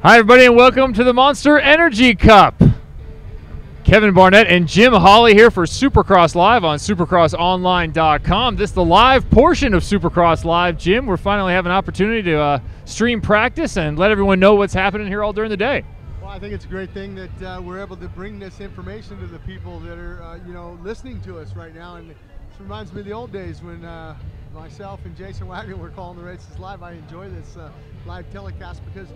Hi, everybody, and welcome to the Monster Energy Cup. Kevin Barnett and Jim Hawley here for Supercross Live on supercrossonline.com. This is the live portion of Supercross Live. Jim, we're finally having an opportunity to stream practice and let everyone know what's happening here all during the day. Well, I think it's a great thing that we're able to bring this information to the people that are, listening to us right now. And this reminds me of the old days when myself and Jason Wagner were calling the races live. I enjoy this live telecast because,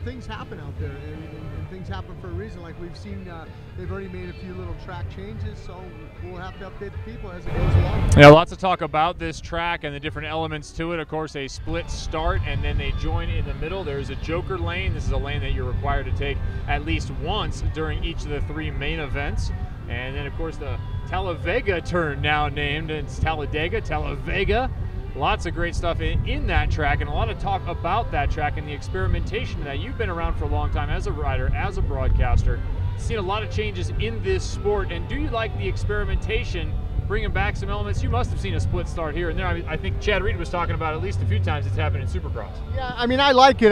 things happen out there and things happen for a reason. Like we've seen, they've already made a few little track changes, so we'll have to update the people as it goes along. Yeah, lots of talk about this track and the different elements to it. Of course, a split start and then they join in the middle. There's a joker lane. This is a lane that you're required to take at least once during each of the three main events. And then, of course, the Talladega turn now named. It's Talladega. Lots of great stuff in that track and a lot of talk about that track and the experimentation of that. You've been around for a long time as a rider, as a broadcaster, seen a lot of changes in this sport. And do you like the experimentation, bringing back some elements? You must have seen a split start here and there. I think Chad Reed was talking about at least a few times it's happened in Supercross. Yeah, I like it.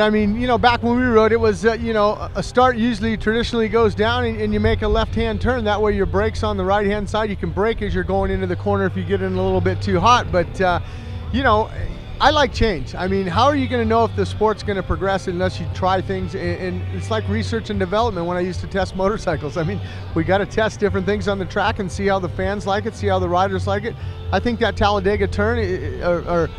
Back when we rode, it was, a start usually traditionally goes down and you make a left-hand turn. That way your brake's on the right-hand side. You can brake as you're going into the corner if you get in a little bit too hot. But, I like change. How are you going to know if the sport's going to progress unless you try things? And it's like research and development when I used to test motorcycles. We got to test different things on the track and see how the fans like it, see how the riders like it. I think that Talladega turn, or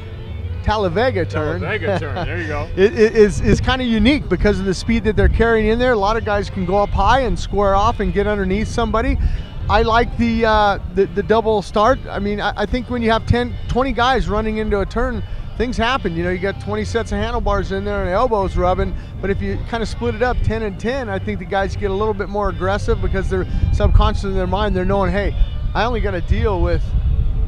Talladega turn, there you go, is kind of unique because of the speed that they're carrying in there. A lot of guys can go up high and square off and get underneath somebody. I like the double start. I think when you have 20 guys running into a turn, things happen. You got 20 sets of handlebars in there and elbows rubbing. But if you kind of split it up 10 and 10, I think the guys get a little bit more aggressive because they're subconscious in their mind. They're knowing, hey, I only got to deal with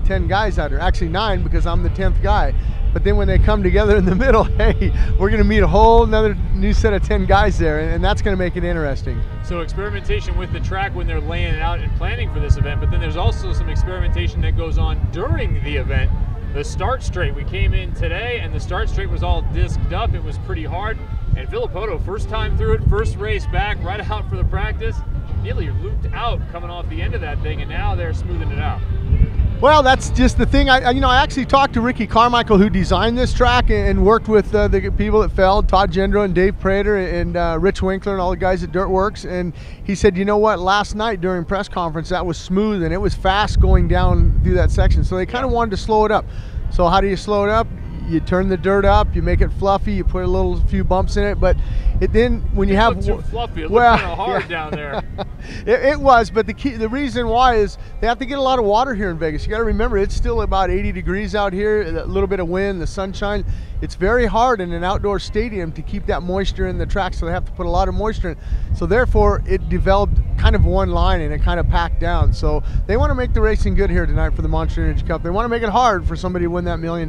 10 guys out there. Actually 9 because I'm the 10th guy. But then when they come together in the middle, hey, we're going to meet a whole another new set of 10 guys there, and that's going to make it interesting. So experimentation with the track when they're laying it out and planning for this event, but then there's also some experimentation that goes on during the event. The start straight, we came in today, and the start straight was all disked up. It was pretty hard, and Villopoto, first time through it, first race back, right out for the practice, nearly looped out coming off the end of that thing, and now they're smoothing it out. Well, that's just the thing. I actually talked to Ricky Carmichael, who designed this track and worked with the people at Feld, Todd Gendro and Dave Prater and Rich Winkler and all the guys at Dirtworks. And he said, you know what, last night during press conference, that was smooth and it was fast going down through that section. So they kind of wanted to slow it up. So how do you slow it up? You turn the dirt up, you make it fluffy, you put a few bumps in it, but then when you have too fluffy, it looked kind of hard down there. it was, but the reason why is they have to get a lot of water here in Vegas. You got to remember, it's still about 80 degrees out here, a little bit of wind, the sunshine. It's very hard in an outdoor stadium to keep that moisture in the track, so they have to put a lot of moisture in. So therefore, it developed kind of one line and it kind of packed down. So they want to make the racing good here tonight for the Monster Energy Cup. They want to make it hard for somebody to win that $1 million.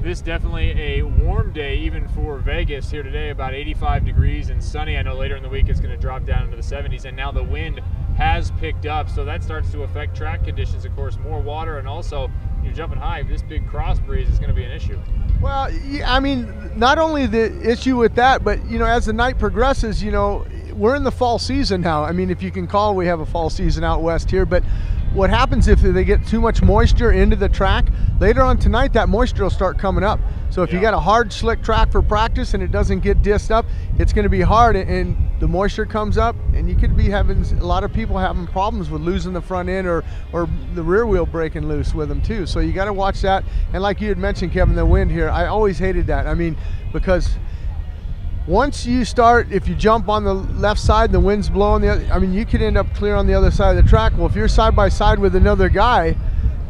This definitely a warm day even for Vegas here today, about 85 degrees and sunny. I know later in the week it's going to drop down into the 70s, and now the wind has picked up, so that starts to affect track conditions. Of course, more water, and also you're jumping high. This big cross breeze is going to be an issue. Well, not only the issue with that, but as the night progresses, we're in the fall season now. If you can call, we have a fall season out west here, but what happens if they get too much moisture into the track, later on tonight that moisture will start coming up. So if you got a hard, slick track for practice and it doesn't get disked up, it's going to be hard, and the moisture comes up, and you could be having a lot of people having problems with losing the front end or the rear wheel breaking loose with them too. So you got to watch that. And like you had mentioned, Kevin, the wind here, I always hated that. Because once you start, if you jump on the left side, the wind's blowing the other, you could end up clear on the other side of the track. Well, if you're side by side with another guy,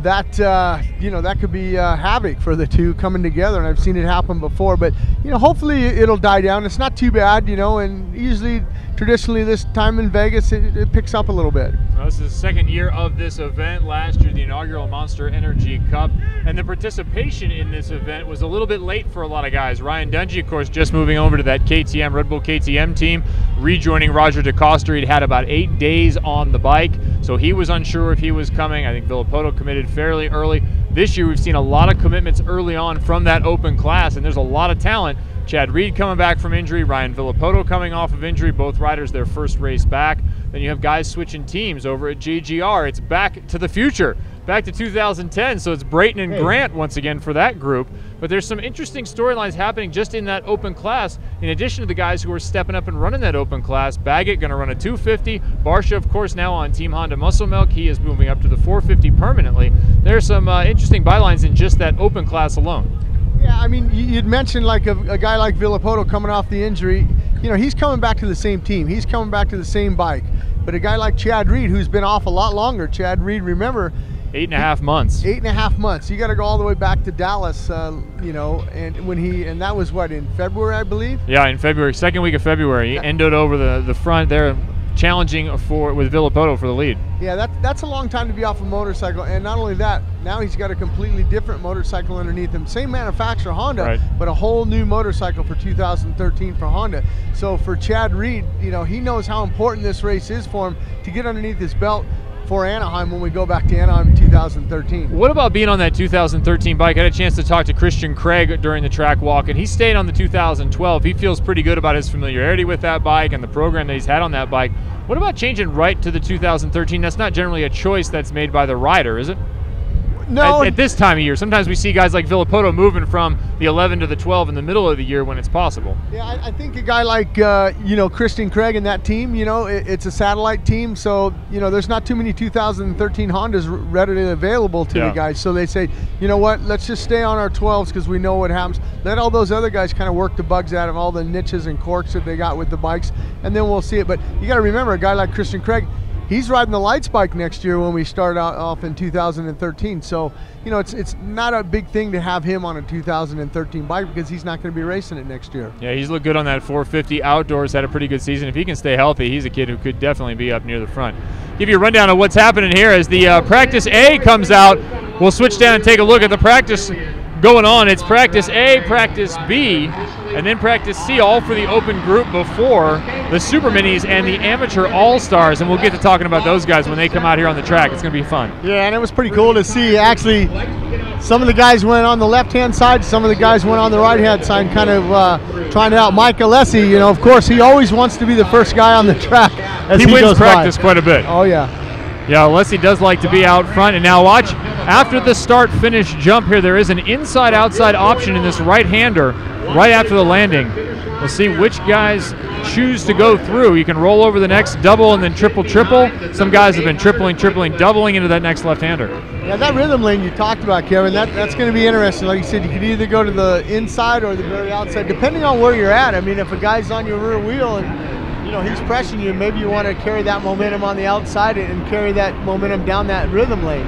that that could be havoc for the two coming together, and I've seen it happen before. But hopefully it'll die down. It's not too bad, and usually traditionally this time in Vegas it picks up a little bit. Well, this is the second year of this event. Last year, the inaugural Monster Energy Cup, and the participation in this event was a little bit late for a lot of guys. Ryan Dungey, of course, just moving over to that KTM, Red Bull KTM team, rejoining Roger DeCoster. He'd had about 8 days on the bike, so he was unsure if he was coming. I think Villopoto committed fairly early. This year, we've seen a lot of commitments early on from that open class, and there's a lot of talent Chad Reed coming back from injury, Ryan Villapoto coming off of injury, both riders their first race back. Then you have guys switching teams over at GGR. It's back to the future, back to 2010, so it's Brayton and Grant once again for that group. But there's some interesting storylines happening just in that open class. In addition to the guys who are stepping up and running that open class, Baggett going to run a 250. Barsha, of course, now on Team Honda Muscle Milk. He is moving up to the 450 permanently. There's some interesting bylines in just that open class alone. Yeah, I mean, you'd mentioned like a guy like Villapoto coming off the injury. You know, he's coming back to the same team. He's coming back to the same bike. But a guy like Chad Reed, who's been off a lot longer. Chad Reed, remember, 8.5 months. 8.5 months. You got to go all the way back to Dallas, you know, and that was what, in February, I believe? Yeah, in February, second week of February. He endoed over the front there, challenging with Villapoto for the lead. Yeah, that's a long time to be off a motorcycle, and not only that, now he's got a completely different motorcycle underneath him. Same manufacturer, Honda, right, but a whole new motorcycle for 2013 for Honda. So for Chad Reed, you know, he knows how important this race is for him to get underneath his belt for Anaheim when we go back to Anaheim in 2013. What about being on that 2013 bike? I had a chance to talk to Christian Craig during the track walk, and he stayed on the 2012. He feels pretty good about his familiarity with that bike and the program that he's had on that bike. What about changing right to the 2013? That's not generally a choice that's made by the rider, is it? No. At this time of year, sometimes we see guys like Villapoto moving from the 11 to the 12 in the middle of the year when it's possible. Yeah, I think a guy like, you know, Christian Craig and that team, you know, it's a satellite team, so, you know, there's not too many 2013 Hondas readily available to the guys. So they say, you know what, let's just stay on our 12s because we know what happens. Let all those other guys kind of work the bugs out of all the niches and quirks that they got with the bikes, and then we'll see it. But you got to remember, a guy like Christian Craig, he's riding the Lights bike next year when we start out off in 2013. So, you know, it's not a big thing to have him on a 2013 bike because he's not going to be racing it next year. Yeah, he's looked good on that 450 outdoors, had a pretty good season. If he can stay healthy, he's a kid who could definitely be up near the front. Give you a rundown of what's happening here as the practice A comes out. We'll switch down and take a look at the practice going on. It's practice A, practice B, and then practice C, all for the open group before the Super Minis and the Amateur All-Stars, and we'll get to talking about those guys when they come out here on the track. It's going to be fun. Yeah, and it was pretty cool to see. Actually, some of the guys went on the left-hand side, some of the guys went on the right-hand side, kind of trying to out Mike Alessi. You know, of course, he always wants to be the first guy on the track as he wins practice quite a bit. Oh, yeah. Yeah, Alessi does like to be out front. And now watch, after the start-finish jump here, there is an inside-outside option in this right-hander right after the landing. We'll see which guys choose to go through. You can roll over the next double and then triple. Some guys have been tripling, doubling into that next left-hander. Yeah, that rhythm lane you talked about, Kevin, that's going to be interesting. Like you said, you could either go to the inside or the very outside, depending on where you're at. I mean, if a guy's on your rear wheel and you know he's pressing you, maybe you want to carry that momentum on the outside and carry that momentum down that rhythm lane.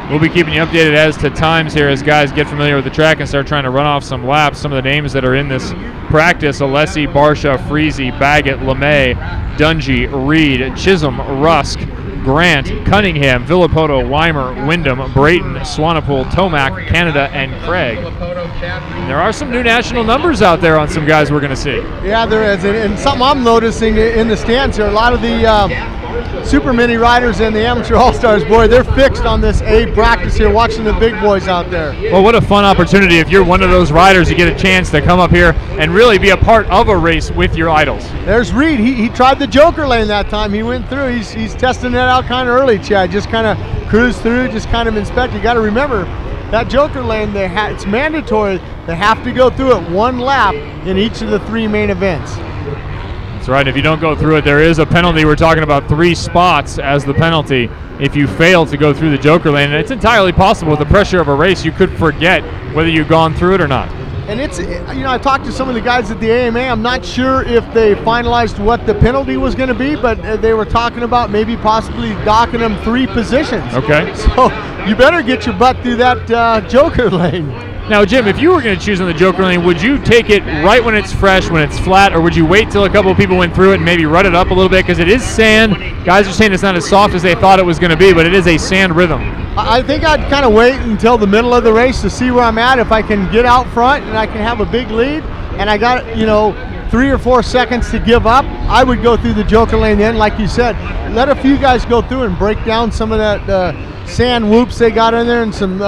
We'll be keeping you updated as to times here as guys get familiar with the track and start trying to run off some laps. Some of the names that are in this practice: Alessi, Barsha, Freezy, Baggett, LeMay, Dungy, Reed, Chisholm, Rusk, Grant, Cunningham, Villapoto, Weimer, Wyndham, Brayton, Swanepoel, Tomac, Canada, and Craig. And there are some new national numbers out there on some guys we're going to see. Yeah, there is. And something I'm noticing in the stands here, a lot of the Super Mini riders and the Amateur All-Stars, boy, they're fixed on this A practice here, watching the big boys out there. Well, what a fun opportunity if you're one of those riders to get a chance to come up here and really be a part of a race with your idols. There's Reed. He tried the Joker lane that time. He went through. He's testing that out kind of early, Chad. Just kind of cruise through, just kind of inspect. You got to remember, that Joker lane, it's mandatory. They have to go through it one lap in each of the 3 main events. That's right. If you don't go through it, there is a penalty. We're talking about 3 spots as the penalty if you fail to go through the Joker lane. And it's entirely possible with the pressure of a race, you could forget whether you've gone through it or not. And it's, you know, I talked to some of the guys at the AMA. I'm not sure if they finalized what the penalty was going to be, but they were talking about maybe possibly docking them 3 positions. Okay. So you better get your butt through that Joker lane. Now, Jim, if you were going to choose on the Joker lane, would you take it right when it's fresh, when it's flat, or would you wait till a couple of people went through it and maybe rut it up a little bit? Because it is sand. Guys are saying it's not as soft as they thought it was going to be, but it is a sand rhythm. I think I'd kind of wait until the middle of the race to see where I'm at. If I can get out front and I can have a big lead and I got, you know, 3 or 4 seconds to give up, I would go through the Joker lane then, like you said. Let a few guys go through and break down some of that sand whoops they got in there and some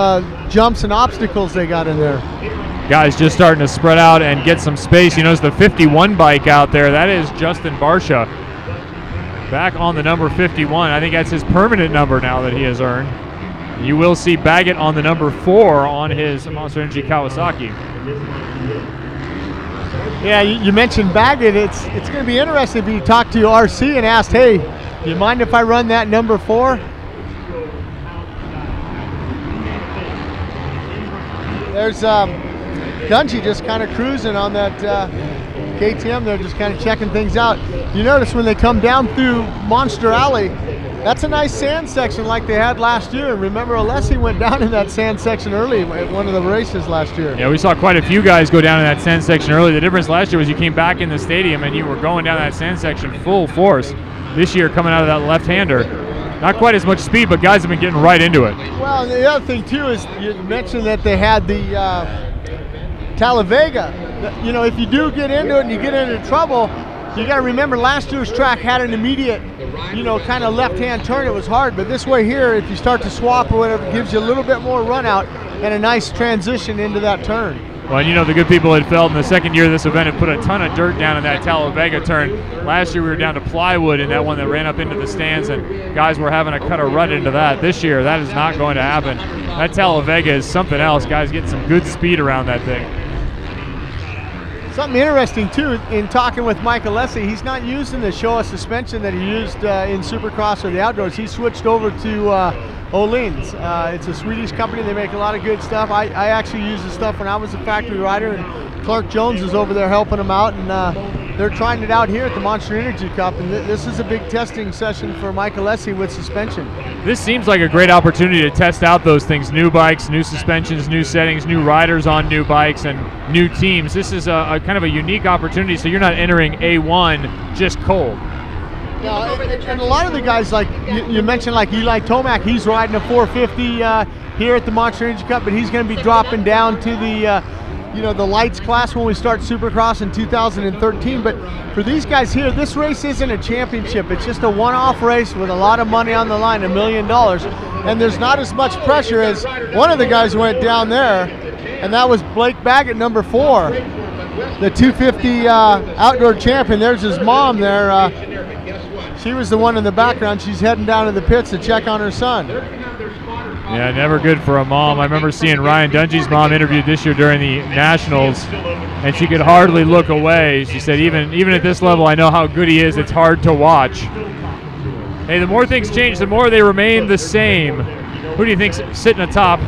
jumps and obstacles they got in there. Guys just starting to spread out and get some space. You notice the 51 bike out there. That is Justin Barsha. Back on the number 51. I think that's his permanent number now that he has earned. You will see Baggett on the number 4 on his Monster Energy Kawasaki. Yeah, you mentioned Baggett. It's going to be interesting if you talk to RC and asked, hey, do you mind if I run that number 4? There's Dungey just kind of cruising on that KTM there, just kind of checking things out. You notice when they come down through Monster Alley, that's a nice sand section like they had last year. Remember, Alessi went down in that sand section early at one of the races last year. Yeah, we saw quite a few guys go down in that sand section early. The difference last year was you came back in the stadium and you were going down that sand section full force. This year, coming out of that left-hander, not quite as much speed, but guys have been getting right into it. Well, and the other thing, too, is you mentioned that they had the Talladega. You know, if you do get into it and you get into trouble, you got to remember last year's track had an immediate, you know, kind of left-hand turn. It was hard, but this way here, if you start to swap or whatever, it gives you a little bit more run out and a nice transition into that turn. Well, and you know, the good people at Feld in the second year of this event have put a ton of dirt down in that Talladega turn. Last year we were down to plywood in that one that ran up into the stands, and guys were having to cut a rut into that. This year, that is not going to happen. That Talladega is something else. Guys getting some good speed around that thing. Something interesting, too, in talking with Mike Alessi, he's not using the Showa suspension that he used in Supercross or the outdoors. He switched over to Öhlins. It's a Swedish company. They make a lot of good stuff. I actually used the stuff when I was a factory rider, and Clark Jones is over there helping them out, and they're trying it out here at the Monster Energy Cup, and this is a big testing session for Mike Alessi with suspension. This seems like a great opportunity to test out those things. New bikes, new suspensions, new settings, new riders on new bikes, and new teams. This is a kind of a unique opportunity, so you're not entering A1 just cold. Yeah, and a lot of the guys, like you mentioned, like Eli Tomac, he's riding a 450 here at the Monster Energy Cup, but he's going to be dropping down to the you know, the lights class when we start Supercross in 2013. But for these guys here, this race isn't a championship. It's just a one-off race with a lot of money on the line, $1 million. And there's not as much pressure as one of the guys went down there, and that was Blake Baggett, number 4, the 250 outdoor champion. There's his mom there. She was the one in the background. She's heading down to the pits to check on her son. Yeah, never good for a mom. I remember seeing Ryan Dungey's mom interviewed this year during the Nationals, and she could hardly look away. She said, even at this level, I know how good he is. It's hard to watch. Hey, the more things change, the more they remain the same. Who do you think's sitting atop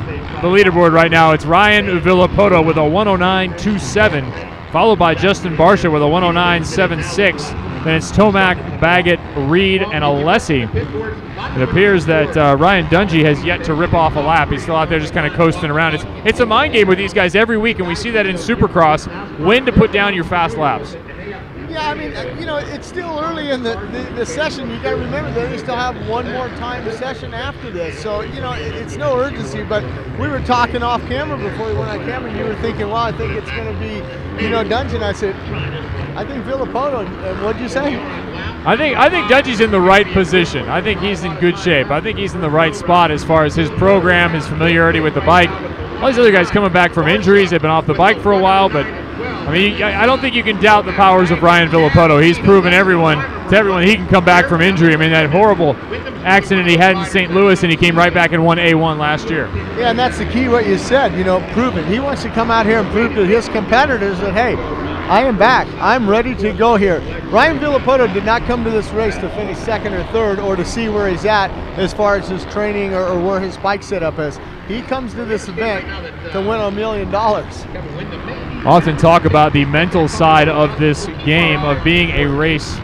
the leaderboard right now? It's Ryan Villapoto with a 109.27, followed by Justin Barsha with a 109.76. Then it's Tomac, Baggett, Reed, and Alessi. It appears that Ryan Dungey has yet to rip off a lap. He's still out there just kind of coasting around. It's a mind game with these guys every week, and we see that in Supercross, when to put down your fast laps. Yeah, I mean, you know, it's still early in the session. You got to remember they still have one more time session after this. So, you know, it's no urgency, but we were talking off camera before we went on camera, and you were thinking, well, I think it's going to be, you know, Dungey. And I said, I think Villapoto. What'd you say? I think Dungey's in the right position. I think he's in good shape. I think he's in the right spot as far as his program, his familiarity with the bike. All these other guys coming back from injuries, they've been off the bike for a while, but I mean, I don't think you can doubt the powers of Ryan Villapoto. He's proven to everyone he can come back from injury. I mean, that horrible accident he had in St. Louis, and he came right back and won A1 last year. Yeah, and that's the key, what you said, you know, proven. He wants to come out here and prove to his competitors that, hey, I am back. I'm ready to go here. Ryan Villapoto did not come to this race to finish second or third or to see where he's at as far as his training or where his bike setup is. He comes to this event to win $1 million. Often talk about the mental side of this game, of being a race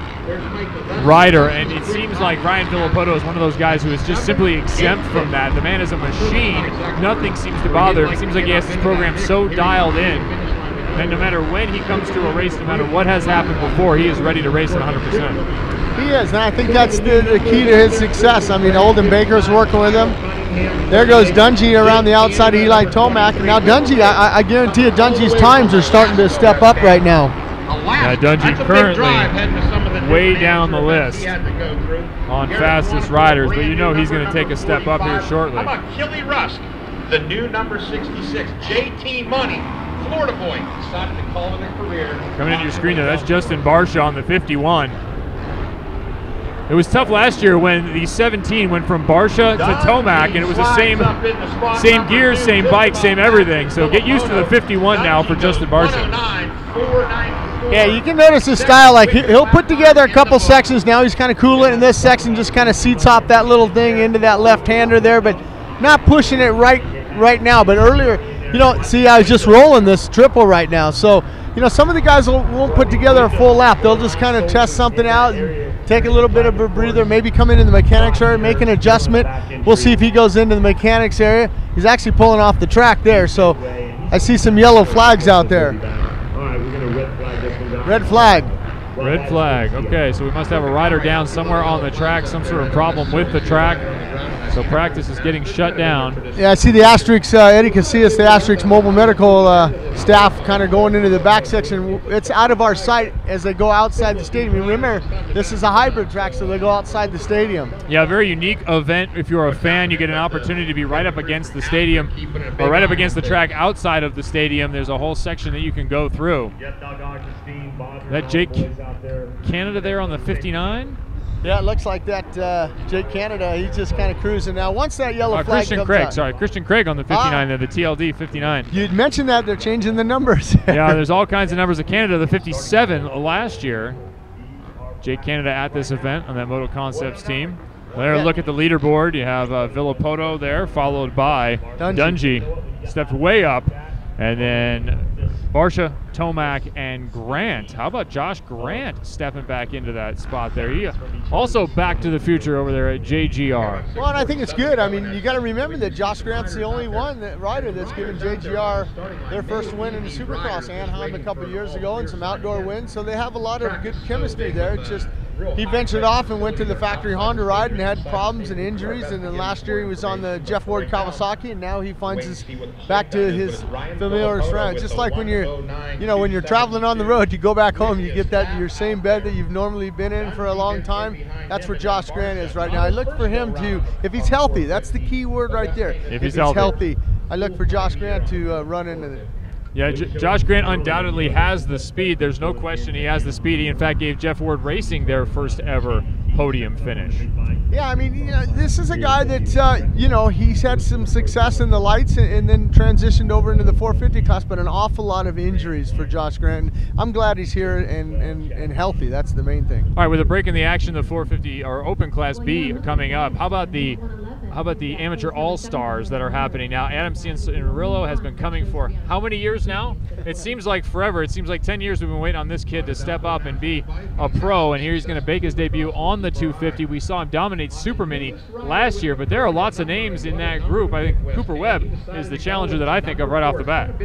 rider, and it seems like Ryan Villapoto is one of those guys who is just simply exempt from that. The man is a machine. Nothing seems to bother him. It seems like he has his program so dialed in that no matter when he comes to a race, no matter what has happened before, he is ready to race at 100%. He is, and I think that's the key to his success. I mean, Olden Baker's working with him. There goes Dungey around the outside of Eli Tomac. And now Dungey, I guarantee you, Dungey's times are starting to step up right now. Yeah, Dungey currently way down the list on fastest riders, but you know he's going to take a step up here shortly. How about Killy Rust, the new number 66, JT Money, Florida boy decided to call it a career. Coming into your screen there, that's Justin Barsha on the 51. It was tough last year when the 17 went from Barsha to Tomac, and it was the same gears, same bike, same everything. So get used to the 51 now for Justin Barsha. Yeah, you can notice his style. Like he'll put together a couple sections. Now he's kind of cooling, and this section just kind of seats hop that little thing into that left-hander there, but not pushing it right now. But earlier, you know, see, I was just rolling this triple right now. So, you know, some of the guys won't put together a full lap. They'll just kind of test something out and take a little bit of a breather, maybe come into the mechanics area, make an adjustment. We'll see if he goes into the mechanics area. He's actually pulling off the track there, so I see some yellow flags out there. Red flag. Red flag. Okay, so we must have a rider down somewhere on the track, some sort of problem with the track. So practice is getting shut down. Yeah, I see the Asterix, Eddie Casillas, the Asterix Mobile Medical staff kind of going into the back section. It's out of our sight as they go outside the stadium. Remember, this is a hybrid track, so they go outside the stadium. Yeah, a very unique event. If you're a fan, you get an opportunity to be right up against the stadium, or right up against the track outside of the stadium. There's a whole section that you can go through. That Jake Canada there on the 59? Yeah, it looks like that Jake Canada, he's just kind of cruising. Now, once that yellow flag Christian Craig, Christian Craig on the 59 there, the TLD 59. You'd mentioned that they're changing the numbers. Yeah, there's all kinds of numbers of Canada. The 57 last year. Jake Canada at this event on that Moto Concepts team. There, look at the leaderboard. You have Villapoto there, followed by Dungy. Stepped way up. And then Barsha, Tomac, and Grant. How about Josh Grant stepping back into that spot there? He also back to the future over there at JGR. Well, and I think it's good. I mean, you got to remember that Josh Grant's the only rider that's given JGR their first win in the Supercross. Anaheim a couple years ago and some outdoor wins. So they have a lot of good chemistry there. It's just he ventured off and went to the factory Honda ride and had problems and injuries. And then last year he was on the Jeff Ward Kawasaki, and now he finds his back to his familiar surroundings. Just like when when you're traveling on the road, you go back home, you get your same bed that you've normally been in for a long time. That's where Josh Grant is right now. I look for him to, if he's healthy, that's the key word right there. If he's healthy, I look for Josh Grant to run into it. Yeah, Josh Grant undoubtedly has the speed. There's no question he has the speed. He, in fact, gave Jeff Ward Racing their first ever podium finish. Yeah, I mean, this is a guy that, he's had some success in the lights and then transitioned over into the 450 class, but an awful lot of injuries for Josh Grant. I'm glad he's here and healthy. That's the main thing. All right, with a break in the action, the 450 or Open Class B coming up. How about the amateur all-stars that are happening now? Adam Cianciarulo has been coming for how many years now? It seems like forever. It seems like 10 years we've been waiting on this kid to step up and be a pro, and here he's going to make his debut on the 250. We saw him dominate Super Mini last year, but there are lots of names in that group. I think Cooper Webb is the challenger that I think of right off the bat.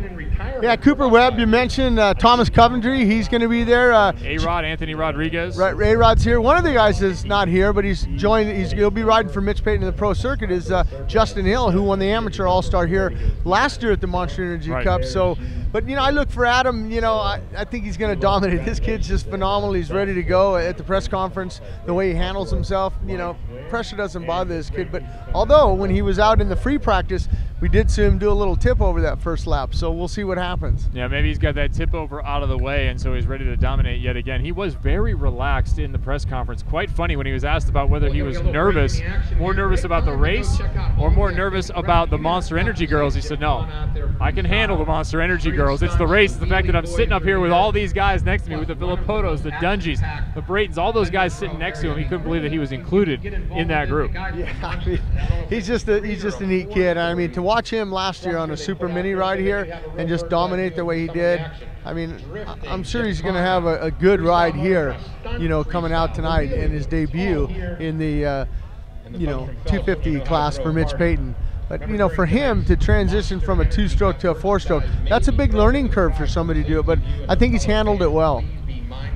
Yeah, Cooper Webb, you mentioned Thomas Coventry. He's going to be there. A-Rod, Anthony Rodriguez. Right, A-Rod's here. One of the guys is not here, but he'll be riding for Mitch Payton in the pro circuit, is Justin Hill, who won the amateur all-star here last year at the Monster Energy Cup. So, but I look for Adam. I think he's going to dominate. This kid's just phenomenal. He's ready to go at the press conference. The way he handles himself, pressure doesn't bother this kid. But although when he was out in the free practice, we did see him do a little tip over that first lap. So we'll see what happens. Yeah, maybe he's got that tip over out of the way, and so he's ready to dominate yet again. He was very relaxed in the press conference. Quite funny when he was asked about whether he was nervous, more nervous about the race or more nervous about the Monster Energy girls. He said, no, I can handle the Monster Energy girls. It's the race. It's the fact that I'm sitting up here with all these guys next to me, with the Villapotos, the Dungies, the Braytons, all those guys sitting next to him. He couldn't believe that he was included in that group. Yeah, I mean, he's just a neat kid. I mean, to watch him last year on a Super Mini ride here and just dominate the way he did, I mean, I'm sure he's going to have a good ride here, coming out tonight in his debut in the 250 class for Mitch Payton. But, for him to transition from a two-stroke to a four-stroke, that's a big learning curve for somebody to do it, but I think he's handled it well.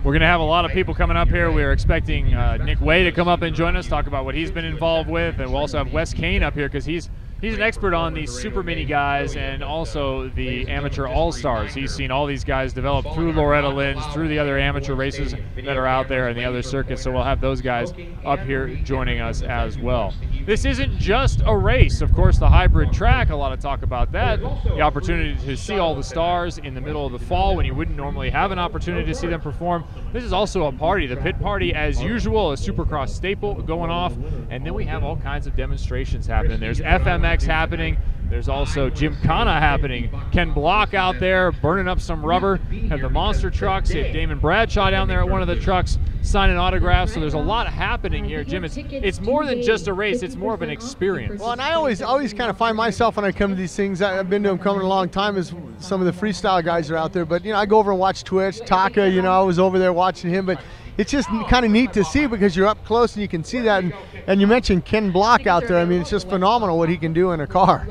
We're going to have a lot of people coming up here. We're expecting Nick Way to come up and join us, talk about what he's been involved with, and we'll also have Wes Kane up here because he's an expert on these Super Mini guys and also the amateur all-stars. He's seen all these guys develop through Loretta Lynn's, through the other amateur races that are out there and the other circuits, so we'll have those guys up here joining us as well. this isn't just a race. Of course, the hybrid track, a lot of talk about that. The opportunity to see all the stars in the middle of the fall when you wouldn't normally have an opportunity to see them perform. This is also a party. The pit party, as usual, a Supercross staple going off. And then we have all kinds of demonstrations happening. There's FMX happening. There's also Gymkhana happening. Ken Block out there burning up some rubber. Have the monster trucks. You have Damon Bradshaw down there at one of the trucks signing autographs. So there's a lot happening here, Jim. It's more than just a race. It's more of an experience. Well, and I always kind of find myself when I come to these things, I've been to them coming a long time, as some of the freestyle guys are out there. But, you know, I go over and watch Twitch. Taka, you know, I was over there watching him. But it's just kind of neat to see because you're up close and you can see that. And you mentioned Ken Block out there. I mean, it's just phenomenal what he can do in a car.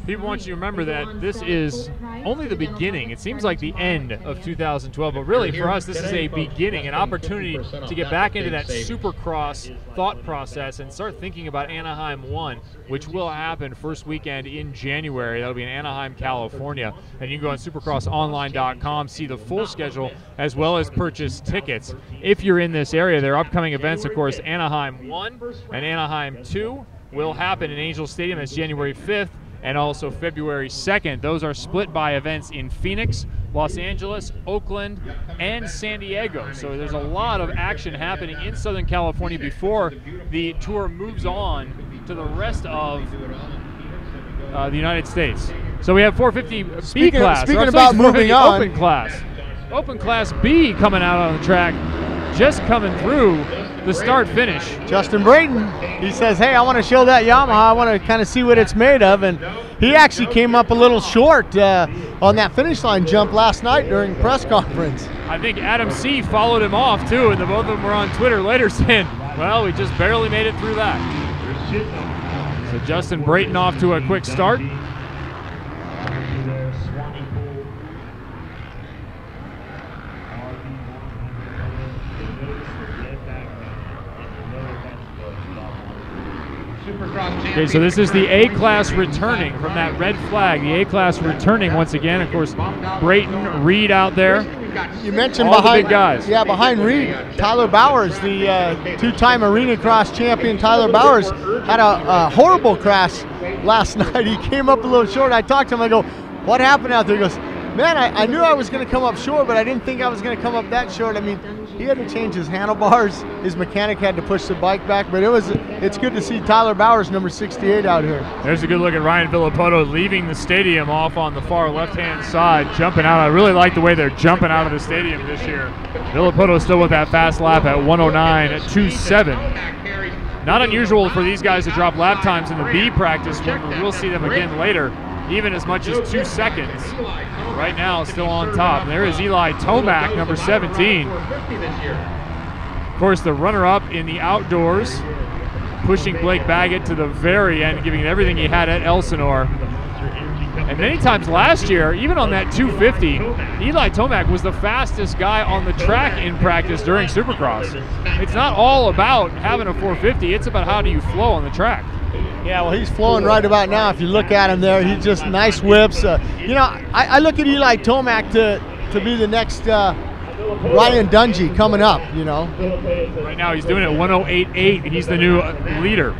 People want you to remember that this is only the beginning. It seems like the end of 2012, but really for us this is a beginning, an opportunity to get back into that Supercross thought process and start thinking about Anaheim 1, which will happen first weekend in January. That'll be in Anaheim, California. And you can go on supercrossonline.com, see the full schedule, as well as purchase tickets. If you're in this area, there are upcoming events, of course, Anaheim 1 and Anaheim 2 will happen in Angel Stadium. That's January 5th. And also February 2nd. Those are split by events in Phoenix, Los Angeles, Oakland, and San Diego. So there's a lot of action happening in Southern California before the tour moves on to the rest of the United States. So we have 450 B class. Speaking about moving on. Open class. Open class B coming out on the track, just coming through the start finish. Justin Brayton, he says, hey, I want to show that Yamaha. I want to kind of see what it's made of. And he actually came up a little short on that finish line jump last night during press conference. I think Adam C. followed him off too, and the both of them were on Twitter later saying, well, we just barely made it through that. So Justin Brayton off to a quick start. Okay, so this is the A-Class returning from that red flag. The A-Class returning once again. Of course, Brayton, Reed out there. You mentioned all behind the big guys. Yeah, behind Reed, Tyler Bowers, the two-time Arena Cross champion. Tyler Bowers had a horrible crash last night. He came up a little short. I talked to him. I go, what happened out there? He goes, man, I knew I was going to come up short, but I didn't think I was going to come up that short. I mean, he had to change his handlebars. His mechanic had to push the bike back, but it's good to see Tyler Bowers, number 68, out here. There's a good look at Ryan Villopoto leaving the stadium off on the far left-hand side, jumping out. I really like the way they're jumping out of the stadium this year. Villopoto still with that fast lap at 109.27. Not unusual for these guys to drop lap times in the B practice when we'll see them again later, even as much as 2 seconds. Right now, still on top. And there is Eli Tomac, number 17. Of course, the runner-up in the outdoors, pushing Blake Baggett to the very end, giving it everything he had at Elsinore. And many times last year, even on that 250, Eli Tomac was the fastest guy on the track in practice during Supercross. It's not all about having a 450, it's about how do you flow on the track. Yeah, well, he's flowing right about now. If you look at him there, he's just nice whips. You know, I look at Eli Tomac to be the next Ryan Dungey coming up, you know. Right now he's doing it 108.8. He's the new leader.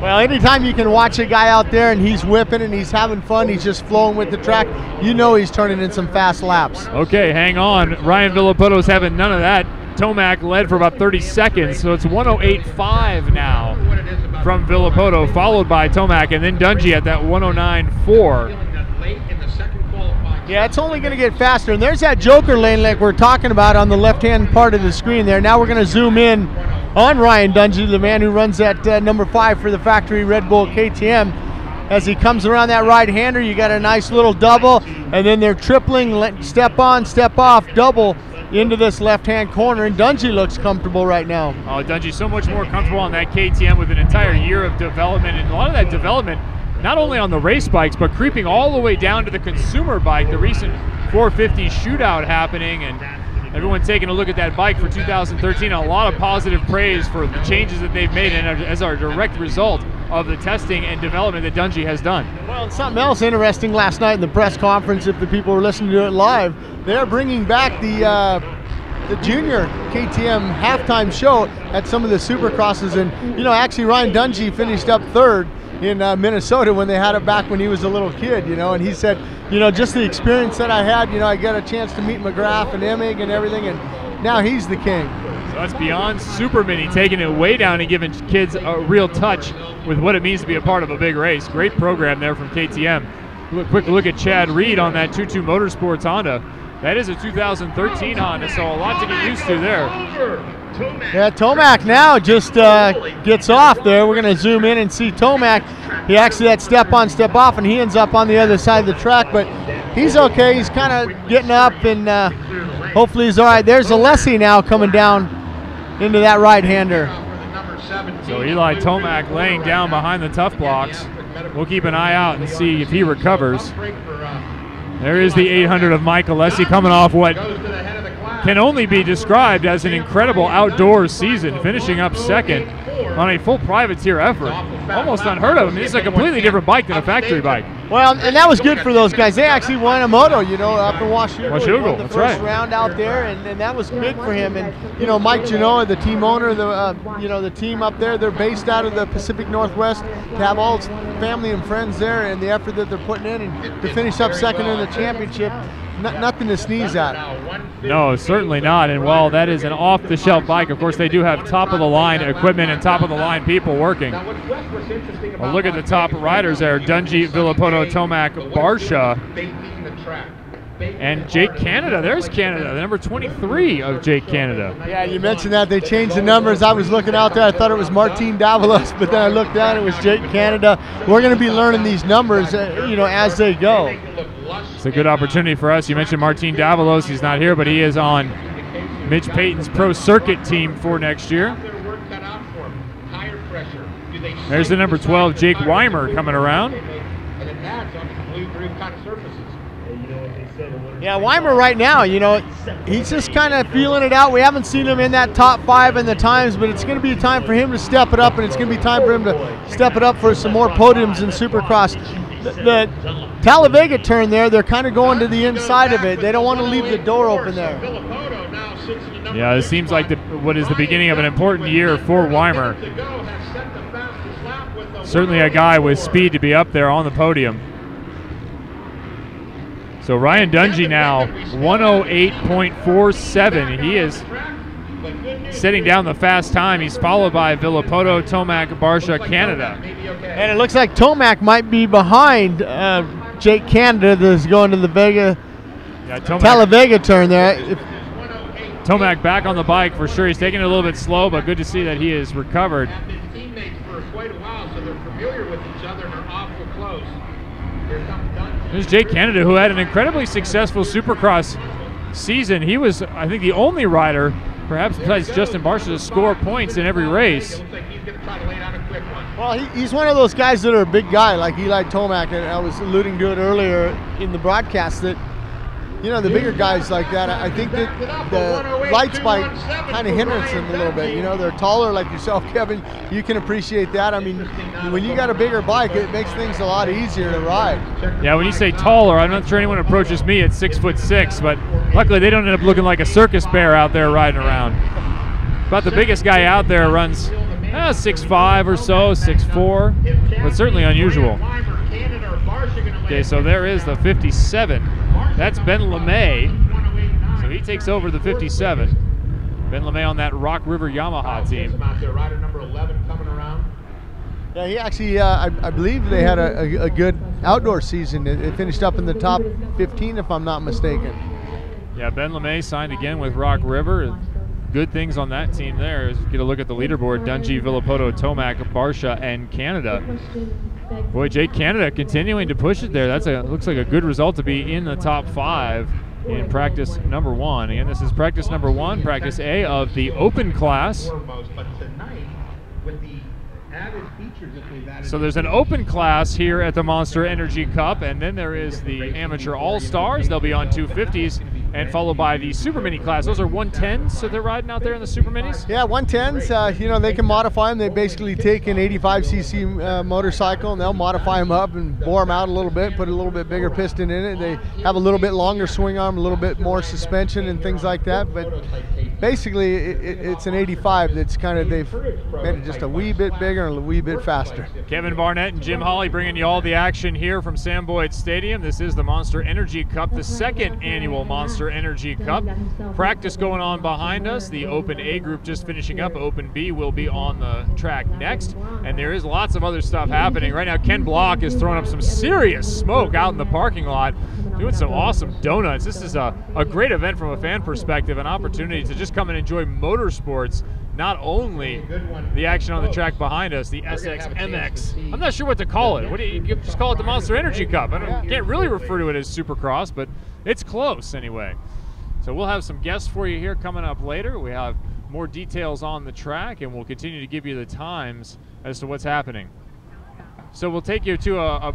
Well, anytime you can watch a guy out there and he's whipping and he's having fun, he's just flowing with the track, you know he's turning in some fast laps. Okay, hang on. Ryan Villopoto's having none of that. Tomac led for about 30 seconds, so it's 108.5 now from Villopoto, followed by Tomac, and then Dungey at that 109.4. Yeah, it's only going to get faster. And there's that Joker lane like we're talking about on the left-hand part of the screen there. Now we're going to zoom in on Ryan Dungey, the man who runs that number 5 for the factory Red Bull KTM. As he comes around that right-hander, you got a nice little double, and then they're tripling, step on, step off, double into this left-hand corner, and Dungey looks comfortable right now. Oh, Dungey's so much more comfortable on that KTM with an entire year of development, and a lot of that development not only on the race bikes, but creeping all the way down to the consumer bike, the recent 450 shootout happening, and everyone taking a look at that bike for 2013. A lot of positive praise for the changes that they've made and as our direct result of the testing and development that Dungey has done. Well, and something else interesting last night in the press conference, if the people were listening to it live, they're bringing back the the junior KTM halftime show at some of the Supercrosses, and you know, actually Ryan Dungey finished up third in Minnesota when they had it back when he was a little kid, you know, and he said, you know, just the experience that I had, you know, I got a chance to meet McGrath and Emig and everything, and now he's the king. So that's beyond Super Mini, taking it way down and giving kids a real touch with what it means to be a part of a big race. Great program there from KTM. Quick look at Chad Reed on that 22 Motorsports Honda. That is a 2013 Honda, so a lot to get used to there. Yeah, Tomac now just gets off there. We're going to zoom in and see Tomac. He actually had step on, step off, and he ends up on the other side of the track, but he's okay. He's kind of getting up, and hopefully he's all right. There's Alessi now coming down into that right-hander. So Eli Tomac laying down behind the tough blocks. We'll keep an eye out and see if he recovers. There is the 800 of Mike Alessi coming off what can only be described as an incredible outdoors season, finishing up second on a full privateer effort. Almost unheard of. I mean, it's a completely different bike than a factory bike. Well, and that was good for those guys. They actually won a moto, you know, up in Washougal. That's first right. round out there, and that was big for him. And you know, Mike Genoa, the team owner, you know, the team up there, they're based out of the Pacific Northwest. To have all his family and friends there, and the effort that they're putting in, and to finish up second in the championship, nothing to sneeze at. No, certainly not. And while that is an off-the-shelf bike, of course, they do have top-of-the-line equipment and top-of-the-line people working. Well, look at the top riders there: Dungey, Villapoto, Tomac, Barsha, and Jake Canada. There's Canada, the number 23 of Jake Canada. Yeah, you mentioned that they changed the numbers. I was looking out there, I thought it was Martin Davalos, but then I looked down, it was Jake Canada. We're going to be learning these numbers, you know, as they go. It's a good opportunity for us. You mentioned Martin Davalos. He's not here, but he is on Mitch Payton's Pro Circuit team for next year. There's the number 12, Jake Weimer, coming around. Yeah, Weimer right now, you know, he's just kind of feeling it out. We haven't seen him in that top 5 in the times, but it's going to be time for him to step it up, and it's going to be time for him to step it up for some more podiums in Supercross. The Talladega turn there, they're kind of going to the inside of it. They don't want to leave the door open there. Yeah, it seems like what is the beginning of an important year for Weimer. Certainly a guy with speed to be up there on the podium. So Ryan Dungey now 108.47. He is setting down the fast time. He's followed by Villapoto, Tomac, Barsha, Canada. And it looks like Tomac might be behind Jake Canada that's going to the Talladega turn there. Tomac back on the bike for sure. He's taking it a little bit slow, but good to see that he has recovered. There's Jake Canada, who had an incredibly successful Supercross season. He was, I think, the only rider, perhaps besides Justin Barsha, to score points in every race. Well, he's one of those guys that are a big guy, like Eli Tomac, and I was alluding to it earlier in the broadcast that, you know, the bigger guys like that, I think that the light spike kind of hinders them a little bit. You know, they're taller like yourself, Kevin. You can appreciate that. I mean, when you got a bigger bike, it makes things a lot easier to ride. Yeah, when you say taller, I'm not sure anyone approaches me at 6'6", but luckily they don't end up looking like a circus bear out there riding around. About the biggest guy out there runs 6'5" or so, 6'4", but certainly unusual. Okay, so there is the 57. That's Ben LeMay. So he takes over the 57. Ben LeMay on that Rock River Yamaha team. Yeah, he actually, I believe they had a good outdoor season. It finished up in the top 15, if I'm not mistaken. Yeah, Ben LeMay signed again with Rock River. Good things on that team there. Get a look at the leaderboard. Dungey, Villapoto, Tomac, Barsha, and Canada. Boy, Jake Canada continuing to push it there. Looks like a good result to be in the top 5 in practice number 1. Again, this is practice number 1, practice A of the open class. So there's an open class here at the Monster Energy Cup, and then there is the Amateur All-Stars. They'll be on 250s. and followed by the Super Mini class. Those are 110s, so they're riding out there in the Super Minis? Yeah, 110s, you know, they can modify them. They basically take an 85cc motorcycle and they'll modify them up and bore them out a little bit, put a little bit bigger piston in it. They have a little bit longer swing arm, a little bit more suspension and things like that. But basically, it's an 85 that's kind of, they've made it just a wee bit bigger and a wee bit faster. Kevin Barnett and Jim Hawley bringing you all the action here from Sam Boyd Stadium. This is the Monster Energy Cup, the second annual Monster Energy Cup. Practice going on behind us. The Open A group just finishing up. Open B will be on the track next. And there is lots of other stuff happening. Right now, Ken Block is throwing up some serious smoke out in the parking lot, doing some awesome donuts. This is a great event from a fan perspective, an opportunity to just come and enjoy motorsports. Not only the action on the track behind us, the SX MX. I'm not sure what to call it. What do you just call it? The Monster Energy Cup. Can't really refer to it as Supercross, but it's close anyway. So we'll have some guests for you here coming up later. We have more details on the track, and we'll continue to give you the times as to what's happening. So we'll take you to a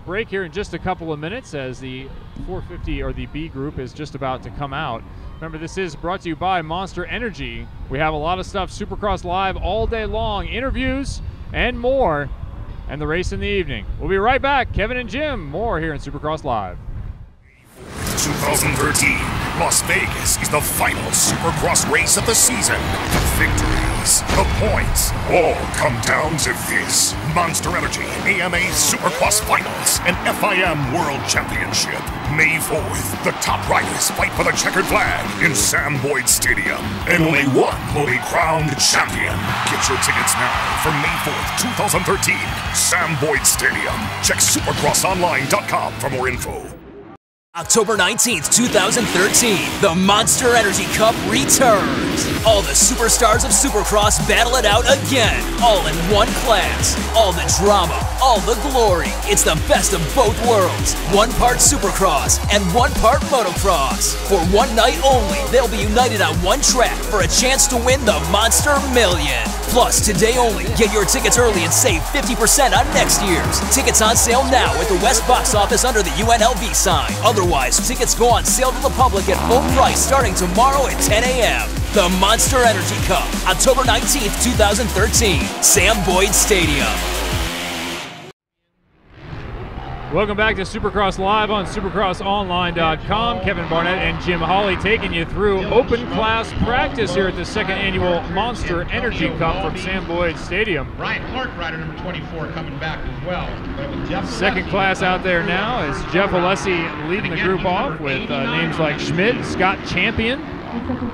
break here in just a couple of minutes as the 450 or the B group is just about to come out. Remember, this is brought to you by Monster Energy. We have a lot of stuff, Supercross Live all day long, interviews and more, and the race in the evening. We'll be right back. Kevin and Jim, more here in Supercross Live. 2013, Las Vegas is the final Supercross race of the season. The victories, the points, all come down to this. Monster Energy AMA Supercross Finals and FIM World Championship. May 4th, the top riders fight for the checkered flag in Sam Boyd Stadium. And only one will be crowned champion. Get your tickets now for May 4th, 2013, Sam Boyd Stadium. Check supercrossonline.com for more info. October 19th, 2013, the Monster Energy Cup returns. All the superstars of Supercross battle it out again, all in one class. All the drama, all the glory. It's the best of both worlds. One part Supercross and one part Motocross. For one night only, they'll be united on one track for a chance to win the Monster Million. Plus, today only, get your tickets early and save 50% on next year's. Tickets on sale now at the West Box Office under the UNLV sign. Otherwise, tickets go on sale to the public at full price starting tomorrow at 10 a.m. The Monster Energy Cup, October 19th, 2013, Sam Boyd Stadium. Welcome back to Supercross Live on supercrossonline.com. Kevin Barnett and Jim Hawley taking you through open class practice here at the second annual Monster Energy Cup from Sam Boyd Stadium. Ryan Clark, rider number 24, coming back as well. Second class out there now is Jeff Alessi leading the group off with names like Schmidt, Scott Champion,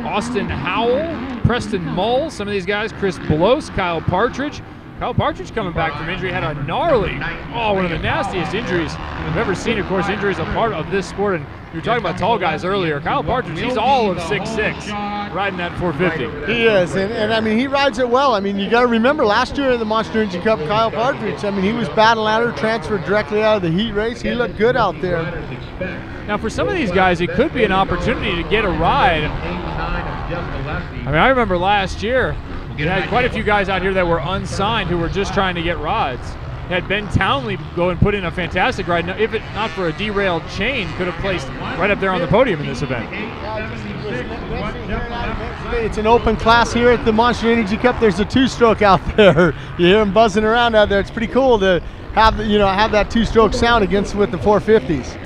Austin Howell, Preston Mull, some of these guys, Chris Belos, Kyle Partridge. Kyle Partridge coming back from injury, had a gnarly, one of the nastiest injuries I've ever seen. Of course, injuries are part of this sport, and you were talking about tall guys earlier. Kyle Partridge, he's all of 6'6", riding that 450. He is, and I mean, he rides it well. I mean, you got to remember last year in the Monster Energy Cup, Kyle Partridge, I mean, he was battle ladder, transferred directly out of the heat race. He looked good out there. Now, for some of these guys, it could be an opportunity to get a ride. I mean, I remember last year, you had quite a few guys out here that were unsigned who were just trying to get rides. You had Ben Townley go and put in a fantastic ride. Now, if it not for a derailed chain, could have placed right up there on the podium in this event. It's an open class here at the Monster Energy Cup. There's a two-stroke out there. You hear them buzzing around out there. It's pretty cool to have that two-stroke sound against with the 450s.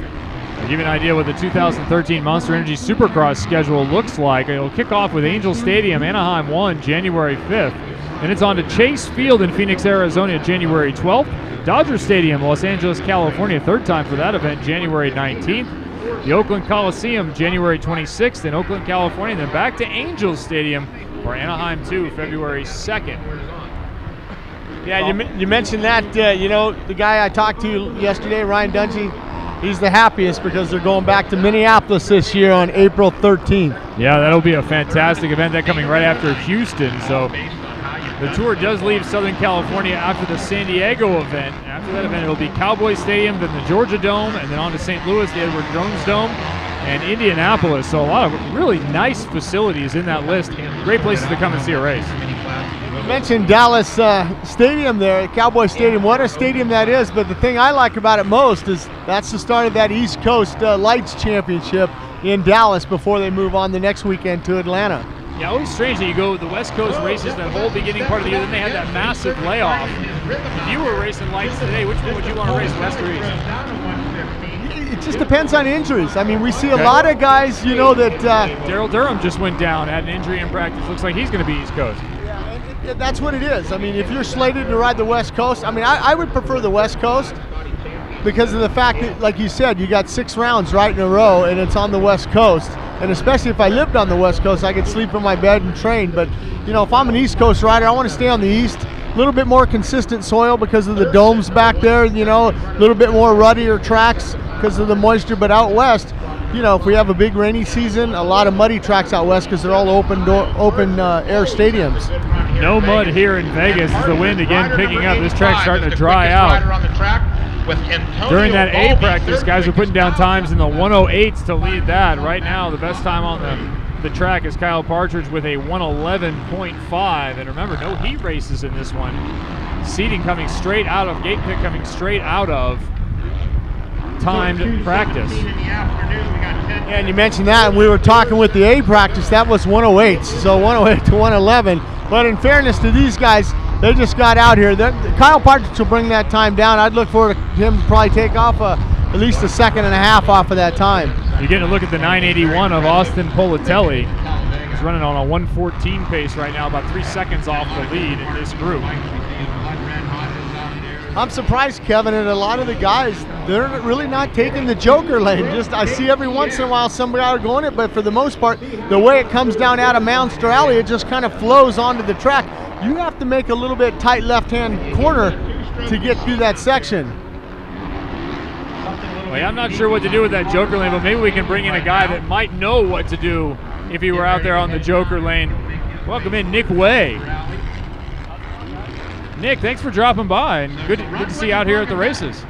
To give you an idea what the 2013 Monster Energy Supercross schedule looks like, it'll kick off with Angel Stadium, Anaheim 1, January 5th. And it's on to Chase Field in Phoenix, Arizona, January 12th. Dodger Stadium, Los Angeles, California, third time for that event, January 19th. The Oakland Coliseum, January 26th in Oakland, California. And then back to Angel Stadium for Anaheim 2, February 2nd. Yeah, you mentioned that, the guy I talked to yesterday, Ryan Dungey, he's the happiest because they're going back to Minneapolis this year on April 13th. Yeah, that'll be a fantastic event. That coming right after Houston. So the tour does leave Southern California after the San Diego event. After that event, it'll be Cowboy Stadium, then the Georgia Dome, and then on to St. Louis, the Edward Jones Dome, and Indianapolis. So a lot of really nice facilities in that list. Great places to come and see a race. You mentioned Dallas Stadium there, Cowboy Stadium. What a stadium that is, but the thing I like about it most is that's the start of that East Coast Lights Championship. in Dallas before they move on the next weekend to Atlanta. Yeah, always strange that you go the West Coast races that whole beginning part of the year, then they had that massive layoff. If you were racing lights today, which one would you want to race, West or East? It just depends on injuries. I mean, we see a lot of guys, you know, that Daryl Durham just went down, had an injury in practice. Looks like he's going to be East Coast. Yeah, that's what it is. I mean, if you're slated to ride the West Coast, I mean, I would prefer the West Coast because of the fact that, like you said, you got 6 rounds right in a row, and it's on the West Coast. And especially if I lived on the West Coast, I could sleep in my bed and train. But, you know, if I'm an East Coast rider, I want to stay on the East. A little bit more consistent soil because of the domes back there, you know, a little bit more ruddier tracks because of the moisture. But out West, you know, if we have a big rainy season, a lot of muddy tracks out West because they're all open air stadiums. No mud here in Vegas as the wind again picking up. This track's starting to dry out. During that A practice, guys were putting down times in the 108s to lead that. Right now, the best time on the track is Kyle Partridge with a 111.5. And remember, no heat races in this one. Seating coming straight out of, gate pick coming straight out of timed practice. Yeah, and you mentioned that, and we were talking with the A practice, that was 108, so 108 to 111. But in fairness to these guys, they just got out here. Kyle Partridge will bring that time down. I'd look forward to him to probably take off at least a second and a half off of that time. You're getting a look at the 981 of Austin Politelli. He's running on a 114 pace right now, about 3 seconds off the lead in this group. I'm surprised, Kevin, and a lot of the guys, they're really not taking the joker lane. Just I see every once in a while somebody out going it, but for the most part, the way it comes down out of Mounster Alley, it just kind of flows onto the track. You have to make a little bit tight left-hand corner to get through that section. Well, I'm not sure what to do with that joker lane, but maybe we can bring in a guy that might know what to do if he were out there on the joker lane. Welcome in Nick Way. Nick, thanks for dropping by, and good to see you out here at the races.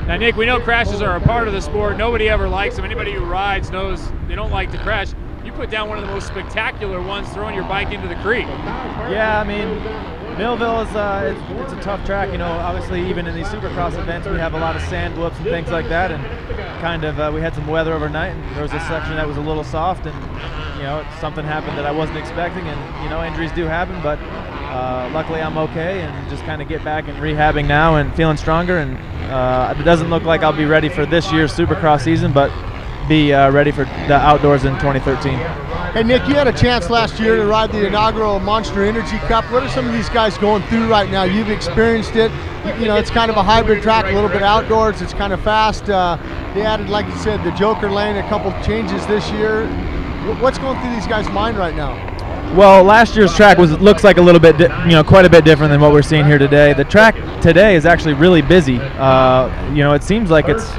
Now, Nick, we know crashes are a part of the sport. Nobody ever likes them. Anybody who rides knows they don't like to crash. You put down one of the most spectacular ones, throwing your bike into the creek. Yeah, I mean, Millville is it's a tough track. You know, obviously even in these Supercross events, we have a lot of sand whoops and things like that, and kind of we had some weather overnight, and there was a section that was a little soft, and you know, something happened that I wasn't expecting, and you know, injuries do happen, but luckily I'm okay, and just kind of get back and rehabbing now and feeling stronger, and it doesn't look like I'll be ready for this year's Supercross season, but be ready for the outdoors in 2013. Hey Nick, you had a chance last year to ride the inaugural Monster Energy Cup. What are some of these guys going through right now? You've experienced it. You know, it's kind of a hybrid track, a little bit outdoors. It's kind of fast. They added, like you said, the joker lane, a couple changes this year. What's going through these guys' mind right now? Well, last year's track looks like a little bit, quite a bit different than what we're seeing here today. The track today is actually really busy. You know, it seems like it's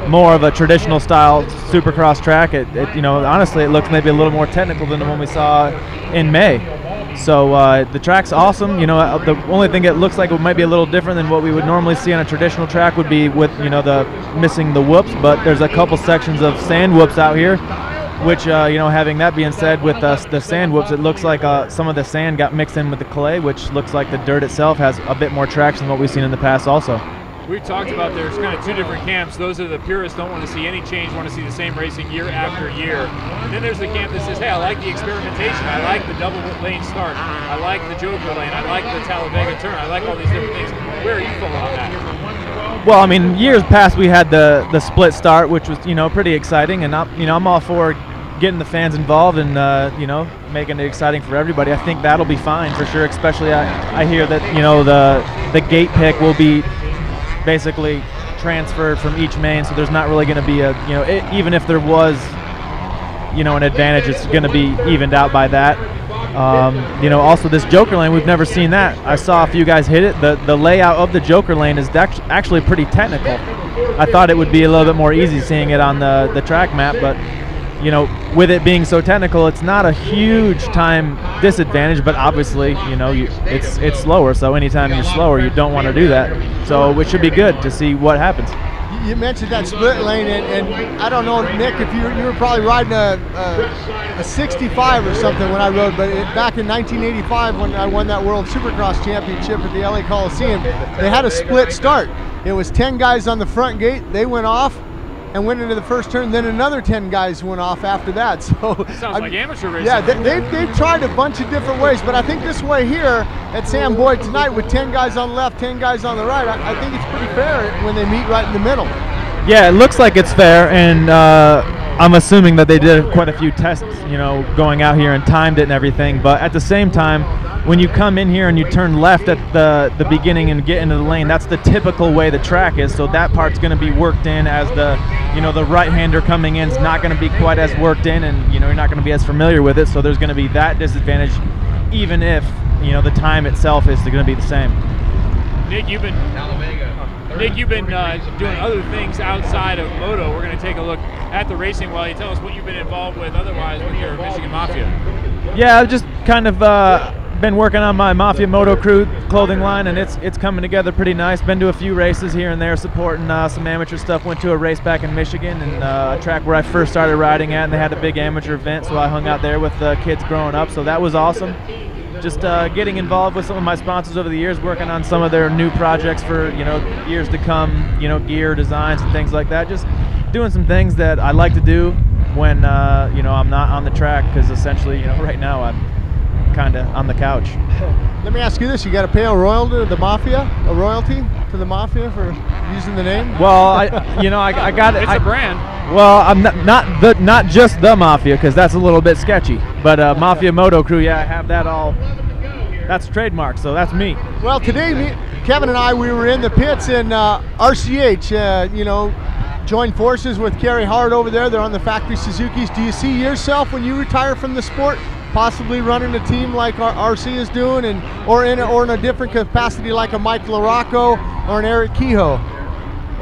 more of a traditional style Supercross track. Honestly, it looks maybe a little more technical than the one we saw in May. So the track's awesome. You know, the only thing it looks like it might be a little different than what we would normally see on a traditional track would be with, the missing the whoops. But there's a couple sections of sand whoops out here, which, having that being said, with the sand whoops, it looks like some of the sand got mixed in with the clay, which looks like the dirt itself has a bit more traction than what we've seen in the past also. We've talked about there's kind of two different camps. Those are the purists, don't want to see any change, want to see the same racing year after year. And then there's the camp that says, hey, I like the experimentation. I like the double lane start. I like the joker lane. I like the Talladega turn. I like all these different things. Where are you falling on that? Well, I mean, years past we had the split start, which was, pretty exciting. And, I'm all for getting the fans involved and, making it exciting for everybody. I think that'll be fine for sure, especially I hear that, the gate pick will be basically transferred from each main, so there's not really going to be even if there was, an advantage, it's going to be evened out by that. Also this joker lane, we've never seen that. I saw a few guys hit it. The layout of the joker lane is actually pretty technical. I thought it would be a little bit more easy seeing it on the track map, but you know, with it being so technical, it's not a huge time disadvantage, but obviously, you know, it's slower. So anytime you're slower, you don't want to do that. So it should be good to see what happens. You mentioned that split lane, and I don't know, Nick, if you were probably riding a 65 or something when I rode, but back in 1985 when I won that World Supercross Championship at the LA Coliseum, they had a split start. It was 10 guys on the front gate. They went off and went into the first turn, then another 10 guys went off after that. So sounds like amateur racing. Yeah, they've tried a bunch of different ways, but I think this way here at Sam Boyd tonight with 10 guys on the left, 10 guys on the right, I think it's pretty fair when they meet right in the middle. Yeah, it looks like it's fair, and I'm assuming that they did quite a few tests, you know, going out here and timed it and everything, but at the same time, when you come in here and you turn left at the beginning and get into the lane, that's the typical way the track is. So that part's going to be worked in as the, you know, the right-hander coming in is not going to be quite as worked in, and you know, you're not going to be as familiar with it. So there's going to be that disadvantage, even if, you know, the time itself is going to be the same. Nick, you've been doing other things outside of moto. We're going to take a look at the racing while you tell us what you've been involved with otherwise with your Michigan Mafia. Yeah, I've just kind of been working on my Mafia Moto Crew clothing line, and it's coming together pretty nice. Been to a few races here and there supporting some amateur stuff. Went to a race back in Michigan, and a track where I first started riding at, and they had a big amateur event, so I hung out there with kids growing up, so that was awesome. Just getting involved with some of my sponsors over the years, working on some of their new projects for, you know, years to come, you know, gear designs and things like that. Just doing some things that I like to do when, you know, I'm not on the track, because essentially, you know, right now I'm kind of on the couch. Let me ask you this: you got to pay a royalty to the Mafia, for using the name? Well, I got it. It's a brand. Well, I'm not just the Mafia, because that's a little bit sketchy. But Mafia Moto Crew, yeah, I have that all. That's trademarked, so that's me. Well, today, Kevin and I, we were in the pits in RCH. You know, joined forces with Kerry Hart over there. They're on the factory Suzukis. Do you see yourself when you retire from the sport, possibly running a team like RC is doing, or in a different capacity like a Mike LaRocco or an Eric Kehoe?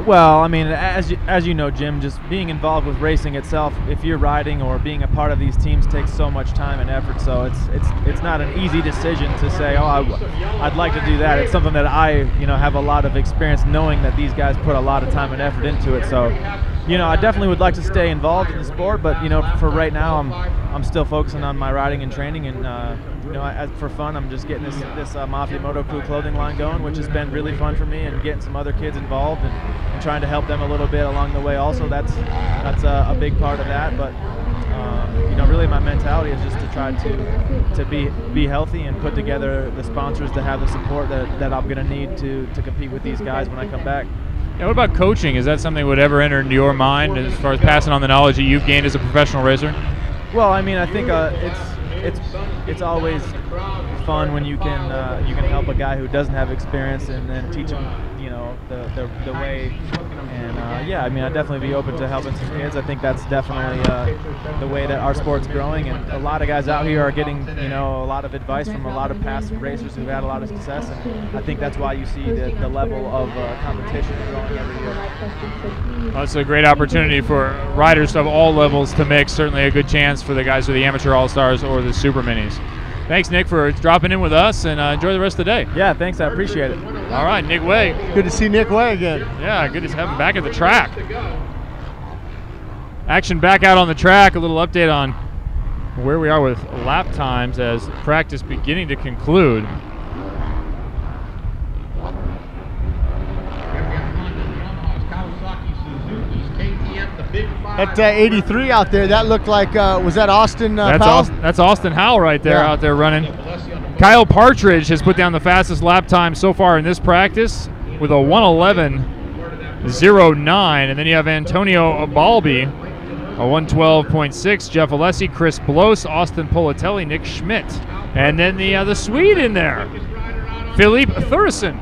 Well, I mean, as you know, Jim, just being involved with racing itself, if you're riding or being a part of these teams, takes so much time and effort. So it's not an easy decision to say, oh, I'd like to do that. It's something that I, you know, have a lot of experience knowing that these guys put a lot of time and effort into it. So, you know, I definitely would like to stay involved in the sport, but you know, for right now, I'm still focusing on my riding and training, and you know, for fun, I'm just getting this Mafia Moto Crew clothing line going, which has been really fun for me, and getting some other kids involved and trying to help them a little bit along the way. Also, that's a big part of that. But you know, really, my mentality is just to try to be healthy and put together the sponsors to have the support that I'm going to need to compete with these guys when I come back. Yeah, what about coaching? Is that something that would ever enter into your mind as far as passing on the knowledge that you've gained as a professional racer? Well, I mean, I think it's always fun when you can help a guy who doesn't have experience and then teach him, you know, the way. And yeah, I mean, I'd definitely be open to helping some kids. I think that's definitely the way that our sport's growing, and a lot of guys out here are getting, you know, a lot of advice from a lot of past racers who've had a lot of success, and I think that's why you see the level of competition growing every year. Well, it's a great opportunity for riders of all levels to mix. Certainly a good chance for the guys who are the amateur all-stars or the super minis. Thanks, Nick, for dropping in with us, and enjoy the rest of the day. Yeah, thanks. I appreciate it. All right, Nick Way. Good to see Nick Way again. Yeah, good to have him back at the track. Action back out on the track. A little update on where we are with lap times as practice beginning to conclude. At 83 out there, that looked like, was that Austin Powell? That's Austin Howell right there, out there running. Kyle Partridge has put down the fastest lap time so far in this practice with a 1:11.09, and then you have Antonio Balbi, a 1:12.6. Jeff Alessi, Chris Bloss, Austin Politelli, Nick Schmidt, and then the Swede in there, Philippe Thursson.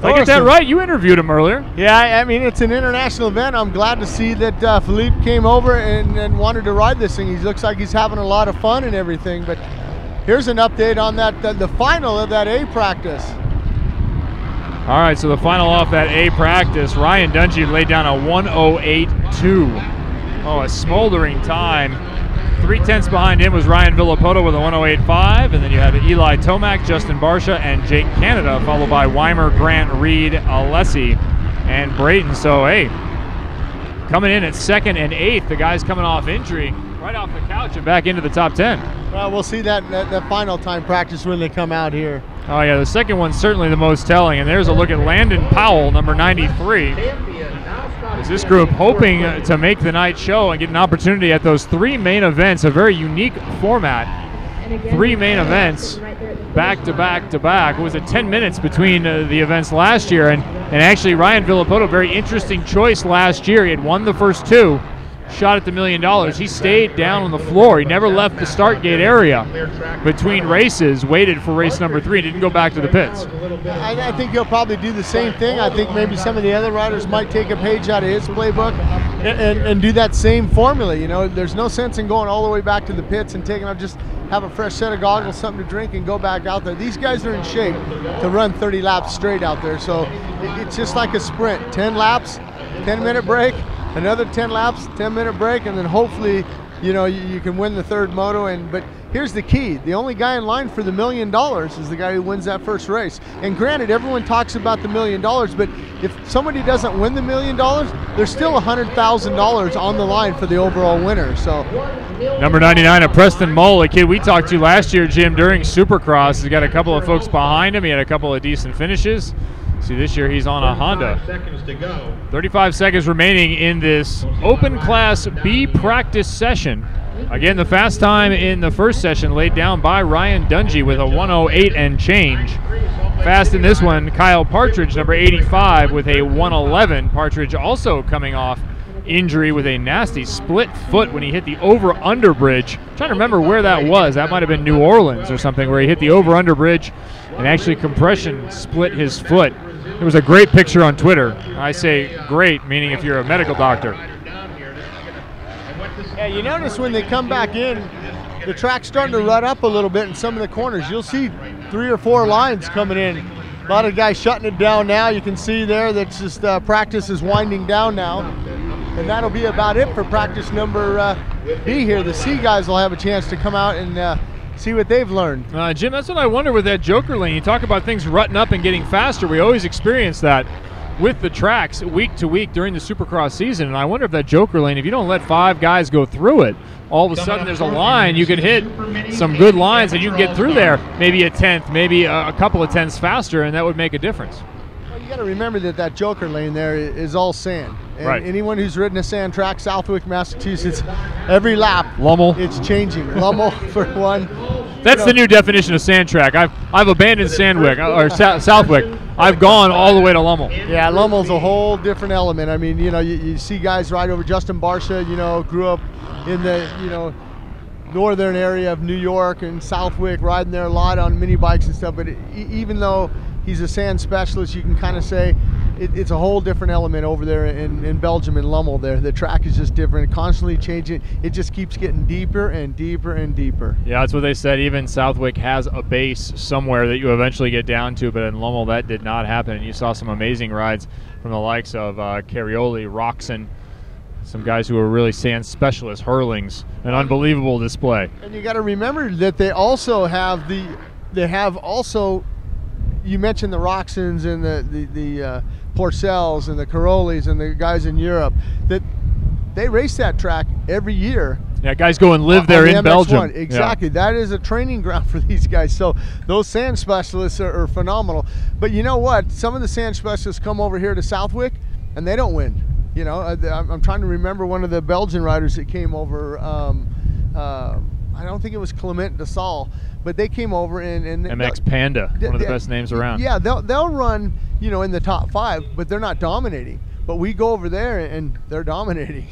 Did I get that right? You interviewed him earlier. Yeah, I mean, it's an international event. I'm glad to see that Philippe came over and wanted to ride this thing. He looks like he's having a lot of fun and everything. But here's an update on that the final of that A practice. All right, so the final off that A practice, Ryan Dungey laid down a 1:08.2. Oh, a smoldering time. 3/10 behind him was Ryan Villapoto with a 108.5, and then you had Eli Tomac, Justin Barsha, and Jake Canada, followed by Weimer, Grant, Reed, Alessi, and Brayton. So, hey, coming in at 2nd and 8th, the guys coming off injury, right off the couch and back into the top 10. Well, we'll see that final time practice when they come out here. Oh, yeah, the second one's certainly the most telling, and there's a look at Landon Powell, number 93. Is this group hoping to make the night show and get an opportunity at those 3 main events, a very unique format. 3 main events back to back to back. It was 10 minutes between the events last year, and actually Ryan Villapoto, very interesting choice last year. He had won the first 2, shot at the $1 million. He stayed down on the floor. He never left the start gate area between races, waited for race number 3, didn't go back to the pits. I think he'll probably do the same thing. I think maybe some of the other riders might take a page out of his playbook and do that same formula. You know, there's no sense in going all the way back to the pits and taking out, just have a fresh set of goggles, something to drink, and go back out there. These guys are in shape to run 30 laps straight out there. So it's just like a sprint. 10 laps, 10-minute break, another 10 laps, 10-minute break, and then hopefully, you know, you can win the 3rd moto. But here's the key: the only guy in line for the $1 million is the guy who wins that first race. And granted, everyone talks about the $1 million, but if somebody doesn't win the $1 million, there's still $100,000 on the line for the overall winner. So, number 99, a Preston Mull, a kid we talked to last year, Jim, during Supercross. He's got a couple of folks behind him. He had a couple of decent finishes. See, this year he's on a Honda. 35 seconds remaining in this Open Class B practice session. Again, the fast time in the first session laid down by Ryan Dungey with a 108 and change. Fast in this one, Kyle Partridge, number 85, with a 111. Partridge also coming off injury with a nasty split foot when he hit the over-under bridge. I'm trying to remember where that was. That might have been New Orleans or something, where he hit the over-under bridge and actually compression split his foot. It was a great picture on Twitter. I say great, meaning if you're a medical doctor. Yeah, you notice when they come back in, the track's starting to rut up a little bit in some of the corners. You'll see 3 or 4 lines coming in. A lot of guys shutting it down now. You can see there that's just practice is winding down now. And that'll be about it for practice number B here. The C guys will have a chance to come out and see what they've learned. Jim, that's what I wonder with that Joker lane. You talk about things rutting up and getting faster. We always experience that with the tracks week to week during the Supercross season. And I wonder if that Joker lane, if you don't let 5 guys go through it, all of a sudden there's a line. You can hit some good lines and you can get through there maybe a 10th, maybe a couple of 10ths faster, and that would make a difference. Well, you got to remember that Joker lane there is all sand. And right. Anyone who's ridden a sand track, Southwick, Massachusetts, every lap, Lummel, it's changing. Lummel for one. That's the new definition of sand track. I've abandoned Sandwick or Southwick. I've gone all the way to Lummel. Yeah, Lummel's a whole different element. I mean, you know, you see guys ride over. Justin Barsha, you know, grew up in the, you know, northern area of New York and Southwick, riding there a lot on mini bikes and stuff. But even though he's a sand specialist, you can kind of say it's a whole different element over there in Belgium, in Lummel there. The track is just different, constantly changing. It just keeps getting deeper and deeper and deeper. Yeah, that's what they said. Even Southwick has a base somewhere that you eventually get down to, but in Lummel that did not happen. And you saw some amazing rides from the likes of Carioli, Roxon, some guys who are really sand specialists, Hurlings, an unbelievable display. And you got to remember that they also have you mentioned the Roxons and the Porcels and the Carolis and the guys in Europe, that they race that track every year. Yeah, guys go and live there in Belgium. Exactly. Yeah. That is a training ground for these guys. So those sand specialists are phenomenal. But you know what? Some of the sand specialists come over here to Southwick and they don't win. You know, I'm trying to remember one of the Belgian riders that came over. I don't think it was Clement de Salle, but they came over and MX Panda, one of the best names around. Yeah, they'll run, you know, in the top 5, but they're not dominating. But we go over there and they're dominating.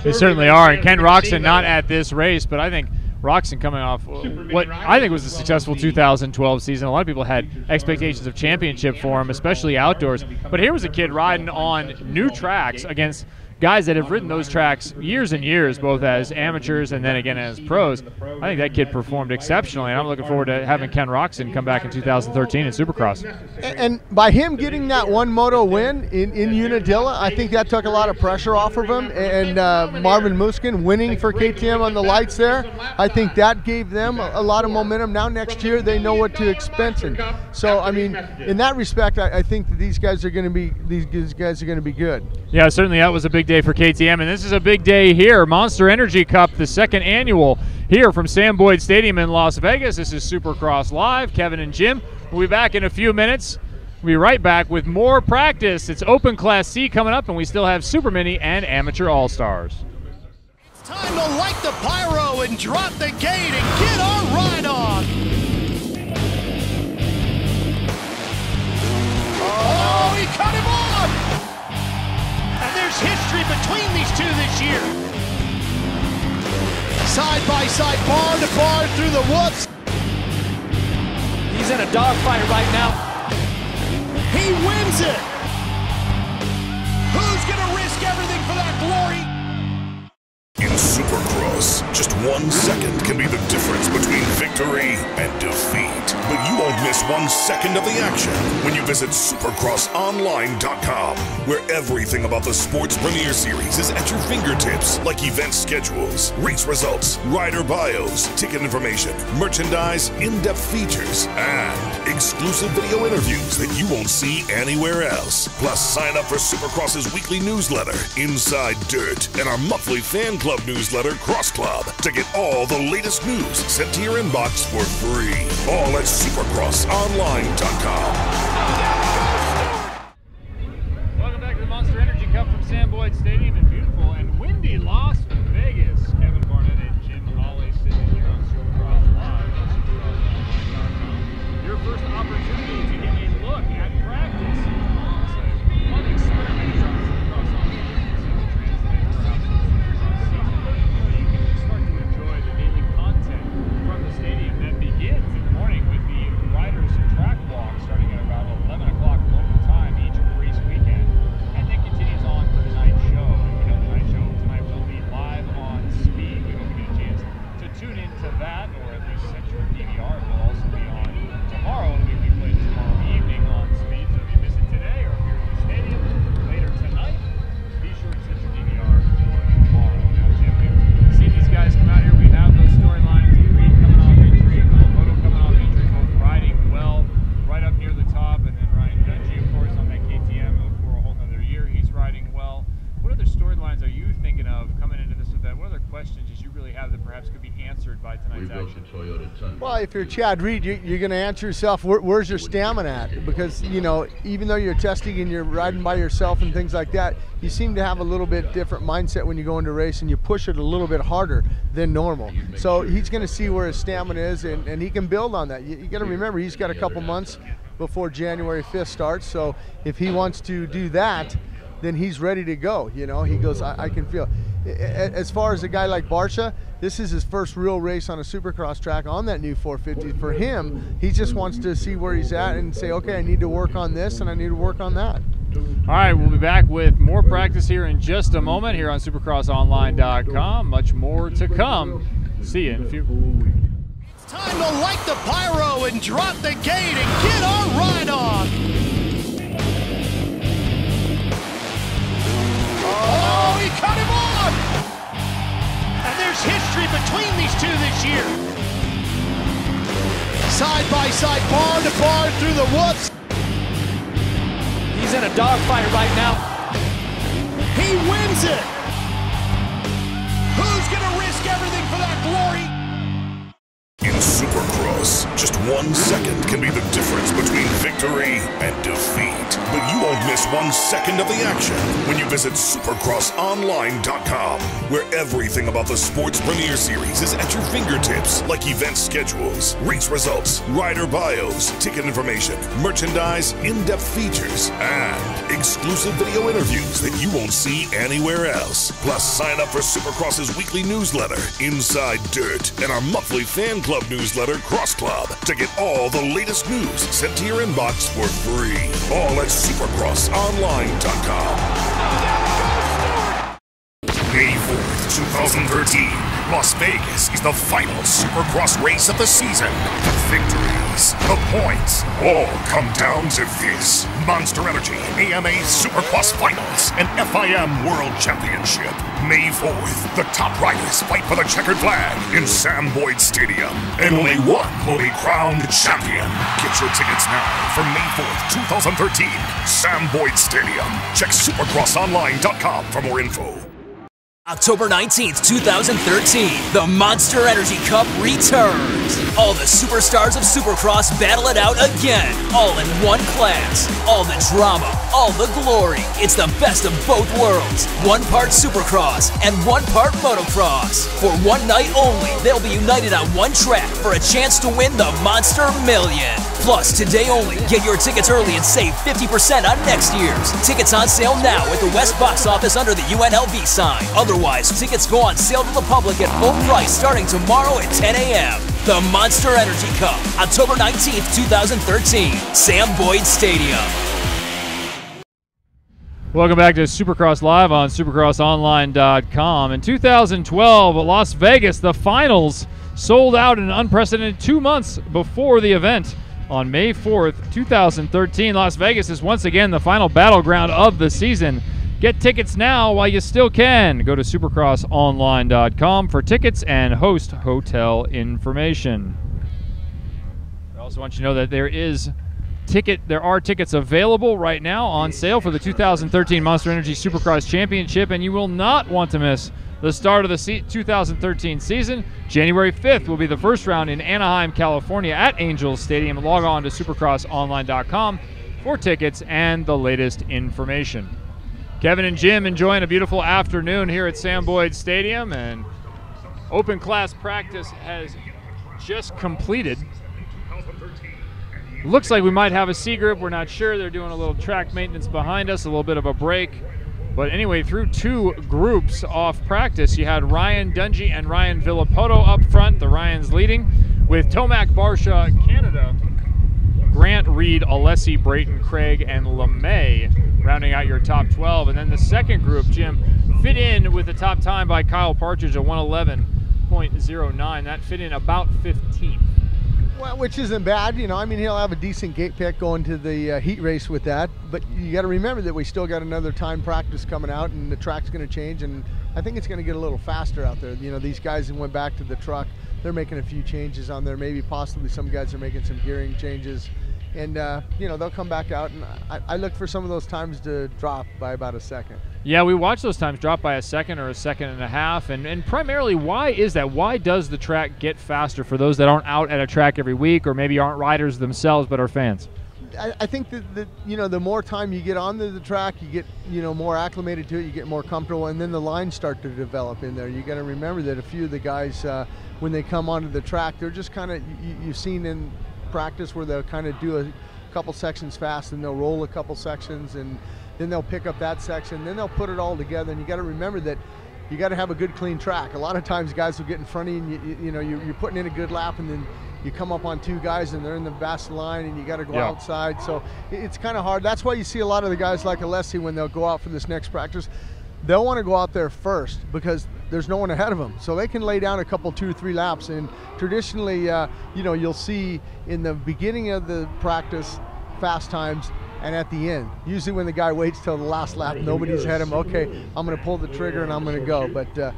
They certainly are. And Ken Roxon not at this race, but I think Roxon coming off what I think was a successful 2012 season. A lot of people had expectations of championship for him, especially outdoors. But here was a kid riding on new tracks against guys that have ridden those tracks years and years, both as amateurs and then again as pros. I think that kid performed exceptionally, and I'm looking forward to having Ken Roxon come back in 2013 in Supercross. And by him getting that one moto win in Unadilla, I think that took a lot of pressure off of him. And Marvin Muskin winning for KTM on the lights there, I think that gave them a lot of momentum. Now next year they know what to expect. And so, I mean, in that respect, I think that these guys are going to be good. Yeah, certainly that was a big day for KTM, and this is a big day here. Monster Energy Cup, the second annual here from Sam Boyd Stadium in Las Vegas. This is Supercross Live. Kevin and Jim will be back in a few minutes. We'll be right back with more practice. It's Open Class C coming up, and we still have Super Mini and Amateur All-Stars. It's time to light the pyro and drop the gate and get our ride on. Oh, he cut him off! And there's history between these two this year. Side by side, barn to barn through the woods. He's in a dogfight right now. He wins it. Who's gonna risk everything for that glory? In Supercross, just 1 second can be the difference between victory and defeat. But you won't miss 1 second of the action when you visit supercrossonline.com, where everything about the sport's premier series is at your fingertips, like event schedules, race results, rider bios, ticket information, merchandise, in-depth features, and exclusive video interviews that you won't see anywhere else. Plus, sign up for Supercross's weekly newsletter, Inside Dirt, and our monthly fan club newsletter, Cross Club, to get all the latest news sent to your inbox for free. All at supercrossonline.com. Welcome back to the Monster Energy Cup from Sam Boyd Stadium in beautiful and windy Las Vegas. Kevin Barnett and Jim Hawley sitting here on Supercross Live on supercrossonline.com. Your first opportunity to get a look at practice. It's a fun experiment on Supercross Online. You can start to enjoy the daily content from the stadium that begins in the morning with the Riders Track Walk starting at about 11 o'clock local time each race weekend, and then continues on for the night show. And we know the night show tonight will be live on Speed. We hope you get a chance to tune into that, or at least set your DVR. It will also be on tomorrow. It will be played tomorrow evening on Speed. So if you miss it today, or if you're at the stadium later tonight, be sure to set your DVR for tomorrow. Now, Jim, we've seen these guys come out here. We have those storylines. Reed coming off injury, Moto coming off injury, both riding well right up near the top, and then Ryan Dungey, of course, on that KTM for a whole nother year. He's riding well. What other storylines are you thinking of coming into this event? What other questions that you really have that perhaps could be answered by tonight's action? Well, if you're Chad Reed, you're going to answer yourself, where's your stamina at? Because, you know, even though you're testing and you're riding by yourself and things like that, you seem to have a little bit different mindset when you go into a race, and you push it a little bit harder than normal. So he's going to see where his stamina is, and he can build on that. You got to remember, he's got a couple months before January 5th starts. So if he wants to do that, then he's ready to go. You know, he goes, I can feel. As far as a guy like Barcia, this is his first real race on a Supercross track on that new 450. For him, he just wants to see where he's at and say, okay, I need to work on this and I need to work on that. All right, we'll be back with more practice here in just a moment here on supercrossonline.com. Much more to come. See you in a few. It's time to light the pyro and drop the gate and get our ride on. Oh, he cut him off! And there's history between these two this year. Side by side, barn to barn through the woods. He's in a dogfight right now. He wins it. Who's gonna risk everything for that glory? In Supercross, just 1 second can be the difference between victory and defeat. But you won't miss 1 second of the action when you visit supercrossonline.com, where everything about the sport's premier series is at your fingertips, like event schedules, race results, rider bios, ticket information, merchandise, in-depth features, and exclusive video interviews that you won't see anywhere else. Plus, sign up for Supercross's weekly newsletter, Inside Dirt, and our monthly fan club newsletter, Cross Club, to get all the latest news sent to your inbox for free. All at supercrossonline.com. May 4th, 2013, Las Vegas is the final Supercross race of the season. Victories, the points, all come down to this. Monster Energy AMA Supercross Finals and FIM World Championship. May 4th, the top riders fight for the checkered flag in Sam Boyd Stadium. And only one will be crowned champion. Get your tickets now for May 4th, 2013, Sam Boyd Stadium. Check supercrossonline.com for more info. October 19th, 2013, the Monster Energy Cup returns. All the superstars of Supercross battle it out again, all in one class. All the drama, all the glory. It's the best of both worlds. One part Supercross and one part Motocross. For one night only, they'll be united on one track for a chance to win the Monster Million. Plus, today only, get your tickets early and save 50% on next year's. Tickets on sale now at the West Box Office under the UNLV sign. Otherwise, tickets go on sale to the public at full price starting tomorrow at 10 a.m. The Monster Energy Cup, October 19th, 2013, Sam Boyd Stadium. Welcome back to Supercross Live on supercrossonline.com. In 2012, Las Vegas, the finals sold out in an unprecedented 2 months before the event. On May 4th, 2013, Las Vegas is once again the final battleground of the season. Get tickets now while you still can. Go to supercrossonline.com for tickets and host hotel information. I also want you to know that there are tickets available right now on sale for the 2013 Monster Energy Supercross Championship, and you will not want to miss the start of the 2013 season. January 5th will be the first round in Anaheim, California at Angels Stadium. Log on to supercrossonline.com for tickets and the latest information. Kevin and Jim enjoying a beautiful afternoon here at Sam Boyd Stadium, and open class practice has just completed. Looks like we might have a C group. We're not sure. They're doing a little track maintenance behind us, a little bit of a break. But anyway, through two groups off practice, you had Ryan Dungey and Ryan Villapoto up front. The Ryans leading with Tomac, Barsha, Canada, Grant, Reed, Alessi, Brayton, Craig, and LeMay rounding out your top 12. And then the second group, Jim, fit in with the top time by Kyle Partridge at 111.09. That fit in about 15th. Well, which isn't bad, you know. I mean, he'll have a decent gate pick going to the heat race with that. But you got to remember that we still got another time practice coming out, and the track's going to change, and I think it's going to get a little faster out there. You know, these guys that went back to the truck, they're making a few changes on there. Maybe possibly some guys are making some gearing changes, and you know, they'll come back out, and I look for some of those times to drop by about a second. Yeah, we watch those times drop by a second or a second and a half, and primarily, why is that? Why does the track get faster for those that aren't out at a track every week, or maybe aren't riders themselves but are fans? I think that you know, the more time you get onto the track, you get, you know, more acclimated to it, you get more comfortable, and then the lines start to develop in there. You got to remember that a few of the guys, when they come onto the track, they're just kind of, you've seen in practice where they'll kind of do a couple sections fast, and they'll roll a couple sections, and then they'll pick up that section, then they'll put it all together. And you got to remember that you got to have a good clean track. A lot of times guys will get in front of you, and you know, you're putting in a good lap, and then you come up on two guys and they're in the best line, and you got to go outside. So it's kind of hard. That's why you see a lot of the guys like Alessi, when they'll go out for this next practice, they'll want to go out there first because there's no one ahead of them. So they can lay down a couple, 2 or 3 laps. And traditionally, you know, you'll see in the beginning of the practice fast times, and at the end, usually when the guy waits till the last lap, nobody's ahead of him. Okay, I'm going to pull the trigger and I'm going to go. But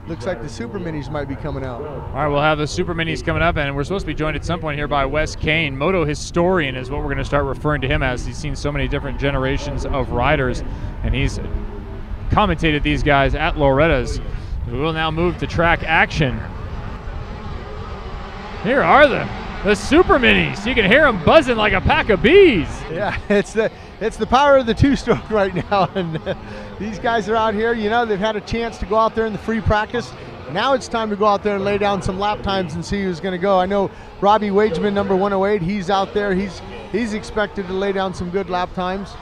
looks like the Super Minis might be coming out. All right, we'll have the Super Minis coming up, and we're supposed to be joined at some point here by Wes Kane. Moto historian is what we're going to start referring to him as. He's seen so many different generations of riders, and he's commentated these guys at Loretta's. We will now move to track action. Here are the Super Minis. You can hear them buzzing like a pack of bees. Yeah, it's the power of the two-stroke right now, and these guys are out here. You know, they've had a chance to go out there in the free practice. Now it's time to go out there and lay down some lap times and see who's going to go. I know Robbie Wageman, number 108, he's out there. He's expected to lay down some good lap times.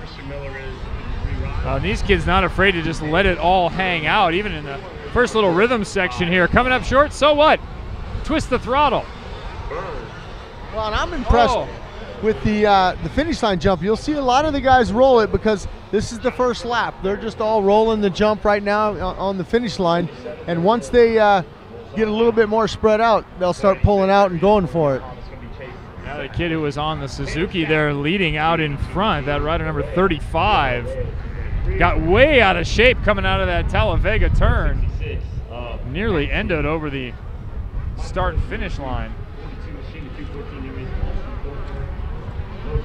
These kids not afraid to just let it all hang out, even in the first little rhythm section here. Coming up short, so what? Twist the throttle. Well, and I'm impressed. with the finish line jump, you'll see a lot of the guys roll it because this is the first lap. They're just all rolling the jump right now on the finish line, and once they get a little bit more spread out, they'll start pulling out and going for it. Now the kid who was on the Suzuki there leading out in front, that rider number 35, got way out of shape coming out of that Talladega turn. Nearly ended over the start finish line. The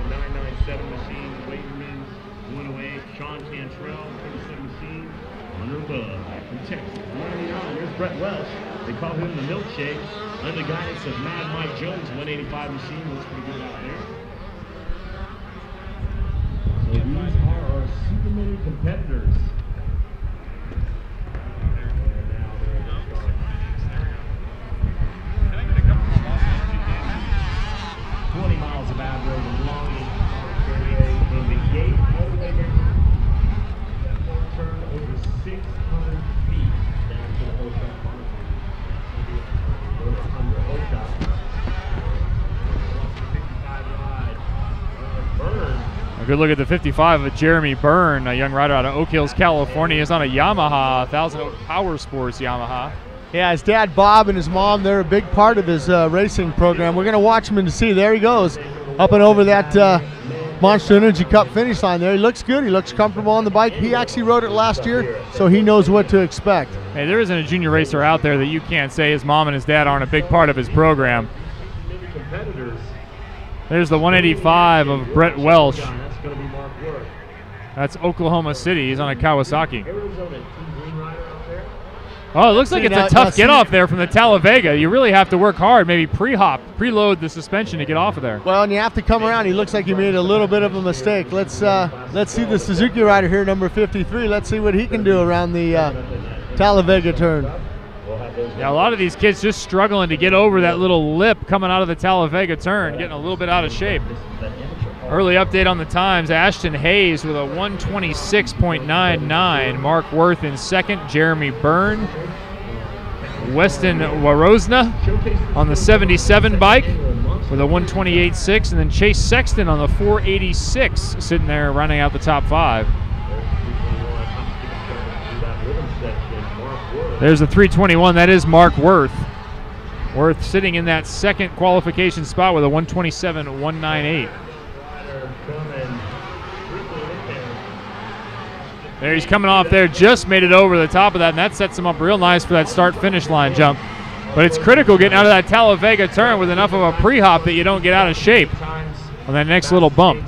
997 machine, Leighton Mins, 108, Sean Cantrell, 37 machine, Hunter Bud from Texas, 189. There's Brett Welsh. They call him the milkshake. Under the guidance of Mad Mike Jones, 185 machine, looks pretty good out there. So these are our Super Mini competitors. 20 miles of ad road, the longest straightaway from the gate all the way down. That turn over 600 feet down to the Old Shop under Old Shop. 55 ride. Burn. A good look at the 55 of Jeremy Byrne, a young rider out of Oak Hills, California. He's on a Yamaha, 1000 Power Sports Yamaha. Yeah, his dad Bob and his mom, they're a big part of his racing program. We're going to watch him and see. There he goes, up and over that Monster Energy Cup finish line there. He looks good. He looks comfortable on the bike. He actually rode it last year, so he knows what to expect. Hey, there isn't a junior racer out there that you can't say his mom and his dad aren't a big part of his program. There's the 185 of Brett Welsh. That's Oklahoma City. He's on a Kawasaki. Oh, it looks like it's a tough get-off there from the Talladega. You really have to work hard, maybe preload the suspension to get off of there. Well, and you have to come around. He looks like he made a little bit of a mistake. Let's see the Suzuki rider here, number 53. Let's see what he can do around the Talladega turn. Yeah, a lot of these kids just struggling to get over that little lip coming out of the Talladega turn, getting a little bit out of shape. Early update on the times. Ashton Hayes with a 126.99. Mark Worth in second. Jeremy Byrne. Weston Warozna on the 77 bike with a 128.6. And then Chase Sexton on the 486 sitting there running out the top five. There's the 321. That is Mark Worth. Worth sitting in that second qualification spot with a 127.198. There he's coming off there, just made it over the top of that, and that sets him up real nice for that start-finish line jump. But it's critical getting out of that Talladega turn with enough of a pre-hop that you don't get out of shape on that next little bump.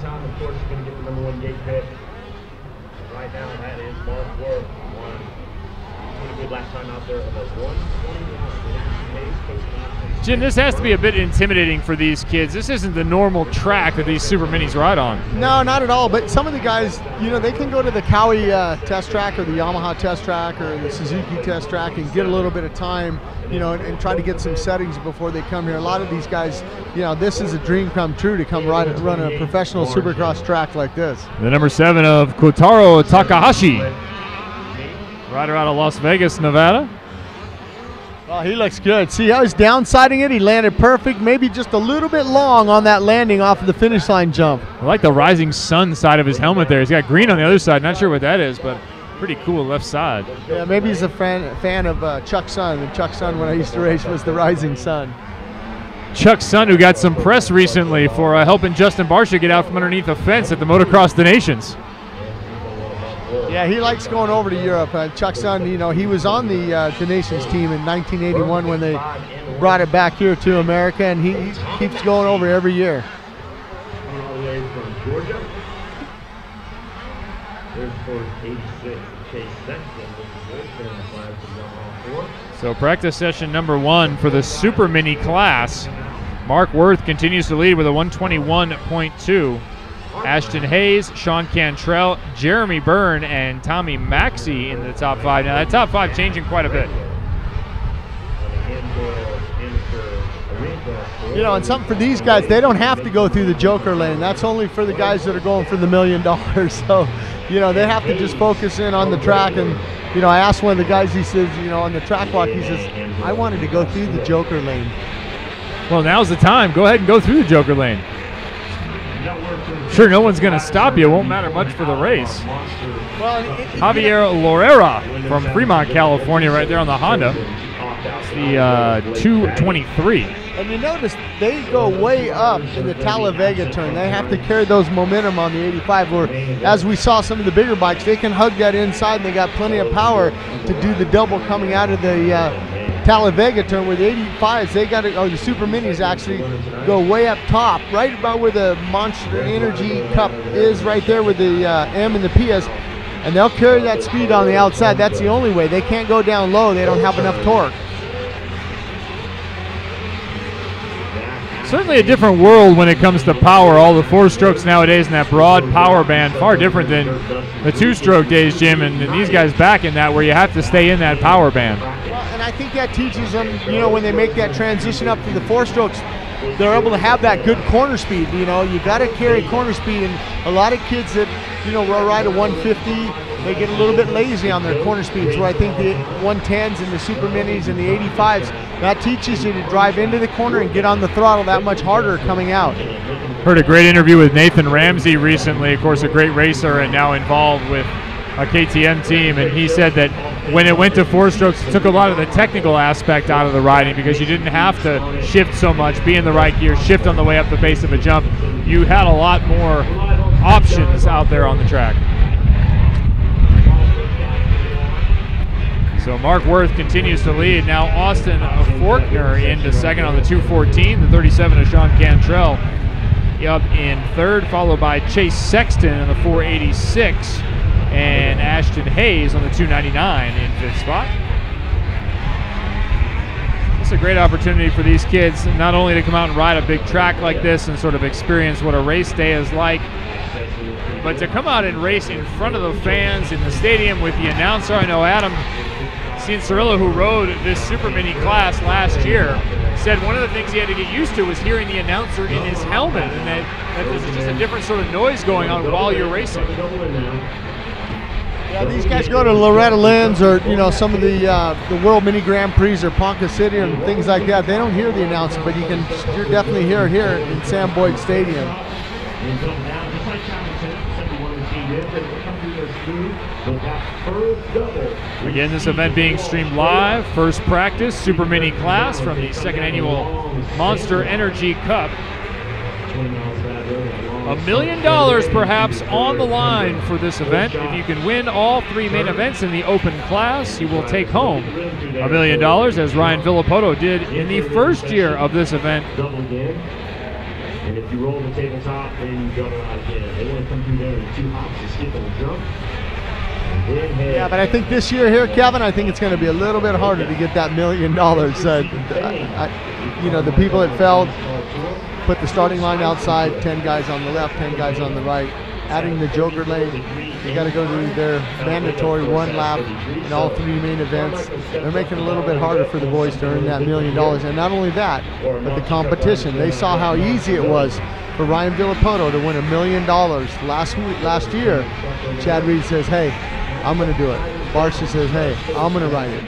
Jim, this has to be a bit intimidating for these kids. This isn't the normal track that these Super Minis ride on. No, not at all. But some of the guys, you know, they can go to the Cowie test track or the Yamaha test track or the Suzuki test track and get a little bit of time, you know, and try to get some settings before they come here. A lot of these guys, you know, this is a dream come true to come run a professional Supercross track like this. The number 7 of Kotaro Takahashi, rider out of Las Vegas, Nevada. Oh, he looks good. See how he's downsiding it? He landed perfect, maybe just a little bit long on that landing off of the finish line jump. I like the rising sun side of his helmet there. He's got green on the other side. Not sure what that is, but pretty cool left side. Yeah, maybe he's a fan of Chuck Sun. And Chuck Sun, when I used to race, was the rising sun. Chuck Sun, who got some press recently for helping Justin Barsha get out from underneath a fence at the Motocross the Nations. Yeah, he likes going over to Europe. Chuck Sun, you know, he was on the Nations team in 1981 when they brought it back here to America, and he keeps going over every year. All the way from Georgia. There's for 86, Chase Sexton. So practice session number 1 for the Super Mini class. Mark Worth continues to lead with a 121.2. Ashton Hayes, Sean Cantrell, Jeremy Byrne, and Tommy Maxey in the top 5. Now that top 5 changing quite a bit. You know, and something for these guys, they don't have to go through the Joker lane. That's only for the guys that are going for the $1 million. So, you know, they have to just focus in on the track. And, you know, I asked one of the guys, he says, you know, on the track walk, he says, I wanted to go through the Joker lane. Well, now's the time. Go ahead and go through the Joker lane. Sure, no one's going to stop you. It won't matter much for the race. Well, Javier Lorera from Fremont, California, right there on the Honda. It's the 223. And you notice they go way up in the Talladega turn. They have to carry those momentum on the 85, where, as we saw some of the bigger bikes, they can hug that inside, and they got plenty of power to do the double coming out of the Talladega turn, where the 85s, they got to, or the Super Minis actually go way up top, right about where the Monster Energy Cup is, right there where the M and the P is, and they'll carry that speed on the outside. That's the only way. They can't go down low. They don't have enough torque. Certainly a different world when it comes to power. All the four-strokes nowadays in that broad power band, far different than the two-stroke days, Jim, and these guys back in that where you have to stay in that power band. Well, and I think that teaches them, you know, when they make that transition up to the four-strokes, they're able to have that good corner speed. You know, you got to carry corner speed, and a lot of kids that, you know, ride a 150, they get a little bit lazy on their corner speeds, where I think the 110s and the Super Minis and the 85s, that teaches you to drive into the corner and get on the throttle that much harder coming out. Heard a great interview with Nathan Ramsey recently, of course a great racer and now involved with a KTM team, and he said that when it went to four strokes, it took a lot of the technical aspect out of the riding because you didn't have to shift so much, be in the right gear, shift on the way up the face of a jump. You had a lot more options out there on the track. So Mark Worth continues to lead. Now Austin Forkner into second on the 214. The 37 of Sean Cantrell up in third, followed by Chase Sexton in the 486 and Ashton Hayes on the 299 in fifth spot. It's a great opportunity for these kids not only to come out and ride a big track like this and sort of experience what a race day is like, but to come out and race in front of the fans in the stadium with the announcer. I know Adam Cianciarillo, who rode this Super Mini class last year, said one of the things he had to get used to was hearing the announcer in his helmet, and that there's just a different sort of noise going on while you're racing. Yeah, these guys go to Loretta Lynn's or, you know, some of the World Mini Grand Prix or Ponca City and things like that. They don't hear the announcer, but you're definitely here in Sam Boyd Stadium. Again, this event being streamed live. First practice, Super Mini class from the second annual Monster Energy Cup. $1 million perhaps on the line for this event. If you can win all three main events in the open class, you will take home $1 million, as Ryan Villapoto did in the first year of this event. And if you roll the tabletop, then you double out again. They want to come through there in two hops, you skip and jump. Yeah, but I think this year here, Kevin, I think it's going to be a little bit harder to get that $1 million. You know, the people at Feld put the starting line outside, 10 guys on the left, 10 guys on the right. Adding the Joker lane, you got to go to their mandatory one lap in all three main events. They're making it a little bit harder for the boys to earn that $1 million. And not only that, but the competition. They saw how easy it was for Ryan Villapoto to win $1 million last year. Chad Reed says, hey, I'm going to do it. Barcia says, hey, I'm going to ride it.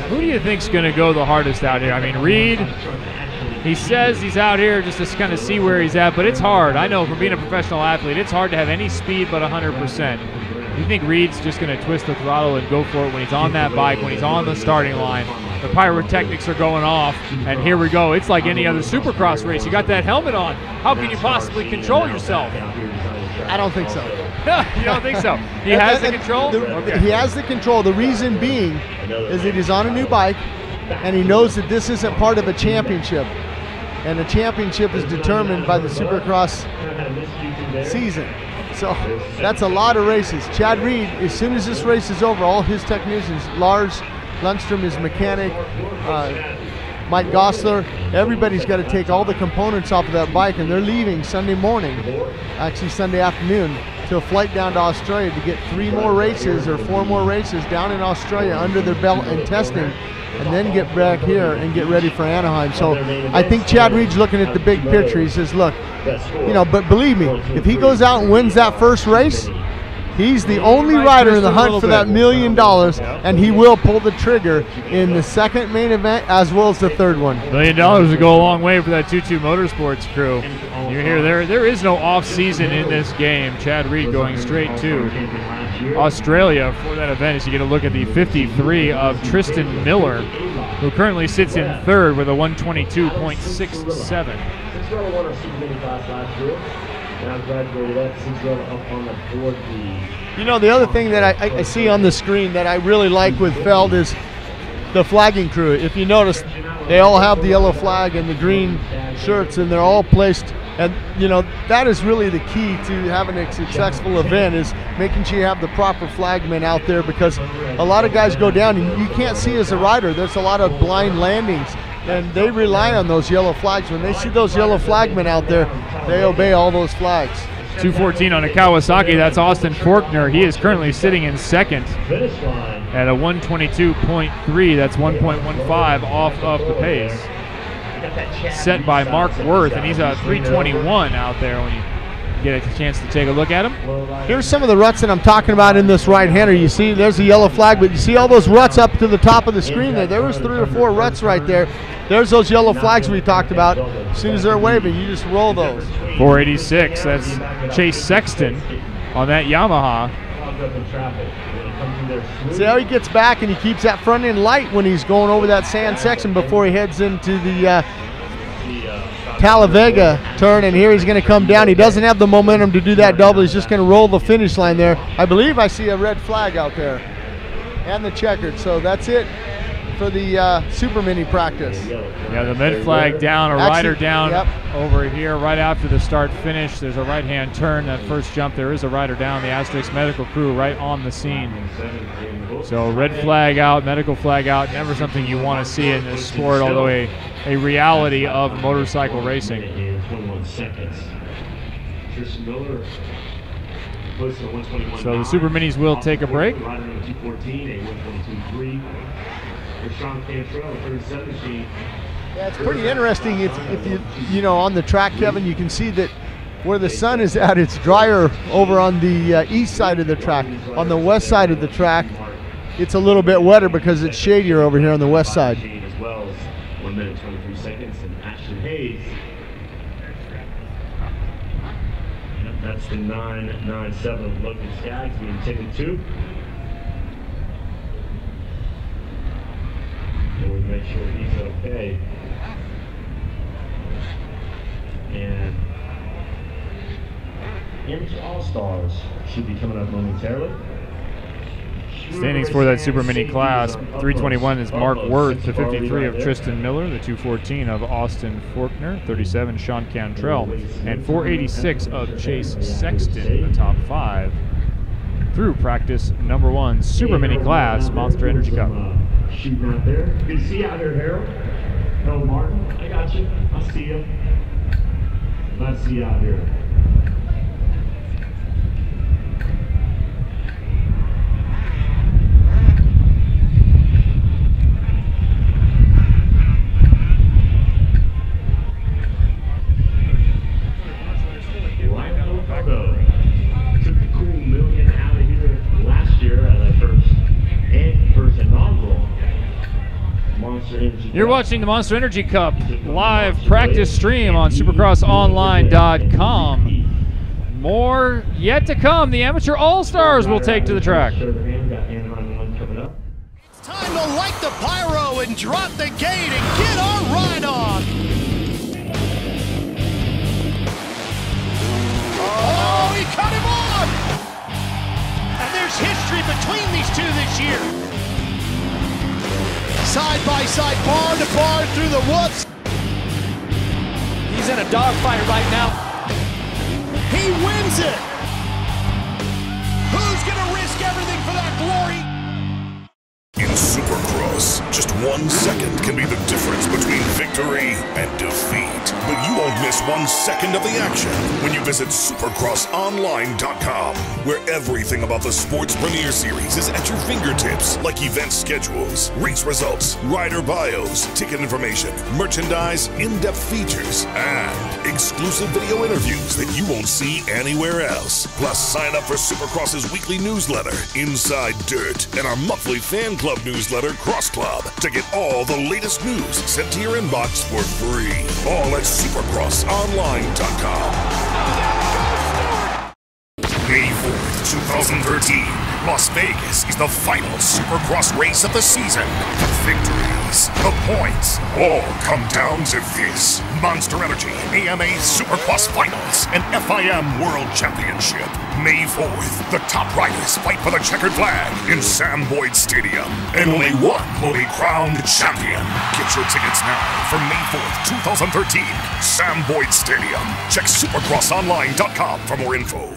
Who do you think's going to go the hardest out here? I mean, Reed, he says he's out here just to kind of see where he's at, but it's hard. I know from being a professional athlete, it's hard to have any speed but 100%. You think Reed's just going to twist the throttle and go for it when he's on that bike, when he's on the starting line? The pyrotechnics are going off, and here we go. It's like any other Supercross race. You got that helmet on. How can you possibly control yourself? I don't think so. You don't think so? He has the control? He has the control. The reason being is that he's on a new bike, and he knows that this isn't part of a championship. And the championship is determined by the Supercross season. So that's a lot of races. Chad Reed, as soon as this race is over, all his technicians, Lars Lundstrom, his mechanic, Mike Gosler, everybody's got to take all the components off of that bike, and they're leaving Sunday morning, actually Sunday afternoon, to a flight down to Australia to get 3 more races or 4 more races down in Australia under their belt and testing, and then get back here and get ready for Anaheim. So I think Chad Reed's looking at the big picture. He says, look, you know, but believe me, if he goes out and wins that first race, He's the only rider in the hunt for that $1 million, and he will pull the trigger in the second main event as well as the third one. $1 million would go a long way for that 2-2 Motorsports crew. You hear there is no off season in this game. Chad Reed going straight to Australia for that event as you get a look at the 53 of Tristan Miller, who currently sits in third with a 122.67. You know, the other thing that I see on the screen that I really like with Feld is the flagging crew. If you notice, they all have the yellow flag and the green shirts, and they're all placed. And, you know, that is really the key to having a successful event, is making sure you have the proper flagmen out there, because a lot of guys go down and you can't see as a rider. There's a lot of blind landings, and they rely on those yellow flags. When they see those yellow flagmen out there, they obey all those flags. 214 on a Kawasaki, that's Austin Forkner. He is currently sitting in second at a 122.3. That's 1.15 off of the pace set by Mark Worth, and he's a 321 out there when you get a chance to take a look at him. Here's some of the ruts that I'm talking about in this right-hander. You see there's a yellow flag, but you see all those ruts up to the top of the screen there. There was 3 or 4 ruts right there. There's those yellow flags we talked about. As soon as they're waving, you just roll those. 486, that's Chase Sexton on that Yamaha. See how he gets back and he keeps that front end light when he's going over that sand section before he heads into the Talavega turn, and here he's going to come down. He doesn't have the momentum to do that double. He's just going to roll the finish line there. I believe I see a red flag out there and the checkered. So that's it for the Super Mini practice. Yeah, the mid flag down, a rider down over here right after the start finish. There's a right-hand turn, that first jump. There is a rider down. The Asterix medical crew right on the scene. So red flag out, medical flag out, never something you want to see in this sport, although a reality of motorcycle racing. So the Super Minis will take a break. Yeah, it's pretty interesting. If you know, on the track, Kevin, you can see that where the sun is at, it's drier over on the east side of the track. On the west side of the track, it's a little bit wetter because it's shadier over here on the west side. As well as 1 minute 23 seconds, and Ashton Hayes. Yep, that's the 997 of Logan Skaggs being taken 2. And we make sure he's okay. And Amateur All-Stars should be coming up momentarily. Standings for that Super Mini class, 321 is Mark Worth, the 53 of Tristan Miller, the 214 of Austin Forkner, 37 Sean Cantrell, and 486 of Chase Sexton, the top 5 through practice number 1 Super Mini class Monster Energy Cup. Shooting out there. Good to see you out here, Harold. Harold Martin, I got you. I see you. Glad to see you out here. Took the cool million out of here last year at that first inaugural Monster Energy Cup. You're watching the Monster Energy Cup live practice stream on supercrossonline.com. More yet to come. The Amateur All-Stars will take to the track. It's time to light the pyro and drop the gate and get our ride on. Oh, he cut him off! And there's history between these two this year. Side by side, bar to bar through the woods. He's in a dogfight right now. He wins it. Who's gonna risk everything for that glory? In Supercross, just 1 second can be the difference between victory and defeat. But you won't miss 1 second of the action when you visit supercrossonline.com, where everything about the Sports Premier Series is at your fingertips, like event schedules, race results, rider bios, ticket information, merchandise, in-depth features, and exclusive video interviews that you won't see anywhere else. Plus, sign up for Supercross's weekly newsletter, Inside Dirt, and our monthly fan club newsletter, Cross Club, to get all the latest news sent to your inbox for free. All at supercrossonline.com. May 4th, 2013, Las Vegas is the final Supercross race of the season. The victories, the points, all come down to this: Monster Energy AMA Supercross Finals and FIM World Championship. May 4th, the top riders fight for the checkered flag in Sam Boyd Stadium, and only one will be crowned champion. Get your tickets now for May 4th, 2013, Sam Boyd Stadium. Check supercrossonline.com for more info.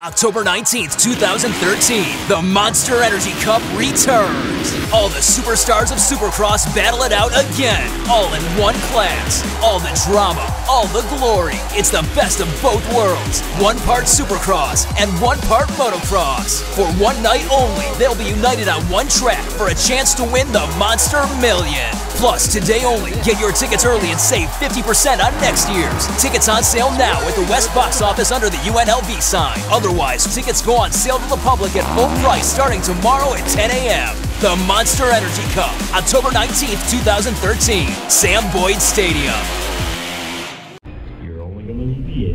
October 19th, 2013, the Monster Energy Cup returns. All the superstars of Supercross battle it out again, all in one class. All the drama, all the glory. It's the best of both worlds. 1 part Supercross and 1 part Motocross. For one night only, they'll be united on one track for a chance to win the Monster Million. Plus, today only, get your tickets early and save 50% on next year's. Tickets on sale now at the West box office under the UNLV sign. Otherwise, tickets go on sale to the public at full price starting tomorrow at 10 a.m. The Monster Energy Cup, October 19th, 2013, Sam Boyd Stadium.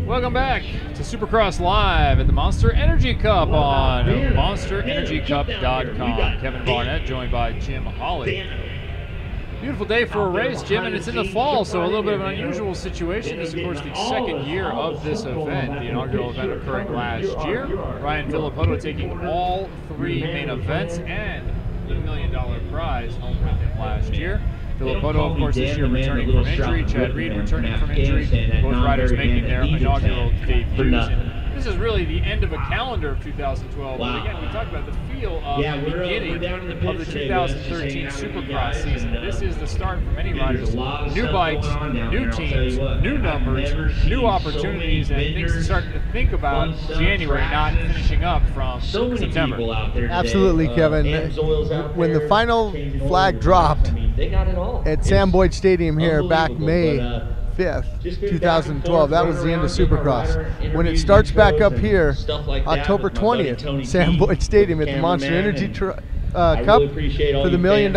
Welcome back to Supercross Live at the Monster Energy Cup on monsterenergycup.com. Kevin Barnett joined by Jim Hawley. Beautiful day for a race, Jim, and it's in the fall, so a little bit of an unusual situation. This is, of course, the second year of this event, the inaugural event occurring last year. Ryan Filipotto taking all 3 main events and the $1 million prize home with him last year. Filipotto, of course, this year returning from injury. Chad Reed returning from injury. Both riders making their inaugural debuts. This is really the end of a calendar of 2012. But again, we talked about the feel of the beginning of the 2013 Supercross season. This is the start for many riders. New bikes, new teams, new numbers, new opportunities, and things to start to think about January, not finishing up from September. Absolutely, Kevin. When the final flag dropped at Sam Boyd Stadium here back May 5th, 2012. That was the end of Supercross. When it starts back up here, October 20th, Sam Boyd Stadium at the Monster Energy Cup for the $1 million,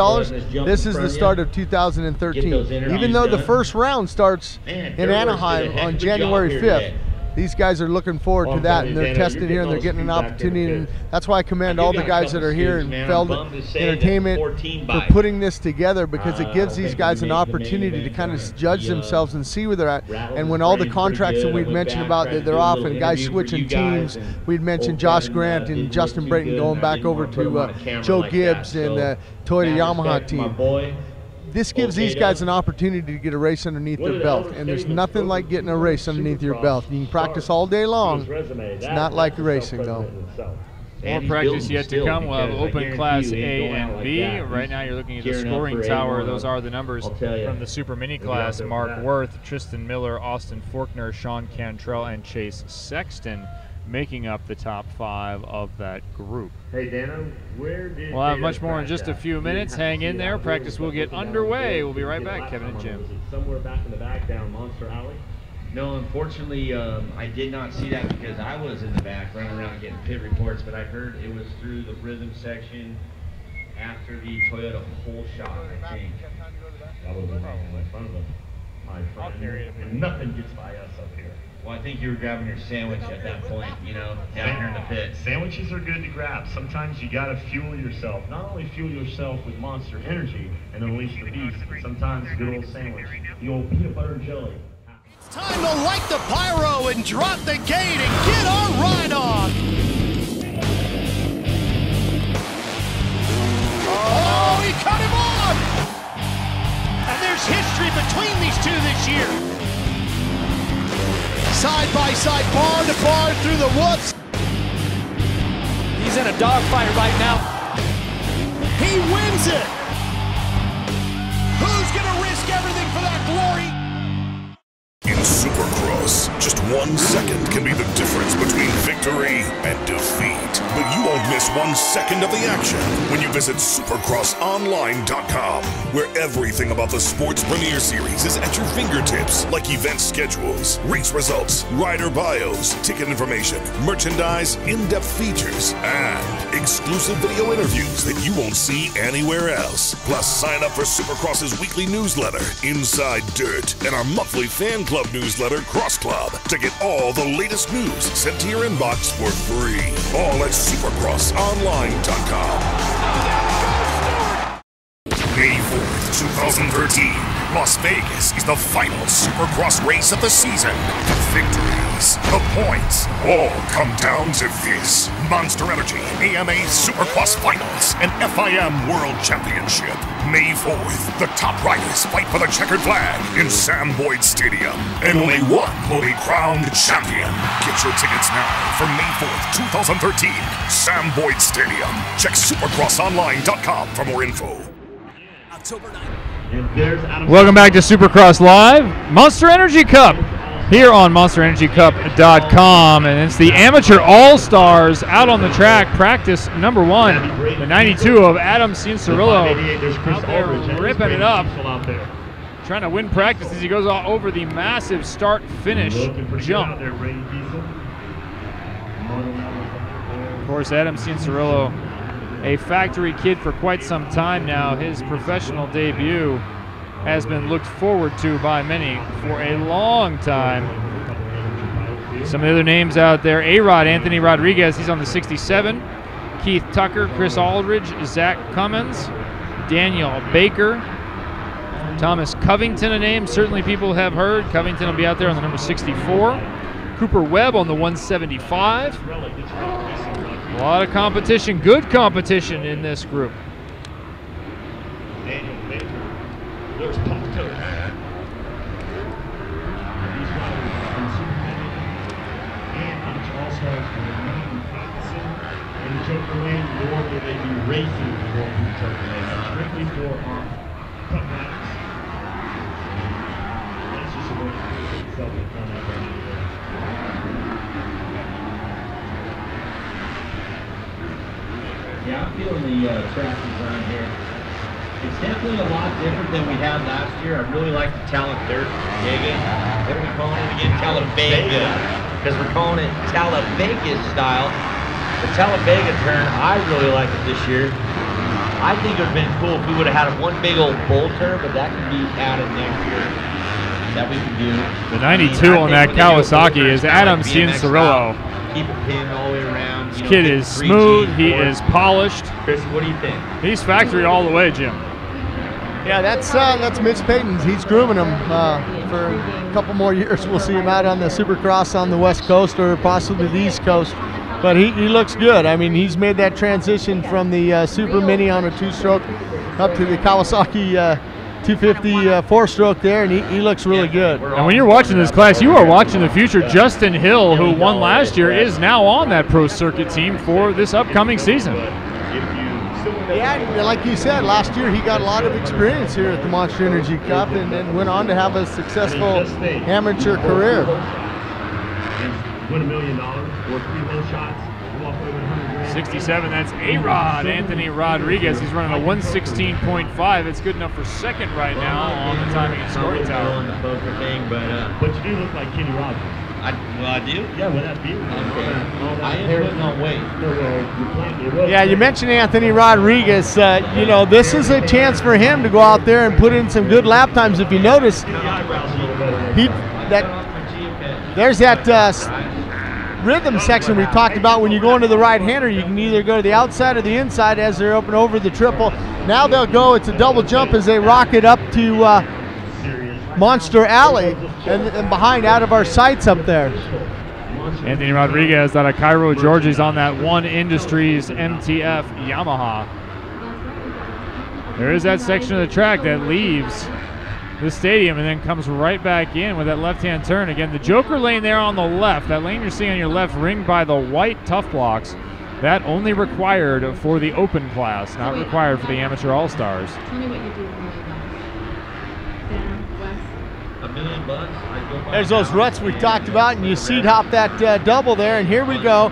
this is the start of 2013. Even though the first round starts in Anaheim on January 5th, these guys are looking forward to that, and they're tested here, and they're getting an opportunity, and that's why I commend all the guys that are here and Feld Entertainment for putting this together, because it gives these guys an opportunity to kind of judge themselves and see where they're at. And when all the contracts that we'd mentioned about that they're off and guys switching teams, we'd mentioned Josh Grant and Justin Brayton going back over to Joe Gibbs and the Toyota Yamaha team. This gives these guys an opportunity to get a race underneath their belt, and there's nothing like getting a race underneath your belt. You can practice all day long. It's not like racing, though. More practice yet to come. We'll have open class A and B. Right now you're looking at the scoring tower. Those are the numbers from the Super Mini class. Mark Worth, Tristan Miller, Austin Faulkner, Sean Cantrell, and Chase Sexton making up the top 5 of that group. Hey, Dano, where did we'll have much more in just a few minutes. Hang in there. Practice will get underway. We'll be right back, Kevin and Jim. Somewhere back in the back down Monster Alley? No, unfortunately, I did not see that because I was in the back running around getting pit reports, but I heard it was through the rhythm section after the Toyota pole shot, I think. That was in front of them, my friend. And nothing gets by us up here. Well, I think you were grabbing your sandwich at that point, you know, down here in the pit. Sandwiches are good to grab. Sometimes you gotta fuel yourself. Not only fuel yourself with Monster Energy and unleash the beast, but sometimes a good old sandwich. The old peanut butter and jelly. It's time to light the pyro and drop the gate and get our ride on. Oh, he cut him off! And there's history between these two this year. Side by side, bar to bar through the woods. He's in a dogfight right now. He wins it. Who's gonna risk everything for that glory? In Supercross, just 1 second can be the difference between victory and defeat. But you won't miss 1 second of the action when you visit supercrossonline.com, where everything about the sports premier series is at your fingertips, like event schedules, race results, rider bios, ticket information, merchandise, in-depth features, and exclusive video interviews that you won't see anywhere else. Plus, sign up for Supercross's weekly newsletter, Inside Dirt, and our monthly fan club newsletter, Cross Club, to get all the latest news sent to your inbox for free. All at supercrossonline.com. May 4th, 2013, Las Vegas is the final Supercross race of the season. The victories, the points, all come down to this: Monster Energy AMA Supercross Finals and FIM World Championship. May 4th, the top riders fight for the checkered flag in Sam Boyd Stadium, and only one will be crowned champion. Get your tickets now for May 4th, 2013, Sam Boyd Stadium. Check supercrossonline.com for more info. October 9th. Welcome back to Supercross Live, Monster Energy Cup, here on monsterenergycup.com, and it's the Amateur All-Stars out on the track, practice number 1, the 92 of Adam Cianciarillo, out there ripping it up, trying to win practice as he goes all over the massive start-finish jump. Of course, Adam Cianciarillo, a factory kid for quite some time now. His professional debut has been looked forward to by many for a long time. Some of the other names out there: A-Rod, Anthony Rodriguez, he's on the 67. Keith Tucker, Chris Aldridge, Zach Cummins, Daniel Baker, Thomas Covington, a name certainly people have heard. Covington will be out there on the number 64. Cooper Webb on the 175. A lot of competition, good competition in this group. There's Pop Toad. And each All-Stars will remain practicing in the Joker Lane, nor will they be racing for the Joker Lane. It's strictly for our cup laps. That's just a way to prove itself in front of everybody. Yeah, I'm feeling the track design here. It's definitely a lot different than we had last year. I really like the Talladega. What are we calling it again? Talladega. Because we're calling it Talladega style. The Talladega turn, I really like it this year. I think it would have been cool if we would have had one big old bull turn, but that can be added next year. That we can do. The 92 on that Kawasaki is Adam Cianciarillo. Keep it pinned all the way around. This kid is smooth, he is polished. Chris, what do you think? He's factory all the way, Jim. Yeah, that's Mitch Payton's. He's grooming him for a couple more years. We'll see him out on the Supercross on the West Coast or possibly the East Coast. But he looks good. I mean, he's made that transition from the Super Mini on a 2-stroke up to the Kawasaki 250 4-stroke there, and he looks really good. And when you're watching this class, you are watching the future. Justin Hill, who won last year, is now on that pro circuit team for this upcoming season. Yeah, like you said, last year he got a lot of experience here at the Monster Energy Cup and then went on to have a successful amateur career. Win $1 million or 3 low shots. 67, that's A-Rod, Anthony Rodriguez. He's running a 116.5. It's good enough for second right now on the timing and scoring tower. But you do look like Kenny Rogers. I do? Yeah, with that beard. Okay. I am putting on weight. Yeah, you mentioned Anthony Rodriguez. You know, this is a chance for him to go out there and put in some good lap times. If you notice, there's that rhythm section we talked about. When you go into the right-hander, you can either go to the outside or the inside as they're open over the triple. Now they'll go, it's a double jump as they rocket up to Monster Alley and behind out of our sights up there. Anthony Rodriguez out of Cairo, Georgia. He's on that One Industries MTF Yamaha. There is that section of the track that leaves the stadium and then comes right back in with that left-hand turn. Again, the Joker lane there on the left, that lane you're seeing on your left ringed by the white tough blocks, that only required for the open class, not required for the amateur all-stars. Tell me what you do when you're down, west. There's those ruts we talked about, and you seat hop that double there, and here we go.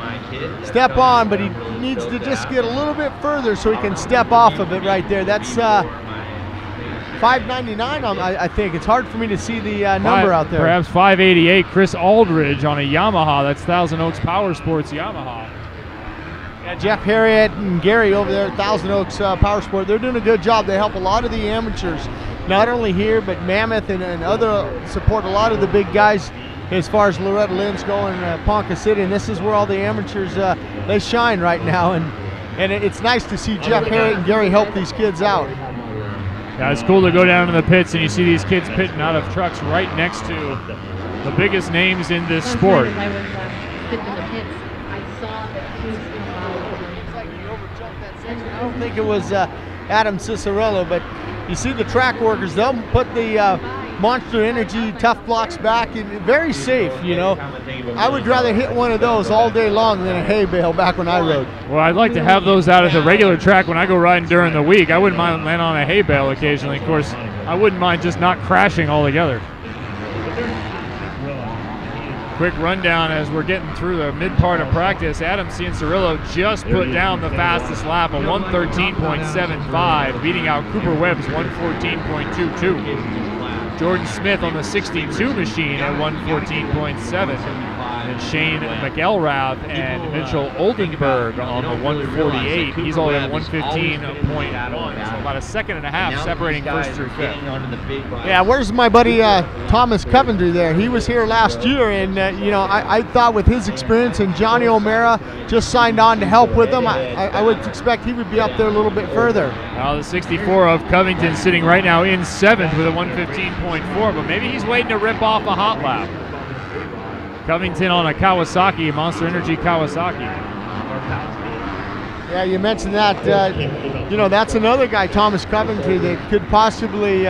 Step on, but he needs to just get a little bit further so he can step off of it right there. That's 599, I think. It's hard for me to see the number out there. Perhaps 588. Chris Aldridge on a Yamaha. That's Thousand Oaks Power Sports Yamaha. Yeah, Jeff Harriet and Gary over there at Thousand Oaks Power Sport, they're doing a good job. They help a lot of the amateurs, not only here, but Mammoth and other, support a lot of the big guys as far as Loretta Lynn's going, Ponca City, and this is where all the amateurs, they shine right now, and it's nice to see Jeff Harriet and Gary help these kids out. Yeah, it's cool to go down to the pits and you see these kids pitting out of trucks right next to the biggest names in this sport. I was sitting in the pits. I saw that he was I don't think it was Adam Cicerello, but you see the track workers, they'll put the Monster Energy tough blocks back, and very safe, you know. I would rather hit one of those all day long than a hay bale back when I rode. Well, I'd like to have those out at the regular track when I go riding during the week. I wouldn't mind landing on a hay bale occasionally. Of course, I wouldn't mind just not crashing altogether. Quick rundown as we're getting through the mid part of practice. Adam Cianciarillo just put down the fastest lap, a 113.75, beating out Cooper Webb's 114.22. Jordan Smith on the 62 machine at 114.7. And Shane McElrath and Mitchell Oldenburg on the 148. He's all at 115.1. So about a second and a half separating first through fifth. Yeah, where's my buddy Thomas Coventry there? He was here last year, and you know, I thought with his experience, and Johnny O'Mara just signed on to help with him, I would expect he would be up there a little bit further. Well, the 64 of Covington sitting right now in seventh with a 115.4, but maybe he's waiting to rip off a hot lap. Covington on a Kawasaki, Monster Energy Kawasaki. Yeah, you mentioned that. You know, that's another guy, Thomas Coventry, that could possibly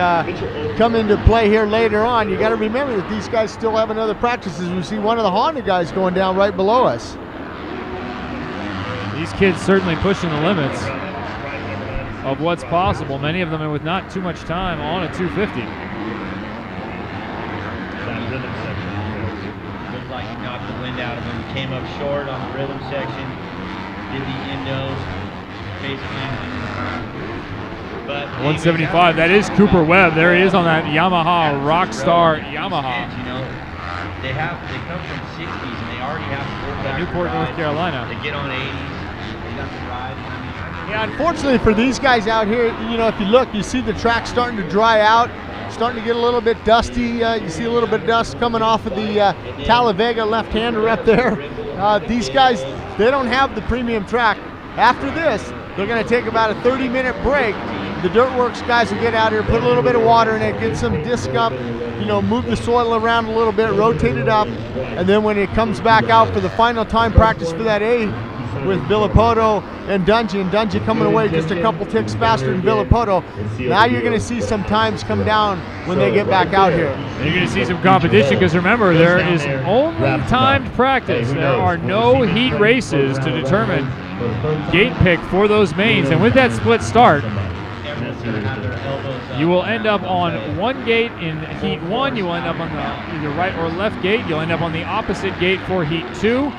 come into play here later on. You got to remember that these guys still have another practices. We see one of the Honda guys going down right below us. These kids certainly pushing the limits of what's possible. Many of them with not too much time on a 250. Knocked the wind out of him. Came up short on the rhythm section. Did the endos. But 175. That is Cooper Webb. There he is on that Yamaha Rockstar Yamaha. You know, they come from 60s and they already have Newport, North Carolina. They get on 80s. They got the ride. Yeah, unfortunately for these guys out here, you know, if you look, you see the track starting to dry out. Starting to get a little bit dusty. You see a little bit of dust coming off of the Talavega left-hander up there. These guys, they don't have the premium track. After this, they're going to take about a 30-minute break. The Dirtworks guys will get out here, put a little bit of water in it, get some disc up, you know, move the soil around a little bit, rotate it up, and then when it comes back out for the final time practice for that A with Villapoto and Dungy coming away just a couple ticks faster than Villapoto. Now you're going to see some times come down when they get back out here. And you're going to see some competition because remember, there is only timed practice. There are no heat races to determine gate pick for those mains. And with that split start, you will end up on one gate in heat one. You will end up on the either right or left gate. You'll end up on the opposite gate for heat two.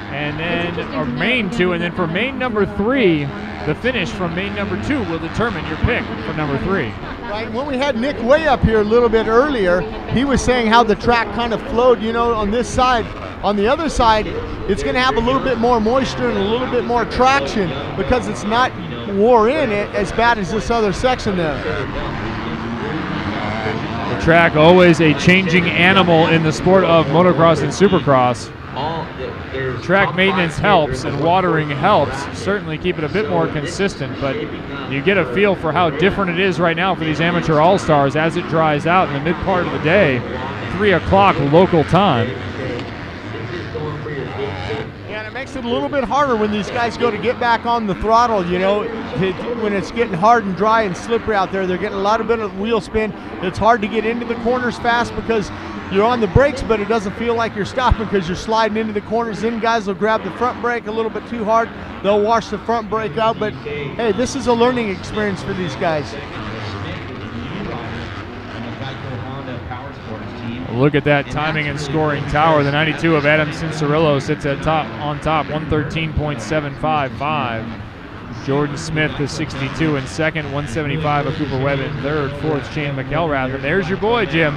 And then, or main two, and then for main number three, the finish from main number two will determine your pick for number three. Right, when we had Nick Way up here a little bit earlier, he was saying how the track kind of flowed, you know, on this side. On the other side, it's going to have a little bit more moisture and a little bit more traction because it's not wore in it as bad as this other section there. The track, always a changing animal in the sport of motocross and supercross. Track maintenance helps and watering helps, certainly keep it a bit more consistent, but you get a feel for how different it is right now for these amateur all-stars as it dries out in the mid part of the day, 3 o'clock local time. Yeah, and it makes it a little bit harder when these guys go to get back on the throttle, you know, when it's getting hard and dry and slippery out there. They're getting a lot of bit of wheel spin. It's hard to get into the corners fast because you're on the brakes, but it doesn't feel like you're stopping because you're sliding into the corners. Then guys will grab the front brake a little bit too hard. They'll wash the front brake out, but hey, this is a learning experience for these guys. Look at that timing and scoring tower. The 92 of Adam Cincerillo sits on top, 113.755. Jordan Smith, the 62 in second, 175 of Cooper Webb in third, fourth Shane McElrath. And there's your boy, Jim.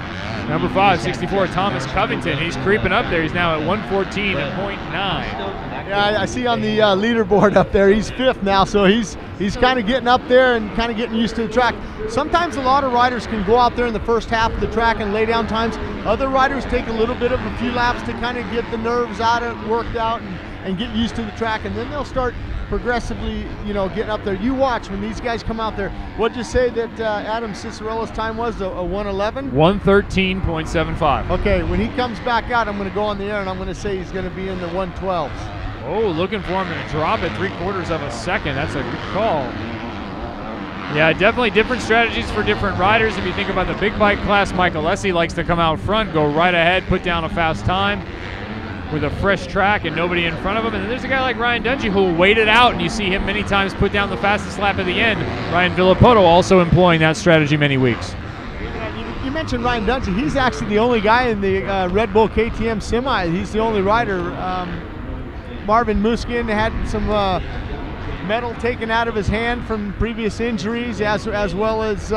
Number 5, 64, Thomas Covington. He's creeping up there. He's now at 114.9. Yeah, I see on the leaderboard up there, he's 5th now, so he's kind of getting up there and kind of getting used to the track. Sometimes a lot of riders can go out there in the first half of the track and lay down times. Other riders take a little bit of a few laps to kind of get the nerves worked out and get used to the track, and then they'll start progressively, getting up there. You watch when these guys come out there. What'd you say that Adam Cicerillo's time was? A 111? 113.75. Okay, when he comes back out, I'm going to go on the air and I'm going to say he's going to be in the 112s. Oh, looking for him to drop it 3/4 of a second. That's a good call. Yeah, definitely different strategies for different riders. If you think about the big bike class, Michael Alessi likes to come out front, go right ahead, put down a fast time with a fresh track and nobody in front of him. And then there's a guy like Ryan Dungey who will wait it out, and you see him many times put down the fastest lap at the end. Ryan Villapoto also employing that strategy many weeks. You mentioned Ryan Dungey. He's actually the only guy in the Red Bull KTM Semi. He's the only rider. Marvin Muskin had some metal taken out of his hand from previous injuries, as well as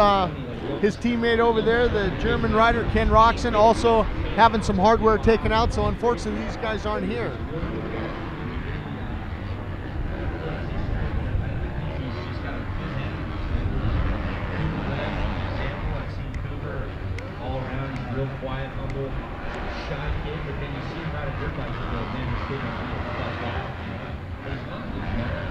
his teammate over there, the German rider Ken Roxon, also having some hardware taken out, so unfortunately these guys aren't here. All around, he's real quiet, humble, shy kid, but then you see him ride a dirt bike, you go, man, this kid is like that. He's not this man.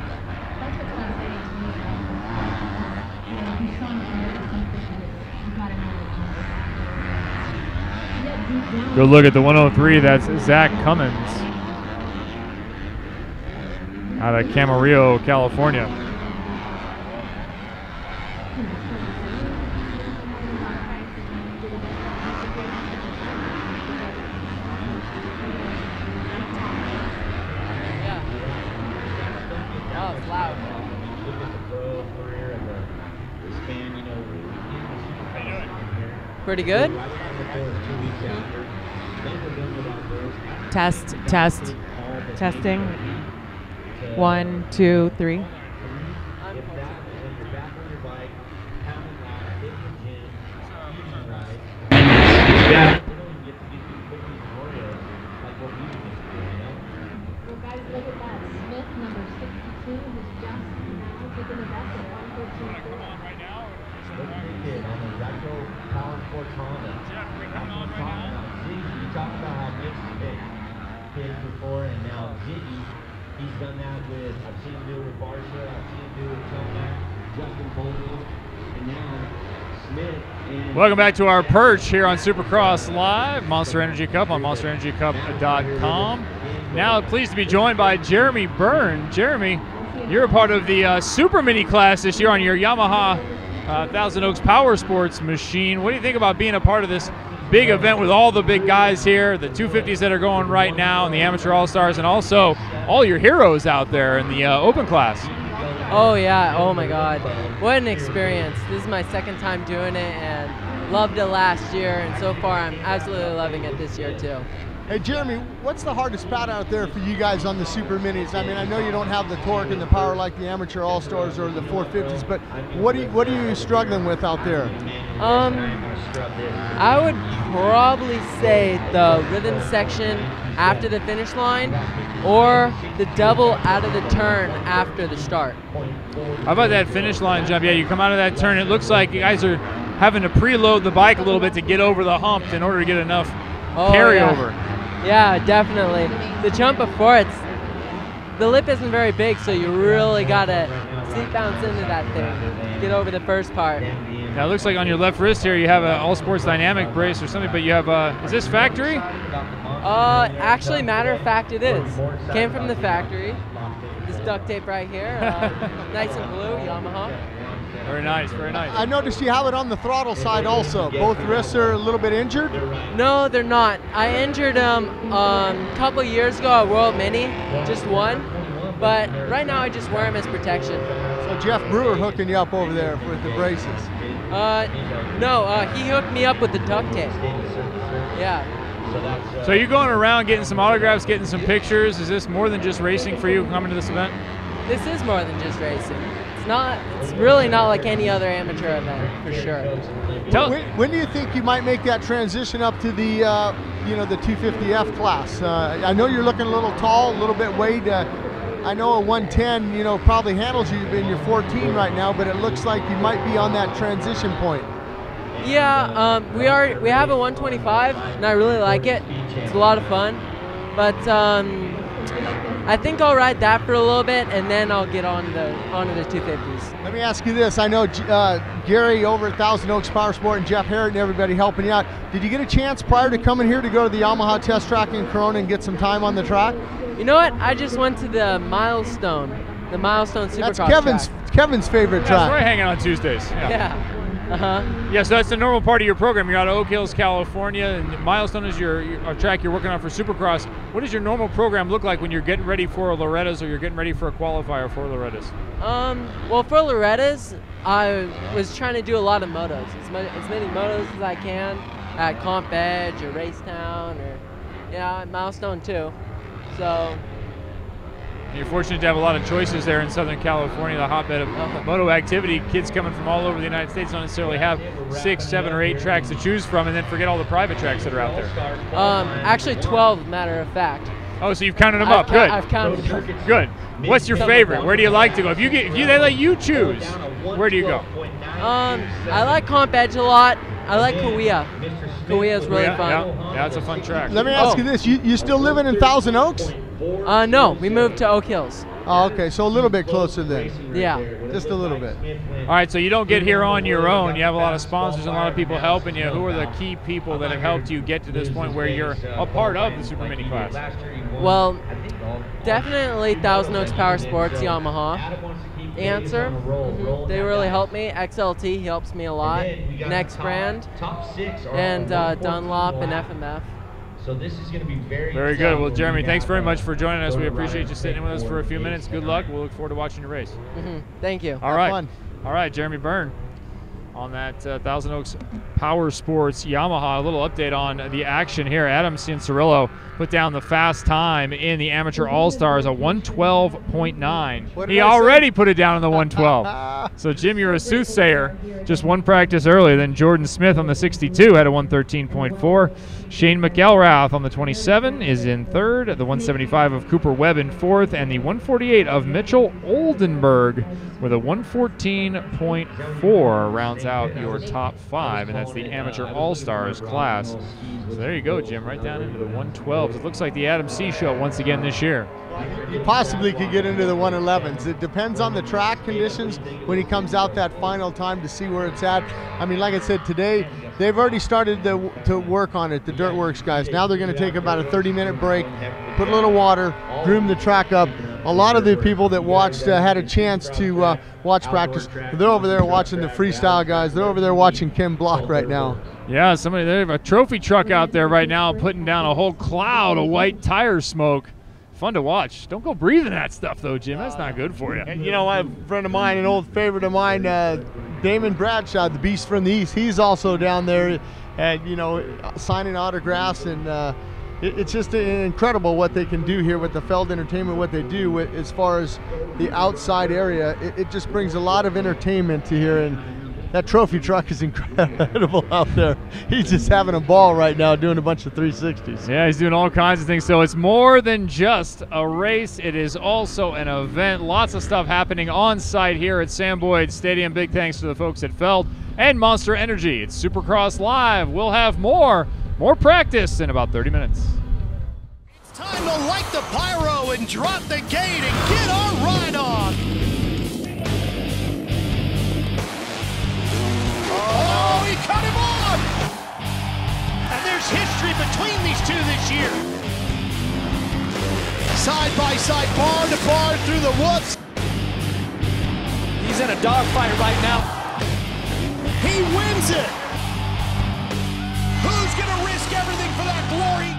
Good look at the 103. That's Zach Cummins out of Camarillo, California. Pretty good. Testing. 1, 2, 3. Before, and now Ziggy, he's done that with, I've seen him do it with Barsha, I've seen him do it with Tomac, Justin Bogle, and now Smith. Welcome back to our perch here on Supercross Live, Monster Energy Cup on monsterenergycup.com. Now pleased to be joined by Jeremy Byrne. Jeremy, you're a part of the Super Mini class this year on your Yamaha Thousand Oaks Power Sports machine. What do you think about being a part of this big event with all the big guys here, the 250s that are going right now, and the Amateur All-Stars, and also all your heroes out there in the open class? Oh yeah, oh my God. What an experience. This is my second time doing it, and loved it last year, and so far I'm absolutely loving it this year too. Hey Jeremy, what's the hardest pad out there for you guys on the Super Minis? I mean, I know you don't have the torque and the power like the Amateur All-Stars or the 450s, but what are you struggling with out there? I would probably say the rhythm section after the finish line, or the double out of the turn after the start. How about that finish line jump? Yeah, you come out of that turn, it looks like you guys are having to preload the bike a little bit to get over the hump in order to get enough carryover. Yeah, definitely. The jump before, the lip isn't very big, so you really gotta seat bounce into that thing, get over the first part. Now it looks like on your left wrist here you have an All Sports Dynamic brace or something, but you have is this factory? Actually, matter of fact, it is. Came from the factory. This duct tape right here, nice and blue, Yamaha. Very nice, very nice. I noticed you have it on the throttle side also. Both wrists are a little bit injured? No, they're not. I injured them a couple years ago at World Mini, just one. But right now I just wear them as protection. So Jeff Brewer hooking you up over there with the braces? No, he hooked me up with the duct tape. Yeah. So you're going around getting some autographs, getting some pictures. Is this more than just racing for you coming to this event? This is more than just racing. It's really not like any other amateur event, for sure. When do you think you might make that transition up to the, the 250F class? I know you're looking a little tall, a little bit weighed. I know a 110, probably handles you in your 14 right now, but it looks like you might be on that transition point. Yeah, we have a 125, and I really like it. It's a lot of fun, but I think I'll ride that for a little bit, and then I'll get onto the 250s. Let me ask you this. I know Gary over at Thousand Oaks Power Sport and Jeff Harrod and everybody helping you out. Did you get a chance prior to coming here to go to the Yamaha test track in Corona and get some time on the track? You know what? I just went to the Milestone Supercross That's Kevin's favorite track. That's where I hang out on Tuesdays. Yeah. Yeah, so that's the normal part of your program. You're out of Oak Hills, California, and Milestone is your track you're working on for Supercross. What does your normal program look like when you're getting ready for Loretta's or you're getting ready for a qualifier for Loretta's? Well, for Loretta's, I was trying to do a lot of motos, as many motos as I can at Converge or Racetown or at Milestone too. So. You're fortunate to have a lot of choices there in Southern California, the hotbed of moto activity. Kids coming from all over the United States don't necessarily have 6, 7, or 8 tracks to choose from, and then forget all the private tracks that are out there. Actually 12, matter of fact. Oh, so you've counted them up. Good. I've counted them. Good. What's your favorite? Where do you like to go? If they let you choose, where do you go? I like Converge a lot. I like Kauai. Kauai is really fun. Yeah, it's a fun track. Let me ask you this. You still living in Thousand Oaks? No, we moved to Oak Hills. Oh, okay, so a little bit closer then. Yeah. Just a little bit. All right, so you don't get here on your own. You have a lot of sponsors and a lot of people helping you. Who are the key people that have helped you get to this point where you're a part of the Super Mini class? Well, definitely Thousand Oaks Power Sports, Yamaha. Answer, they really help me. XLT helps me a lot. Next Brand, and Dunlop and FMF. So this is going to be very good. Well, Jeremy, thanks very much for joining us. We appreciate you sitting in with us for a few minutes. Good luck. We'll look forward to watching your race. Thank you. All right. All right, Jeremy Byrne on that Thousand Oaks Power Sports Yamaha. A little update on the action here. Adam Cianciarillo put down the fast time in the Amateur All-Stars, a 112.9. He already put it down in the 112. So, Jim, you're a soothsayer. Just one practice earlier than Jordan Smith on the 62 had a 113.4. Shane McElrath on the 27 is in third. The 175 of Cooper Webb in fourth. And the 148 of Mitchell Oldenburg with a 114.4 rounds out your top 5. And that's the Amateur All-Stars class. So there you go, Jim, right down into the 112s. It looks like the Adam C show once again this year. He possibly could get into the 111s. It depends on the track conditions when he comes out that final time to see where it's at. I mean, like I said, today they've already started to work on it, the Dirtworks guys. Now they're going to take about a 30-minute break, put a little water, groom the track up. A lot of the people that watched had a chance to watch practice. They're over there watching the freestyle guys. They're over there watching Ken Block right now. Yeah, they have a trophy truck out there right now putting down a whole cloud of white tire smoke. Fun to watch. Don't go breathing that stuff, though, Jim. That's not good for you. And, a friend of mine, an old favorite of mine, Damon Bradshaw, the Beast from the East, he's also down there, signing autographs. And it's just incredible what they can do here with the Feld Entertainment, what they do as far as the outside area. It just brings a lot of entertainment to here. And that trophy truck is incredible out there. He's just having a ball right now doing a bunch of 360s. Yeah, he's doing all kinds of things. So it's more than just a race. It is also an event. Lots of stuff happening on site here at Sam Boyd Stadium. Big thanks to the folks at Feld and Monster Energy. It's Supercross Live. We'll have more practice in about 30 minutes. It's time to light the pyro and drop the gate and get our ride on. Oh, he cut him off! And there's history between these two this year. Side by side, bar to bar through the woods. He's in a dogfight right now. He wins it. Who's gonna risk everything for that glory?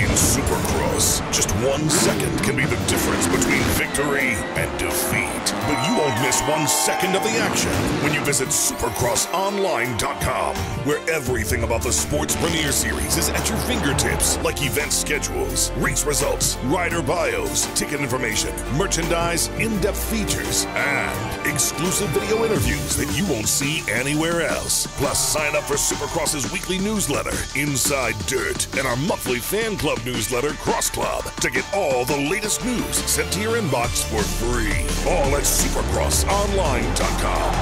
In Supercross, Supercross. Just 1 second can be the difference between victory and defeat. But you won't miss 1 second of the action when you visit supercrossonline.com, where everything about the sports premier series is at your fingertips, like event schedules, race results, rider bios, ticket information, merchandise, in-depth features, and exclusive video interviews that you won't see anywhere else. Plus, sign up for Supercross's weekly newsletter, Inside Dirt, and our monthly fan club newsletter, Cross Club, to get all the latest news sent to your inbox for free. All at supercrossonline.com.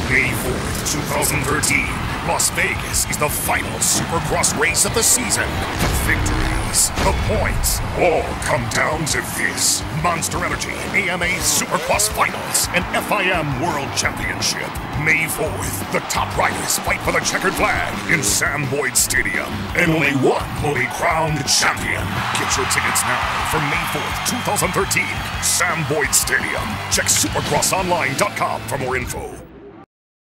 May 4th, 2013, Las Vegas is the final Supercross race of the season. The victories, the points, all come down to this: Monster Energy AMA Supercross Finals and FIM World Championship. May 4th, the top riders fight for the checkered flag in Sam Boyd Stadium, and only one will be crowned champion. Get your tickets now for May 4th, 2013, Sam Boyd Stadium. Check supercrossonline.com for more info.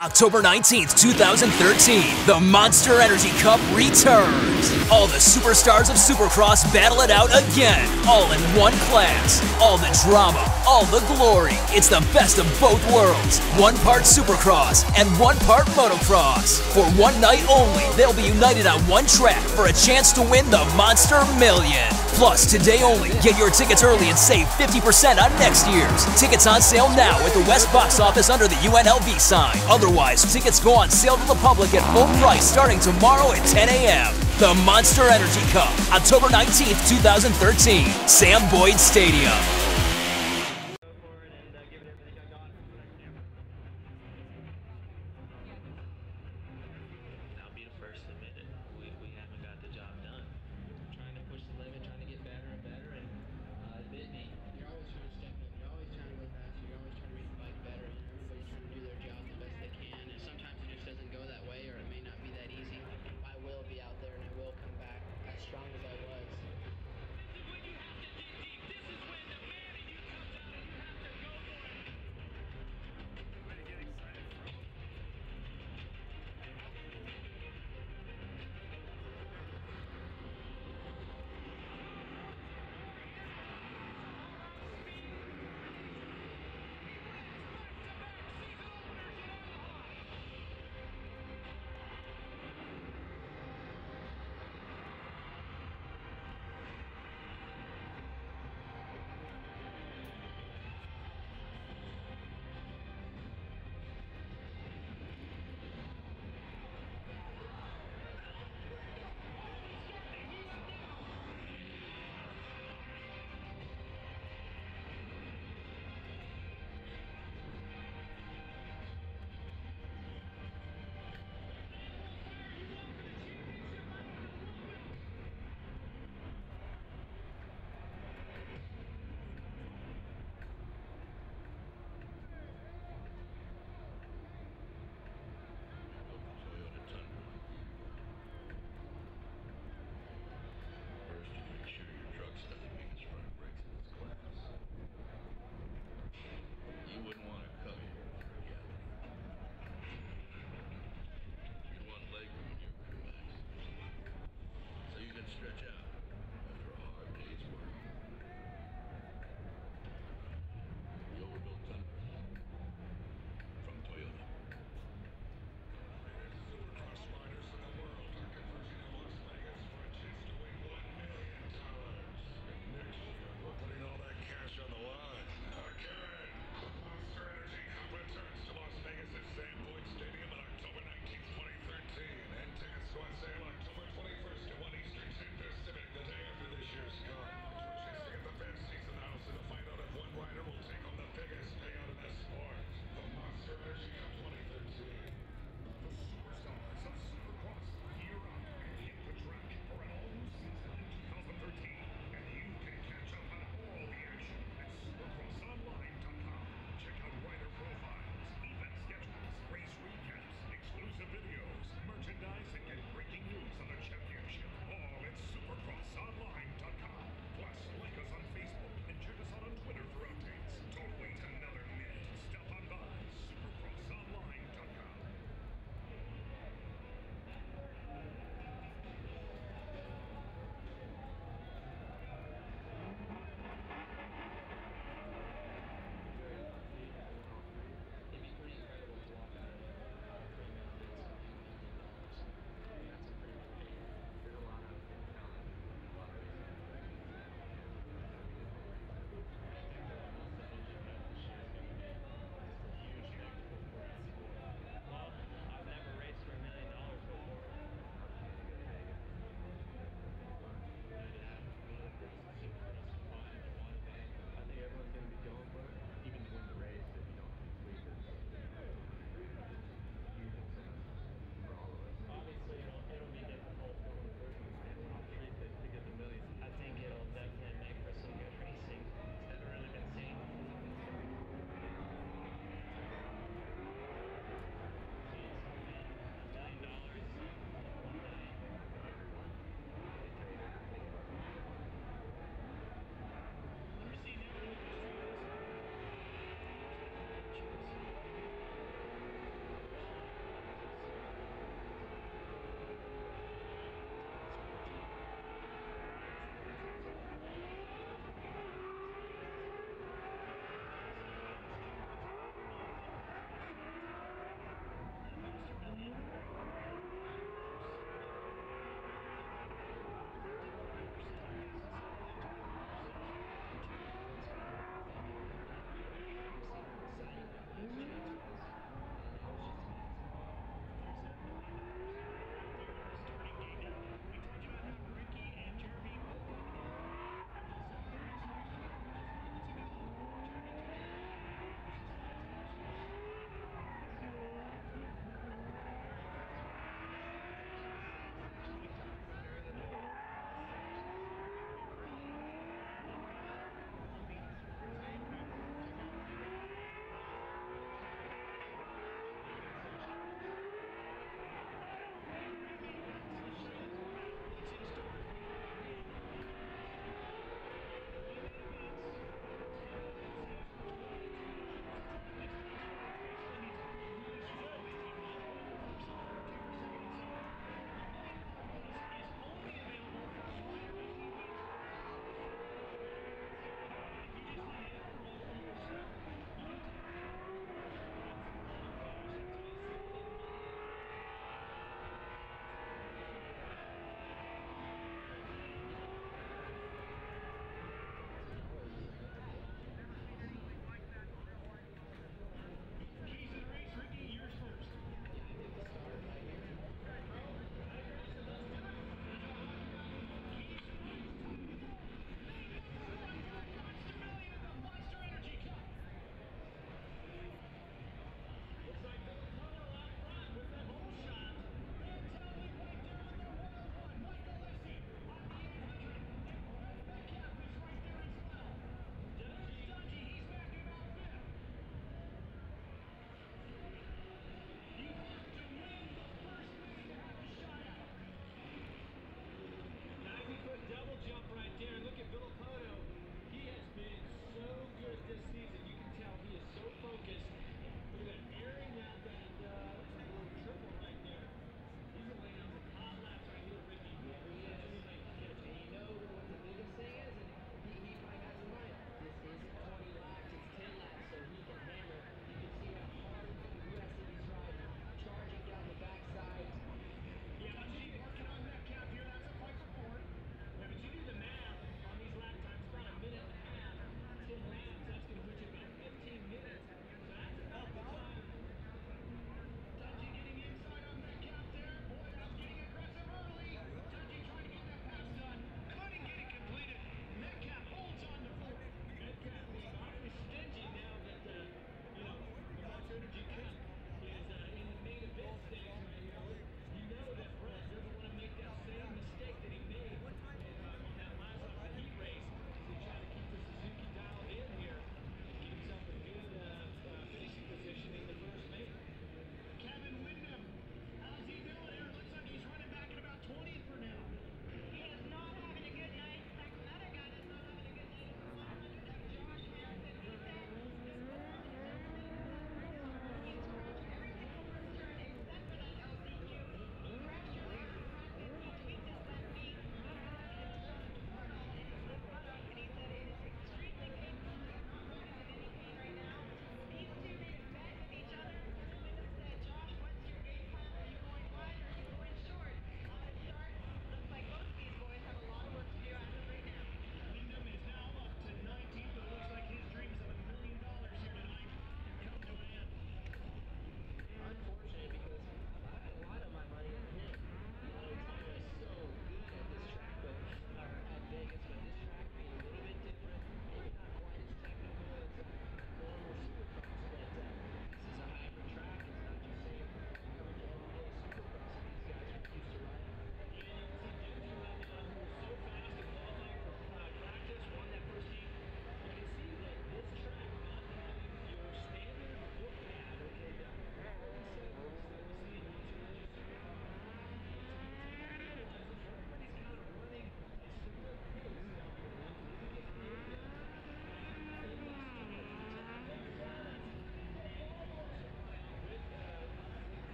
October 19th, 2013, the Monster Energy Cup returns. All the superstars of Supercross battle it out again, all in one class. All the drama, all the glory. It's the best of both worlds. 1 part Supercross and 1 part Motocross. For 1 night only, they'll be united on 1 track for a chance to win the Monster Million. Plus, today only, get your tickets early and save 50% on next year's. Tickets on sale now at the West Box Office under the UNLV sign. Otherwise, tickets go on sale to the public at full price starting tomorrow at 10 a.m. The Monster Energy Cup, October 19th, 2013, Sam Boyd Stadium.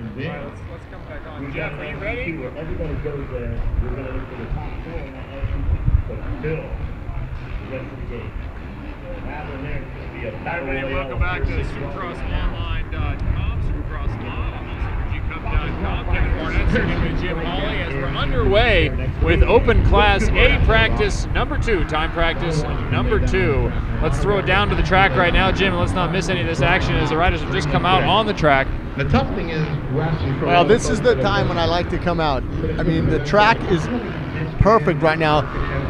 And then let's come back on. we Jeff, got are you ready? where everybody goes there. We're going to look for the top 4 in that LSU, but Bill, the rest of the game. So that one there is going to be a battle. Everybody, welcome back to SupercrossOnline.com, SupercrossLive, Kevin Barnett, sitting with Jim Hawley as we're underway with Open Class A practice number 2, time practice number 2. Let's throw it down to the track right now, Jim, and let's not miss any of this action as the riders have just come out on the track. The tough thing is, well, this is the time when I like to come out. I mean, the track is perfect right now.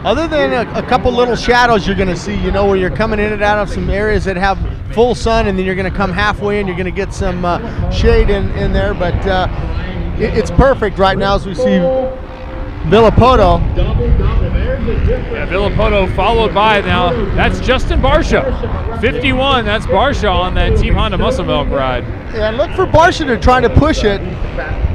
Other than a couple little shadows you're going to see, you know, where you're coming in and out of some areas that have full sun, and then you're going to come halfway and you're going to get some shade in there. But it's perfect right now as we see Villapoto. Yeah, Villapoto followed by now. That's Justin Barsha. 51, that's Barsha on that Team Honda Muscle Milk ride. Yeah, look for Barsha to try to push it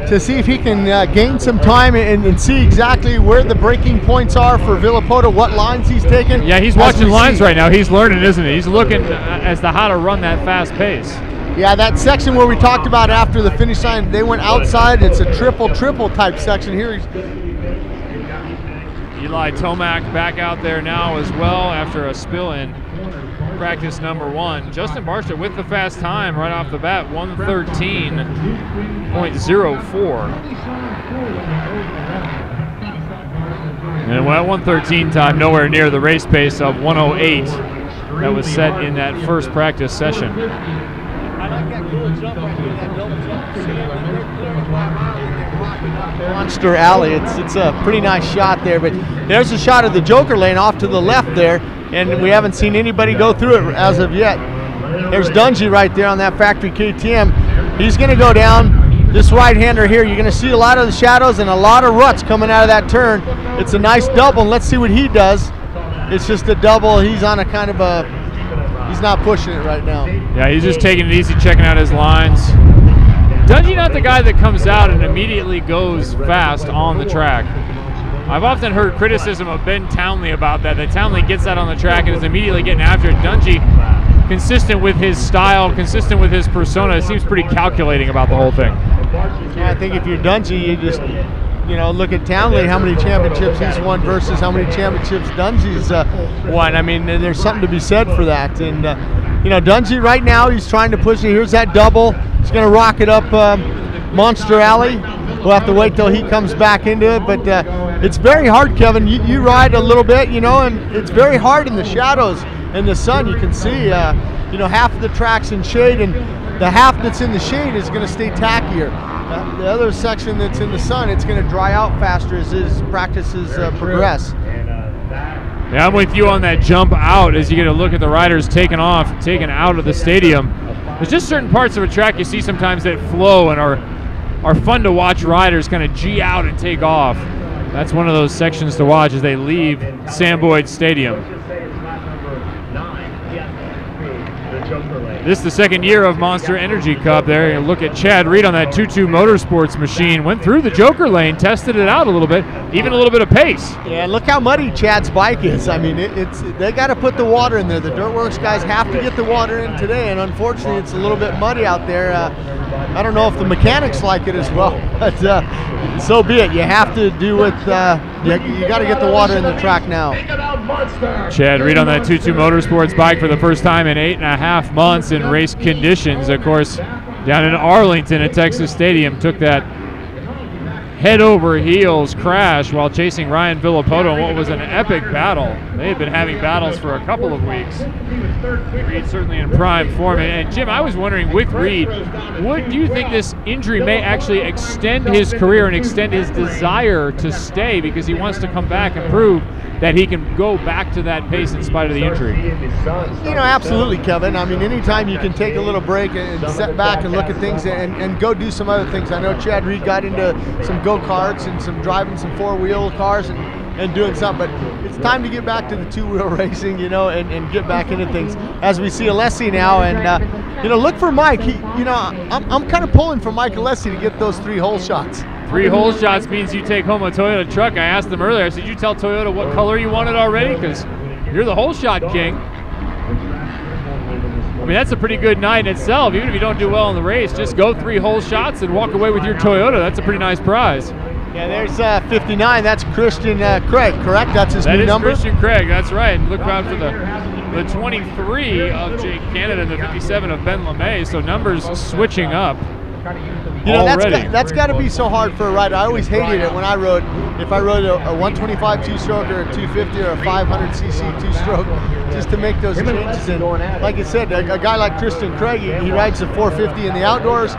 to see if he can gain some time and see exactly where the breaking points are for Villapoto, what lines he's taking. Yeah, he's watching lines right now. He's learning, isn't he? He's looking as to how to run that fast pace. Yeah, that section where we talked about after the finish line, they went outside. It's a triple type section here. Eli Tomac back out there now as well after a spill in practice number 1. Justin Barsha with the fast time right off the bat, 1:13.04. And that 1:13 time nowhere near the race pace of 1:08 that was set in that first practice session. I like that cool jump right here, that double jump. Monster Alley. It's a pretty nice shot there, but there's a shot of the Joker lane off to the left there, and we haven't seen anybody go through it as of yet. There's Dungy right there on that factory KTM. He's going to go down. This right-hander here, you're going to see a lot of the shadows and a lot of ruts coming out of that turn. It's a nice double, and let's see what he does. It's just a double. He's on a kind of a, he's not pushing it right now. Yeah, he's just taking it easy, checking out his lines. Dungy not the guy that comes out and immediately goes fast on the track. I've often heard criticism of Ben Townley about that Townley gets out on the track and is immediately getting after it. Dungy, consistent with his style, consistent with his persona, seems pretty calculating about the whole thing. Yeah, I think if you're Dungy, you just, you know, look at Townley, how many championships he's won versus how many championships Dungy's won. I mean, there's something to be said for that. And, you know, Dungy right now, he's trying to push it. Here's that double. He's going to rock it up Monster Alley. We'll have to wait till he comes back into it. But it's very hard, Kevin. You ride a little bit, you know, and it's very hard in the shadows. In the sun, you can see, you know, half of the track's in shade, and the half that's in the shade is going to stay tackier. The other section that's in the sun, it's going to dry out faster as his practices progress. Yeah, I'm with you on that jump out as you get a look at the riders taken out of the stadium. There's just certain parts of a track you see sometimes that flow and are fun to watch riders kind of G out and take off. That's one of those sections to watch as they leave Sam Boyd Stadium. This is the second year of Monster Energy Cup there. You look at Chad Reed on that 2-2 Motorsports machine. Went through the Joker lane, tested it out a little bit, even a little bit of pace. Yeah, look how muddy Chad's bike is. I mean, they got to put the water in there. The Dirtworks guys have to get the water in today, and unfortunately it's a little bit muddy out there. I don't know if the mechanics like it as well, but so be it. You have to do it. You got to get the water in the track now. Chad Reed on that 2-2 Motorsports bike for the first time in 8.5 months in race conditions. Of course, down in Arlington at Texas Stadium, took that head over heels crash while chasing Ryan Villapoto in what was an epic battle. They had been having battles for a couple of weeks. Reed certainly in prime form. And Jim, I was wondering with Reed, do you think this injury may actually extend his career and extend his desire to stay because he wants to come back and prove that he can go back to that pace in spite of the injury? You know, absolutely, Kevin. I mean, anytime you can take a little break and set back and look at things and go do some other things. I know Chad Reed got into some go-karts and some driving some four-wheel cars and doing something, but it's time to get back to the two-wheel racing, you know, and get back into things. As we see Alessi now, and you know, look for Mike. I'm kind of pulling for Mike Alessi to get those 3-hole shots. 3-hole shots means you take home a Toyota truck. I asked them earlier, I said, you tell Toyota what color you wanted already? Because you're the hole shot king. mean, that's a pretty good night in itself. Even if you don't do well in the race, just go 3 hole shots and walk away with your Toyota. That's a pretty nice prize. Yeah, there's 59. That's Christian Craig, correct? That's his new number? That is Christian Craig, that's right. Look out for the 23 of Jake Canada and the 57 of Ben LeMay, so numbers switching up. You know, that's got to be so hard for a rider. I always hated it when I rode, if I rode a 125 two-stroke or a 250 or a 500cc two-stroke, just to make those changes. And like I said, a guy like Christian Craig, he rides the 450 in the outdoors,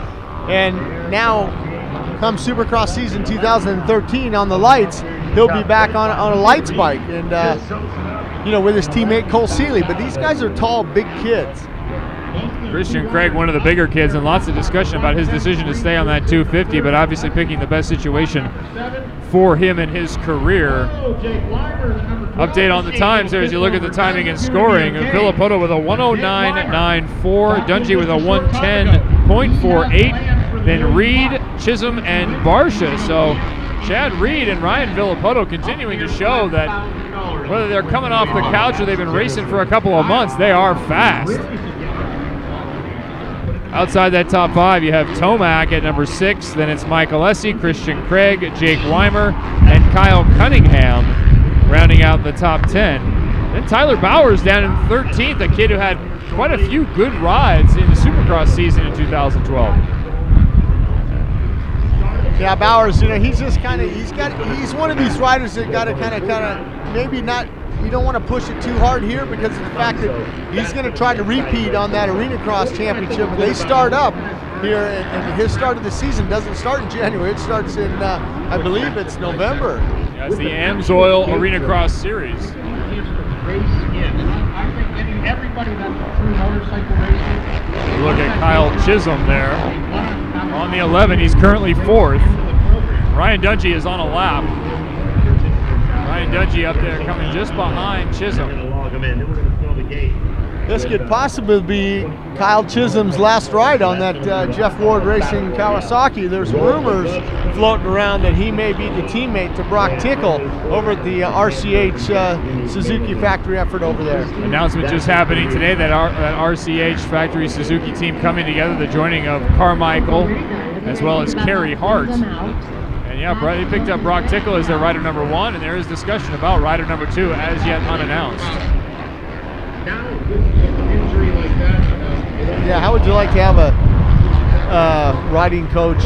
and now come Supercross season 2013 on the lights, he'll be back on a lights bike, and you know, with his teammate Cole Seeley. But these guys are tall, big kids. Christian Craig, one of the bigger kids, and lots of discussion about his decision to stay on that 250, but obviously picking the best situation for him in his career. Update on the times there as you look at the timing and scoring. Villapoto with a 109.94, Dungey with a 110.48, then Reed, Chisholm, and Barsha. So Chad Reed and Ryan Villapoto continuing to show that whether they're coming off the couch or they've been racing for a couple of months, they are fast. Outside that top 5, you have Tomac at number 6, then it's Michael Essie, Christian Craig, Jake Weimer, and Kyle Cunningham rounding out the top 10. Then Tyler Bowers down in 13th, a kid who had quite a few good rides in the Supercross season in 2012. Yeah, Bowers, you know, he's just kind of, he's one of these riders that got to kind of maybe not, you don't want to push it too hard here because of the fact that he's going to try to repeat on that Arena Cross Championship. They start up here, and his start of the season doesn't start in January. It starts in, I believe it's November. Yeah, it's the AMSOIL Arena Cross Series. Look at Kyle Chisholm there. On the 11, he's currently 4th. Ryan Dungey is on a lap. Ryan Dungey up there coming just behind Chisholm. This could possibly be Kyle Chisholm's last ride on that Jeff Ward Racing Kawasaki. There's rumors floating around that he may be the teammate to Brock Tickle over at the RCH Suzuki factory effort over there. Announcement just happening today that that RCH factory Suzuki team coming together, the joining of Carmichael as well as Kerry Hart. And yeah, they picked up Brock Tickle as their rider number 1, and there is discussion about rider number 2 as yet unannounced. Yeah, how would you like to have a riding coach,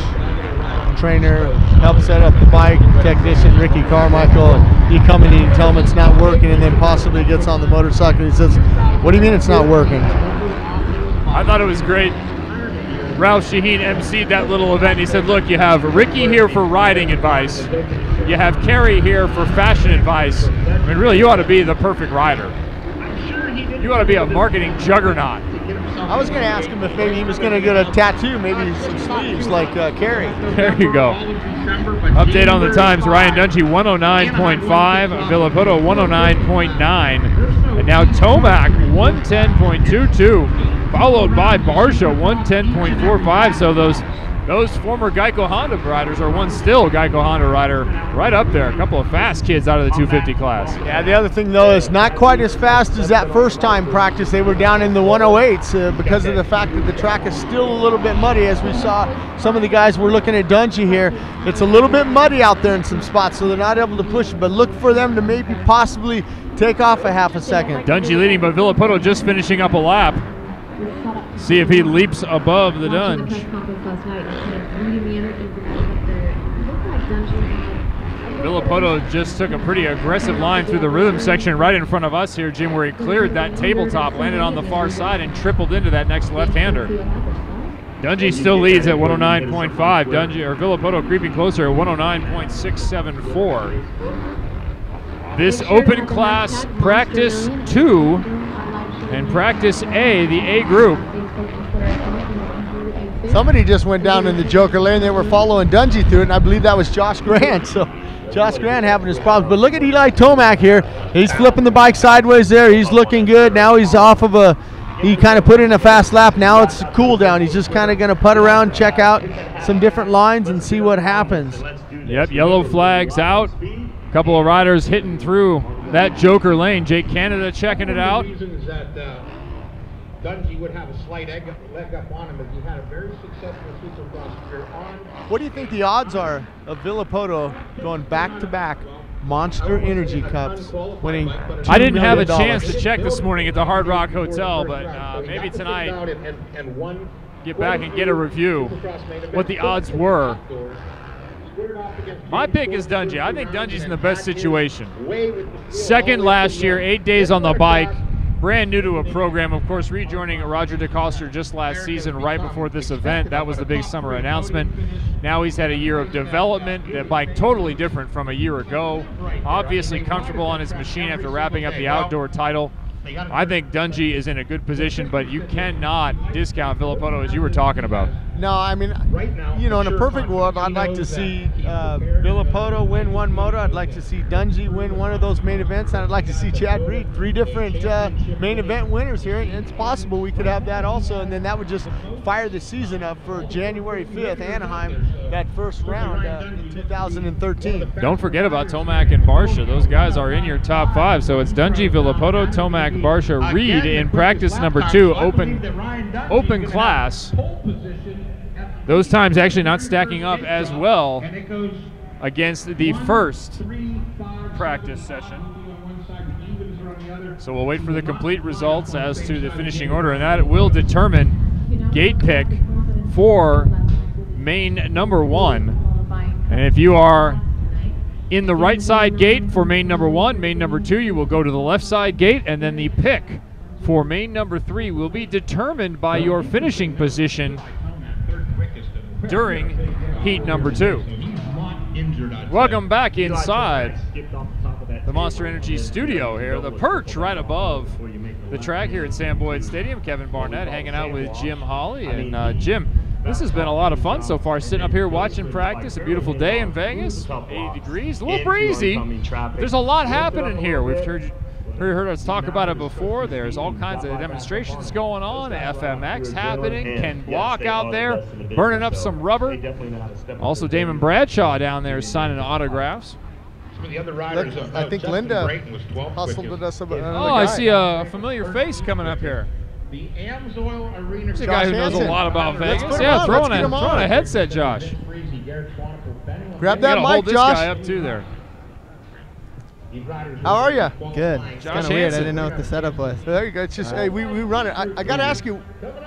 trainer, help set up the bike, technician Ricky Carmichael, and you come in and you tell him it's not working, and then possibly gets on the motorcycle and he says, "What do you mean it's not working?" I thought it was great. Ralph Shaheen emceed that little event. He said, look, you have Ricky here for riding advice. You have Kerry here for fashion advice. I mean, really, you ought to be the perfect rider. You ought to be a marketing juggernaut. I was going to ask him if maybe he was going to get a tattoo, maybe some sleeves like Kerry. There you go. Update on the times. Ryan Dungey 109.5, Villapoto 109.9, and now Tomac 110.22, followed by Barsha 110.45. So those former Geico Honda riders are one still Geico Honda rider right up there. A couple of fast kids out of the 250 class. Yeah, the other thing though is not quite as fast as that first time practice. They were down in the 108s because of the fact that the track is still a little bit muddy. As we saw, some of the guys were looking at Dungey here. It's a little bit muddy out there in some spots, so they're not able to push it, but look for them to maybe possibly take off a half a second. Dungey leading, but Villapoto just finishing up a lap. See if he leaps above the Dunge. Villapoto just took a pretty aggressive line through the rhythm section right in front of us here, Jim, where he cleared that tabletop, landed on the far side, and tripled into that next left-hander. Dungey still leads at 109.5. Villapoto creeping closer at 109.674. This open class practice 2 and practice A, the A group. Somebody just went down in the Joker lane. They were following Dungey through it, and I believe that was Josh Grant. So Josh Grant having his problems. But look at Eli Tomac here. He's flipping the bike sideways there. He's looking good. Now he's off of he kind of put in a fast lap. Now it's a cool down. He's just kind of going to putt around, check out some different lines, and see what happens. Yep, yellow flags out. A couple of riders hitting through that Joker lane. Jake Canada checking it out. Dungey would have a slight leg up on him, as he had a very successful Supercross career on. What do you think the odds are of Villapoto going back-to-back Monster Energy Cups, winning $2 I didn't have a million? chance to check this morning at the Hard Rock Hotel, but maybe tonight get back and get a review what the odds were. My pick is Dungey. I think Dungey's in the best situation. Second last year, 8 days on the bike, brand new to a program. Of course, rejoining Roger DeCoster just last season, right before this event. That was the big summer announcement. Now he's had a year of development. The bike totally different from a year ago. Obviously comfortable on his machine after wrapping up the outdoor title. I think Dungey is in a good position, but you cannot discount Villapoto, as you were talking about. No, I mean, you know, in a perfect world, I'd like to see Villapoto win one moto. I'd like to see Dungey win one of those main events, and I'd like to see Chad Reed, 3 different main event winners here. And it's possible we could have that also, and then that would just fire the season up for January 5th, Anaheim, that first round in 2013. Don't forget about Tomac and Barsha. Those guys are in your top 5. So it's Dungey, Villapoto, Tomac, Barsha, Reed in practice number 2, open class. Those times actually not stacking up as well against the first practice session. So we'll wait for the complete results as to the finishing order, and that will determine gate pick for main number 1. And if you are in the right side gate for main number 1, main number 2, you will go to the left side gate, and then the pick for main number 3 will be determined by your finishing position during heat number 2. Welcome back inside the Monster Energy studio here. The perch right above the track here at Sam Boyd Stadium. Kevin Barnett hanging out with Jim Hawley. And Jim, this has been a lot of fun so far, sitting up here watching practice. A beautiful day in Vegas, 80 degrees, a little breezy. There's a lot happening here. We've heard us talk about it before. There's all kinds of demonstrations going on. FMX happening. Ken Block out there burning up some rubber. Also Damon Bradshaw down there signing autographs. I think Linda hustled with us about another guy. I see a familiar face coming up here. The Amsoil Arena. He's a guy who knows a lot about Vegas. Yeah, throwing a headset, Josh. Grab that mic, hold this Josh. guy up too there. How are you? Good. It's kind of weird. I didn't know what the setup was. There you go. It's just, hey, we run it. I got to ask you,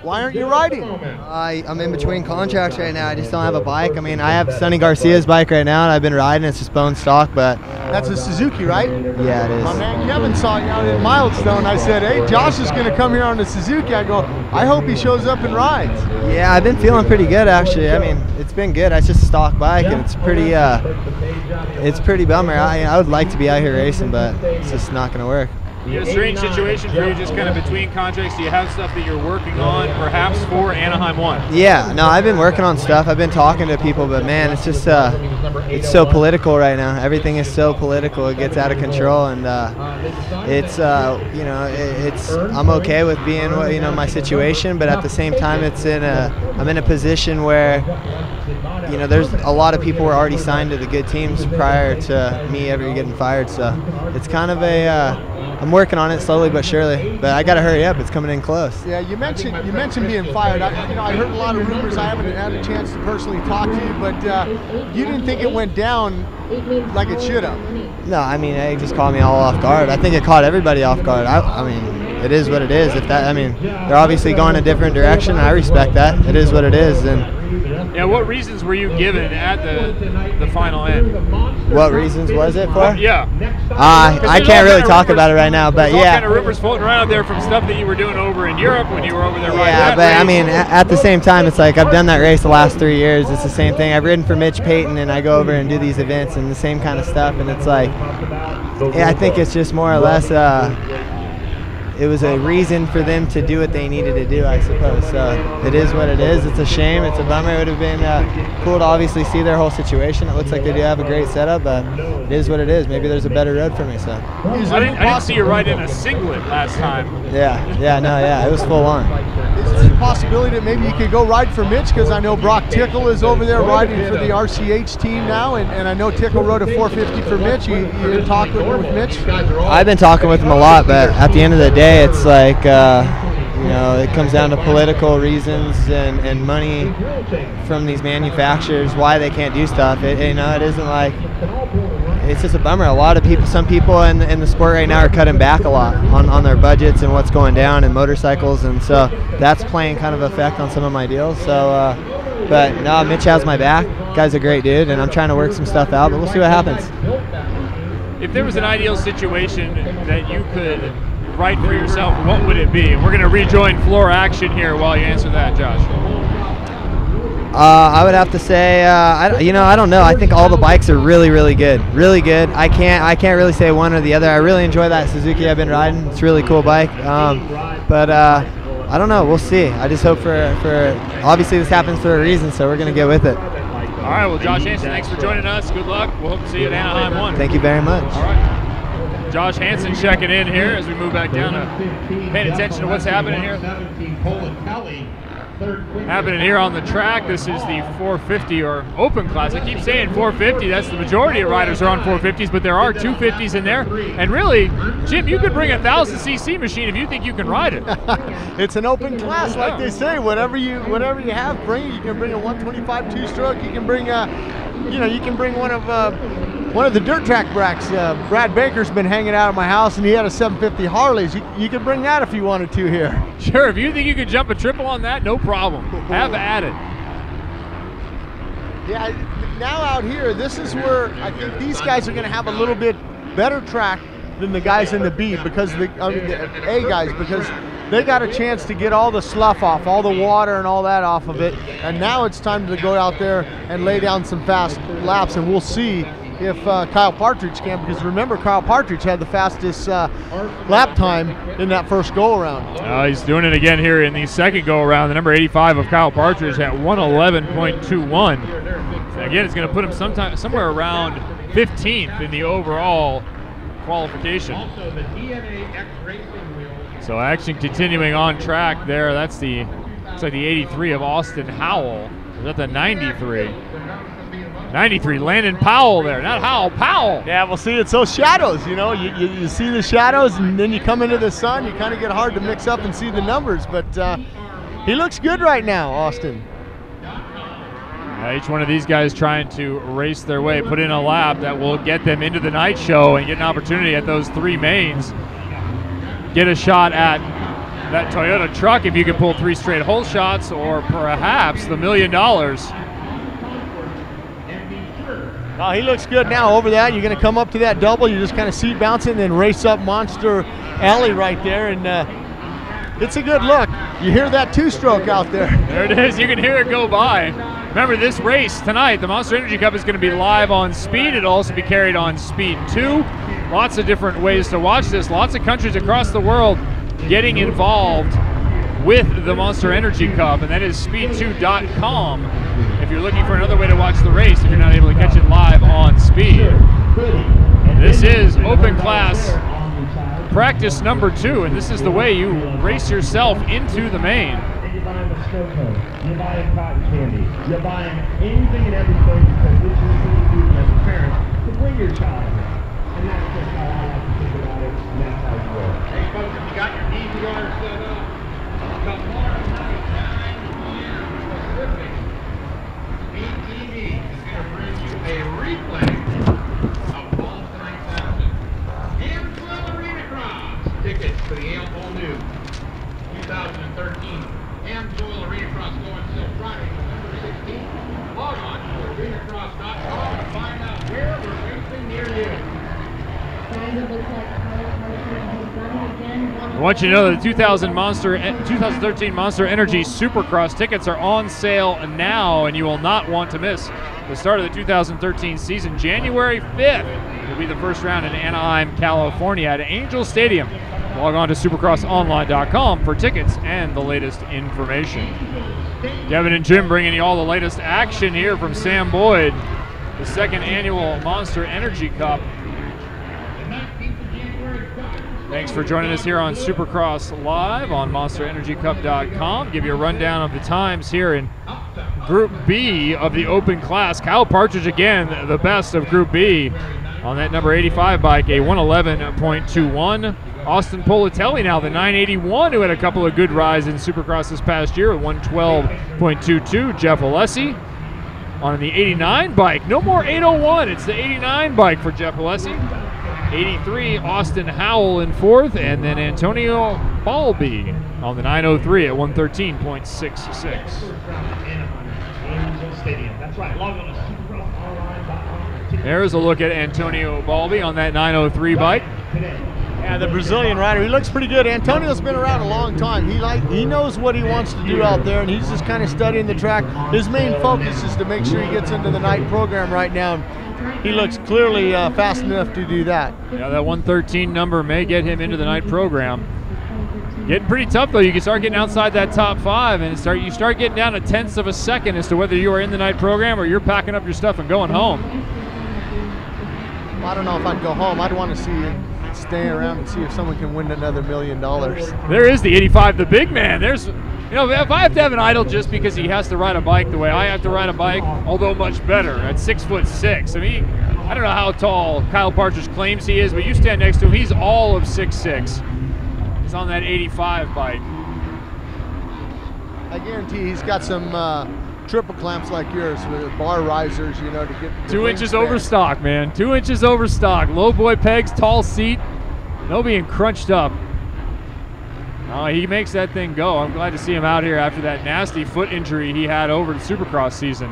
why aren't you riding? I'm in between contracts right now. I just don't have a bike. I mean, I have Sonny Garcia's bike right now, and I've been riding. It's just bone stock, but... That's a Suzuki, right? Yeah, it is. My man Kevin saw you out in Milestone. I said, hey, Josh is going to come here on the Suzuki. I go, I hope he shows up and rides. Yeah, I've been feeling pretty good, actually. I mean, it's been good. It's just a stock bike, and it's pretty bummer. I would like to be out here racing, but it's just not going to work. A strange situation for you, just kind of between contracts. Do you have stuff that you're working on, perhaps for Anaheim 1? Yeah, no, I've been working on stuff. I've been talking to people, but man, it's just it's so political right now. Everything is so political. It gets out of control, and it's you know, I'm okay with being, you know, my situation, but at the same time, I'm in a position where, you know, there's a lot of people who are already signed to the good teams prior to me ever getting fired. So it's kind of I'm working on it slowly but surely, but I got to hurry up. It's coming in close. Yeah, you mentioned being fired. I heard a lot of rumors. I haven't had a chance to personally talk to you, but you didn't think it went down like it should have. No, I mean, it just caught me all off guard. I think it caught everybody off guard. I mean, it is what it is. They're obviously going a different direction. I respect that. It is what it is. And yeah, what reasons were you given at the final end? What reasons was it for? Yeah. I can't really talk about it right now, but yeah. Yeah. All kind of rumors floating around out there from stuff that you were doing over in Europe when you were over there riding Yeah, but I mean, at the same time, it's like I've done that race the last 3 years. It's the same thing. I've ridden for Mitch Payton, and I go over and do these events and the same kind of stuff, and it's like, yeah, I think it's just more or less it was a reason for them to do what they needed to do, I suppose. So it is what it is. It's a shame. It's a bummer. It would have been cool to obviously see their whole situation. It looks like they do have a great setup, but it is what it is. Maybe there's a better road for me. So I didn't see you ride in a singlet last time. Yeah, it was full on. Is there a possibility that maybe you could go ride for Mitch? Because I know Brock Tickle is over there riding for the RCH team now, and I know Tickle rode a 450 for Mitch. You talked with Mitch? I've been talking with him a lot, but at the end of the day, it's like, you you know, it comes down to political reasons and money from these manufacturers why they can't do stuff. You know, it isn't like, it's just a bummer. A lot of people, some people in the sport right now are cutting back a lot on their budgets and what's going down in motorcycles, and so that's playing kind of effect on some of my deals. So, but no, Mitch has my back. Guy's a great dude, and I'm trying to work some stuff out, but we'll see what happens. If there was an ideal situation that you could write for yourself, what would it be? And we're going to rejoin floor action here while you answer that, Josh. I would have to say, you know, I don't know. I think all the bikes are really, really good. Really good. I can't really say one or the other. I really enjoy that Suzuki I've been riding. It's a really cool bike. But I don't know. We'll see. I just hope for obviously this happens for a reason, so we're going to get with it. All right. Well, Josh Hansen, thanks for joining us. Good luck. We'll hope to see you at Anaheim 1. Thank you very much. All right. Josh Hansen checking in here as we move back down to paying attention to what's happening here. Happening here on the track. This is the 450 or open class. I keep saying 450. That's the majority of riders are on 450s, but there are 250s in there. And really, Jim, you could bring a 1000cc machine if you think you can ride it. It's an open class, like they say. Whatever you have, bring it. You can bring a 125 two-stroke. You can bring you can bring one of the dirt track bracks. Brad Baker's been hanging out at my house, and he had a 750 Harleys. You could bring that if you wanted to here. Sure, if you think you could jump a triple on that, no problem. Have at it. Yeah, now out here, this is where I think these guys are going to have a little bit better track than the guys in the B, because the A guys, because they got a chance to get all the slough off, all the water and all that off of it, and now it's time to go out there and lay down some fast laps, and we'll see if Kyle Partridge can, because remember, Kyle Partridge had the fastest lap time in that first go-around. He's doing it again here in the second go-around. The number 85 of Kyle Partridge at 111.21. Again, it's going to put him somewhere around 15th in the overall qualification. So action continuing on track there. That's looks like the 83 of Austin Howell. Is that the 93? 93, Landon Powell there, not Howell, Powell. Yeah, well, see, it's those shadows, you know. You see the shadows, and then you come into the sun, you kind of get hard to mix up and see the numbers, but he looks good right now, Austin. Each one of these guys trying to race their way, put in a lap that will get them into the night show and get an opportunity at those three mains. Get a shot at that Toyota truck if you can pull 3 straight hole shots, or perhaps the $1 million. Oh, he looks good now over that. You're going to come up to that double. You just kind of seat bounce it and then race up Monster Alley right there. And it's a good look. You hear that two-stroke out there. There it is. You can hear it go by. Remember, this race tonight, the Monster Energy Cup, is going to be live on Speed. It'll also be carried on Speed 2. Lots of different ways to watch this. Lots of countries across the world getting involved with the Monster Energy Cup, and that is speed2.com if you're looking for another way to watch the race if you're not able to catch it live on Speed. This is open class practice number 2, and this is the way you race yourself into the main. You're buying a snow cone, you're buying cotton candy, you're buying anything and everything because it's your thing to do as a parent to bring your child here. And that's just how I like to think about it, and that's how it works. Hey folks, if you got your DVR set up, tomorrow night, 9 p.m. Pacific, Speed TV is going to bring you a replay of Boston 9000. Hansen Arena Cross tickets for the all-new 2013 Hansen Arena Cross go until Friday, November 16th. Log on to arenacross.com to find out where we're racing near you. I want you to know that the 2013 Monster Energy Supercross tickets are on sale now, and you will not want to miss the start of the 2013 season. January 5th will be the first round in Anaheim, California at Angel Stadium. Log on to supercrossonline.com for tickets and the latest information. Kevin and Jim bringing you all the latest action here from Sam Boyd, the second annual Monster Energy Cup. Thanks for joining us here on Supercross Live on MonsterEnergyCup.com. Give you a rundown of the times here in Group B of the open class. Kyle Partridge again, the best of Group B. On that number 85 bike, a 111.21. Austin Politelli now, the 981, who had a couple of good rides in Supercross this past year at 112.22. Jeff Alessi on the 89 bike. No more 801. It's the 89 bike for Jeff Alessi. 83, Austin Howell in fourth, and then Antonio Balby on the 903 at 113.66. There's a look at Antonio Balby on that 903 bike. Yeah, the Brazilian rider, he looks pretty good. Antonio's been around a long time. He knows what he wants to do out there, and he's just kind of studying the track. His main focus is to make sure he gets into the night program right now. He looks clearly fast enough to do that. Yeah, that 113 number may get him into the night program. Getting pretty tough, though. You can start getting outside that top 5, and you start getting down to tenths of a second as to whether you are in the night program or you're packing up your stuff and going home. Well, I don't know if I'd go home. I'd want to stay around and see if someone can win another $1 million. There is the 85, the big man. There's, if I have to have an idol just because he has to ride a bike the way I have to ride a bike, although much better at 6'6". I mean, I don't know how tall Kyle Partridge claims he is, but you stand next to him, he's all of 6'6". He's on that 85 bike. I guarantee he's got some triple clamps like yours with bar risers, to get 2 inches over stock, man. 2 inches over stock. Low boy pegs, tall seat. No being crunched up. Oh, he makes that thing go. I'm glad to see him out here after that nasty foot injury he had over the Supercross season.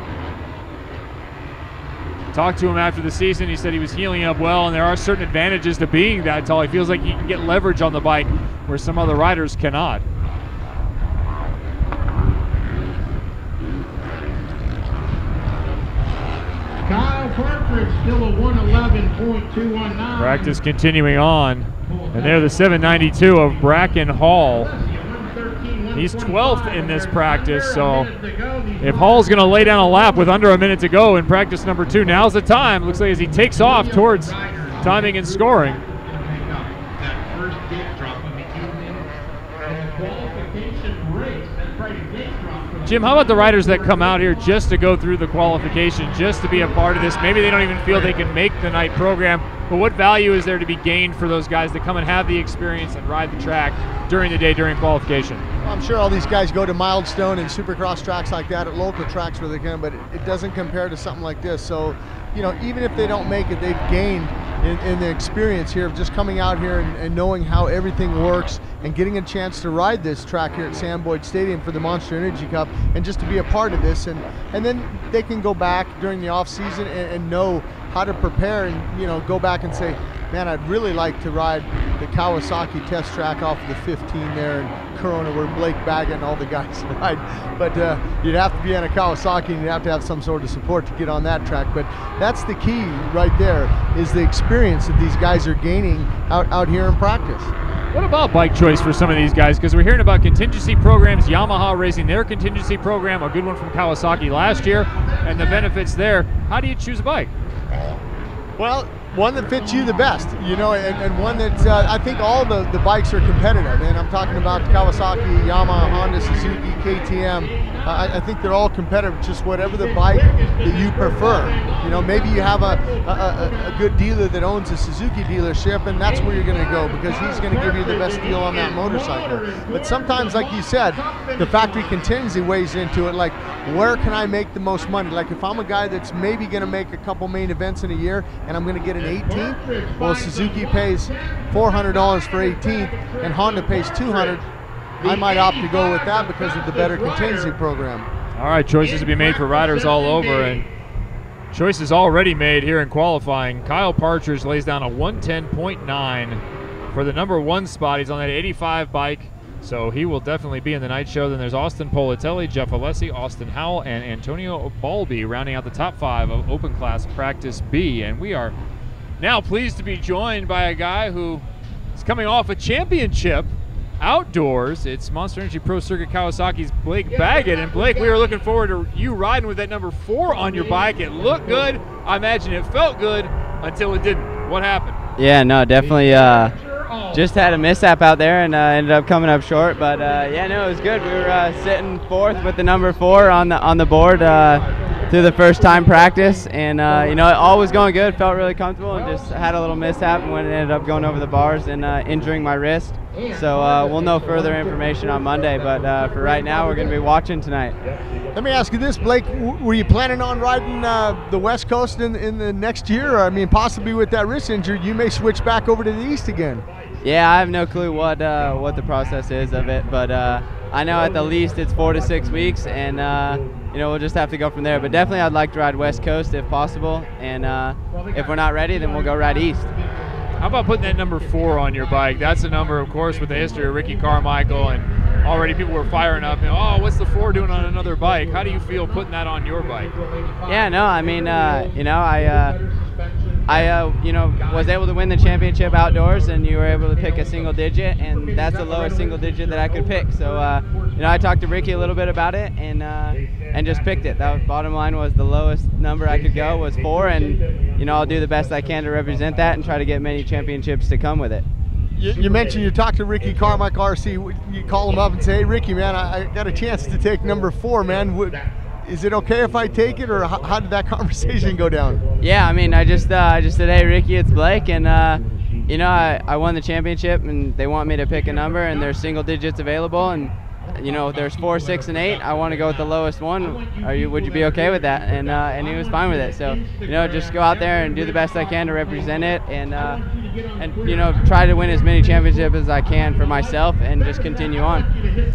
Talked to him after the season. He said he was healing up well, and there are certain advantages to being that tall. He feels like he can get leverage on the bike where some other riders cannot. Kyle Partridge still a 111.219. Practice continuing on. And they're the 792 of Bracken Hall. He's 12th in this practice, so if Hall's going to lay down a lap with under a minute to go in practice number 2, now's the time. Looks like as he takes off towards timing and scoring. That first gate drop of the evening and the qualification race. That's right, a gate drop. Jim, how about the riders that come out here just to go through the qualification, just to be a part of this? Maybe they don't even feel they can make the night program, but what value is there to be gained for those guys that come and have the experience and ride the track during the day, during qualification? Well, I'm sure all these guys go to Milestone and Supercross tracks like that at local tracks where they can, but it doesn't compare to something like this. So, even if they don't make it, they've gained in the experience here of just coming out here and knowing how everything works and getting a chance to ride this track here at Sam Boyd Stadium for the Monster Energy Cup and just to be a part of this. And then they can go back during the off season and know how to prepare and, go back and say, man, I'd really like to ride the Kawasaki test track off of the 15 there in Corona where Blake Baggett and all the guys ride. But you'd have to be on a Kawasaki and you'd have to have some sort of support to get on that track. But that's the key right there, is the experience that these guys are gaining out here in practice. What about bike choice for some of these guys? Because we're hearing about contingency programs, Yamaha raising their contingency program, a good one from Kawasaki last year, and the benefits there. How do you choose a bike? Well, one that fits you the best, and one that I think all the bikes are competitive. And I'm talking about Kawasaki, Yamaha, Honda, Suzuki, KTM. I think they're all competitive, just whatever the bike that you prefer. Maybe you have a good dealer that owns a Suzuki dealership, and that's where you're going to go because he's going to give you the best deal on that motorcycle. But sometimes, like you said, the factory contingency weighs into it, like where can I make the most money? Like if I'm a guy that's maybe going to make a couple main events in a year and I'm going to get an 18th, well, Suzuki pays $400 for 18th and Honda pays $200. I might opt to go with that because of the better contingency program. All right, choices to be made for riders all over, and choices already made here in qualifying. Kyle Partridge lays down a 110.9 for the number 1 spot. He's on that 85 bike, so he will definitely be in the night show. Then there's Austin Politelli, Jeff Alessi, Austin Howell, and Antonio Balby rounding out the top 5 of Open Class Practice B. And we are now pleased to be joined by a guy who is coming off a championship outdoors. It's Monster Energy Pro Circuit Kawasaki's Blake Baggett. And Blake, we were looking forward to you riding with that number 4 on your bike. It looked good. I imagine it felt good until it didn't. What happened? Yeah, no, definitely just had a mishap out there and ended up coming up short. But yeah, no, it was good. We were sitting 4th with the number 4 on the board. through the first time practice, and you know, all was going good, felt really comfortable, and just had a little mishap when it ended up going over the bars and injuring my wrist. So we'll know further information on Monday, but for right now, we're going to be watching tonight. Let me ask you this, Blake. Were you planning on riding the West Coast in the next year? Or, I mean, possibly with that wrist injury, you may switch back over to the East again. Yeah, I have no clue what the process is of it, but I know at the least it's 4 to 6 weeks, and you know, we'll just have to go from there. But definitely, I'd like to ride West Coast if possible, and if we're not ready, then we'll go ride East. How about putting that number 4 on your bike? That's a number, of course, with the history of Ricky Carmichael, and already people were firing up. Oh, what's the 4 doing on another bike? How do you feel putting that on your bike? Yeah, no, I mean, you know, I you know, was able to win the championship outdoors, and you were able to pick a single digit, and that's the lowest single digit that I could pick. So, you know, I talked to Ricky a little bit about it, and just picked it. That bottom line was the lowest number I could go was 4, and you know, I'll do the best I can to represent that and try to get many championships to come with it. You mentioned you talked to Ricky Carmichael, RC. You call him up and say, hey, Ricky, man, I got a chance to take number 4, man. Is it okay if I take it, or how did that conversation go down? Yeah, I mean, I just said, hey, Ricky, it's Blake, and you know, I won the championship, and they want me to pick a number, and there's single digits available, and you know, there's 4, 6, and 8. I want to go with the lowest one. Would you be okay with that? And he was fine with it. So, you know, just go out there and do the best I can to represent it, and you know, try to win as many championships as I can for myself, and just continue on.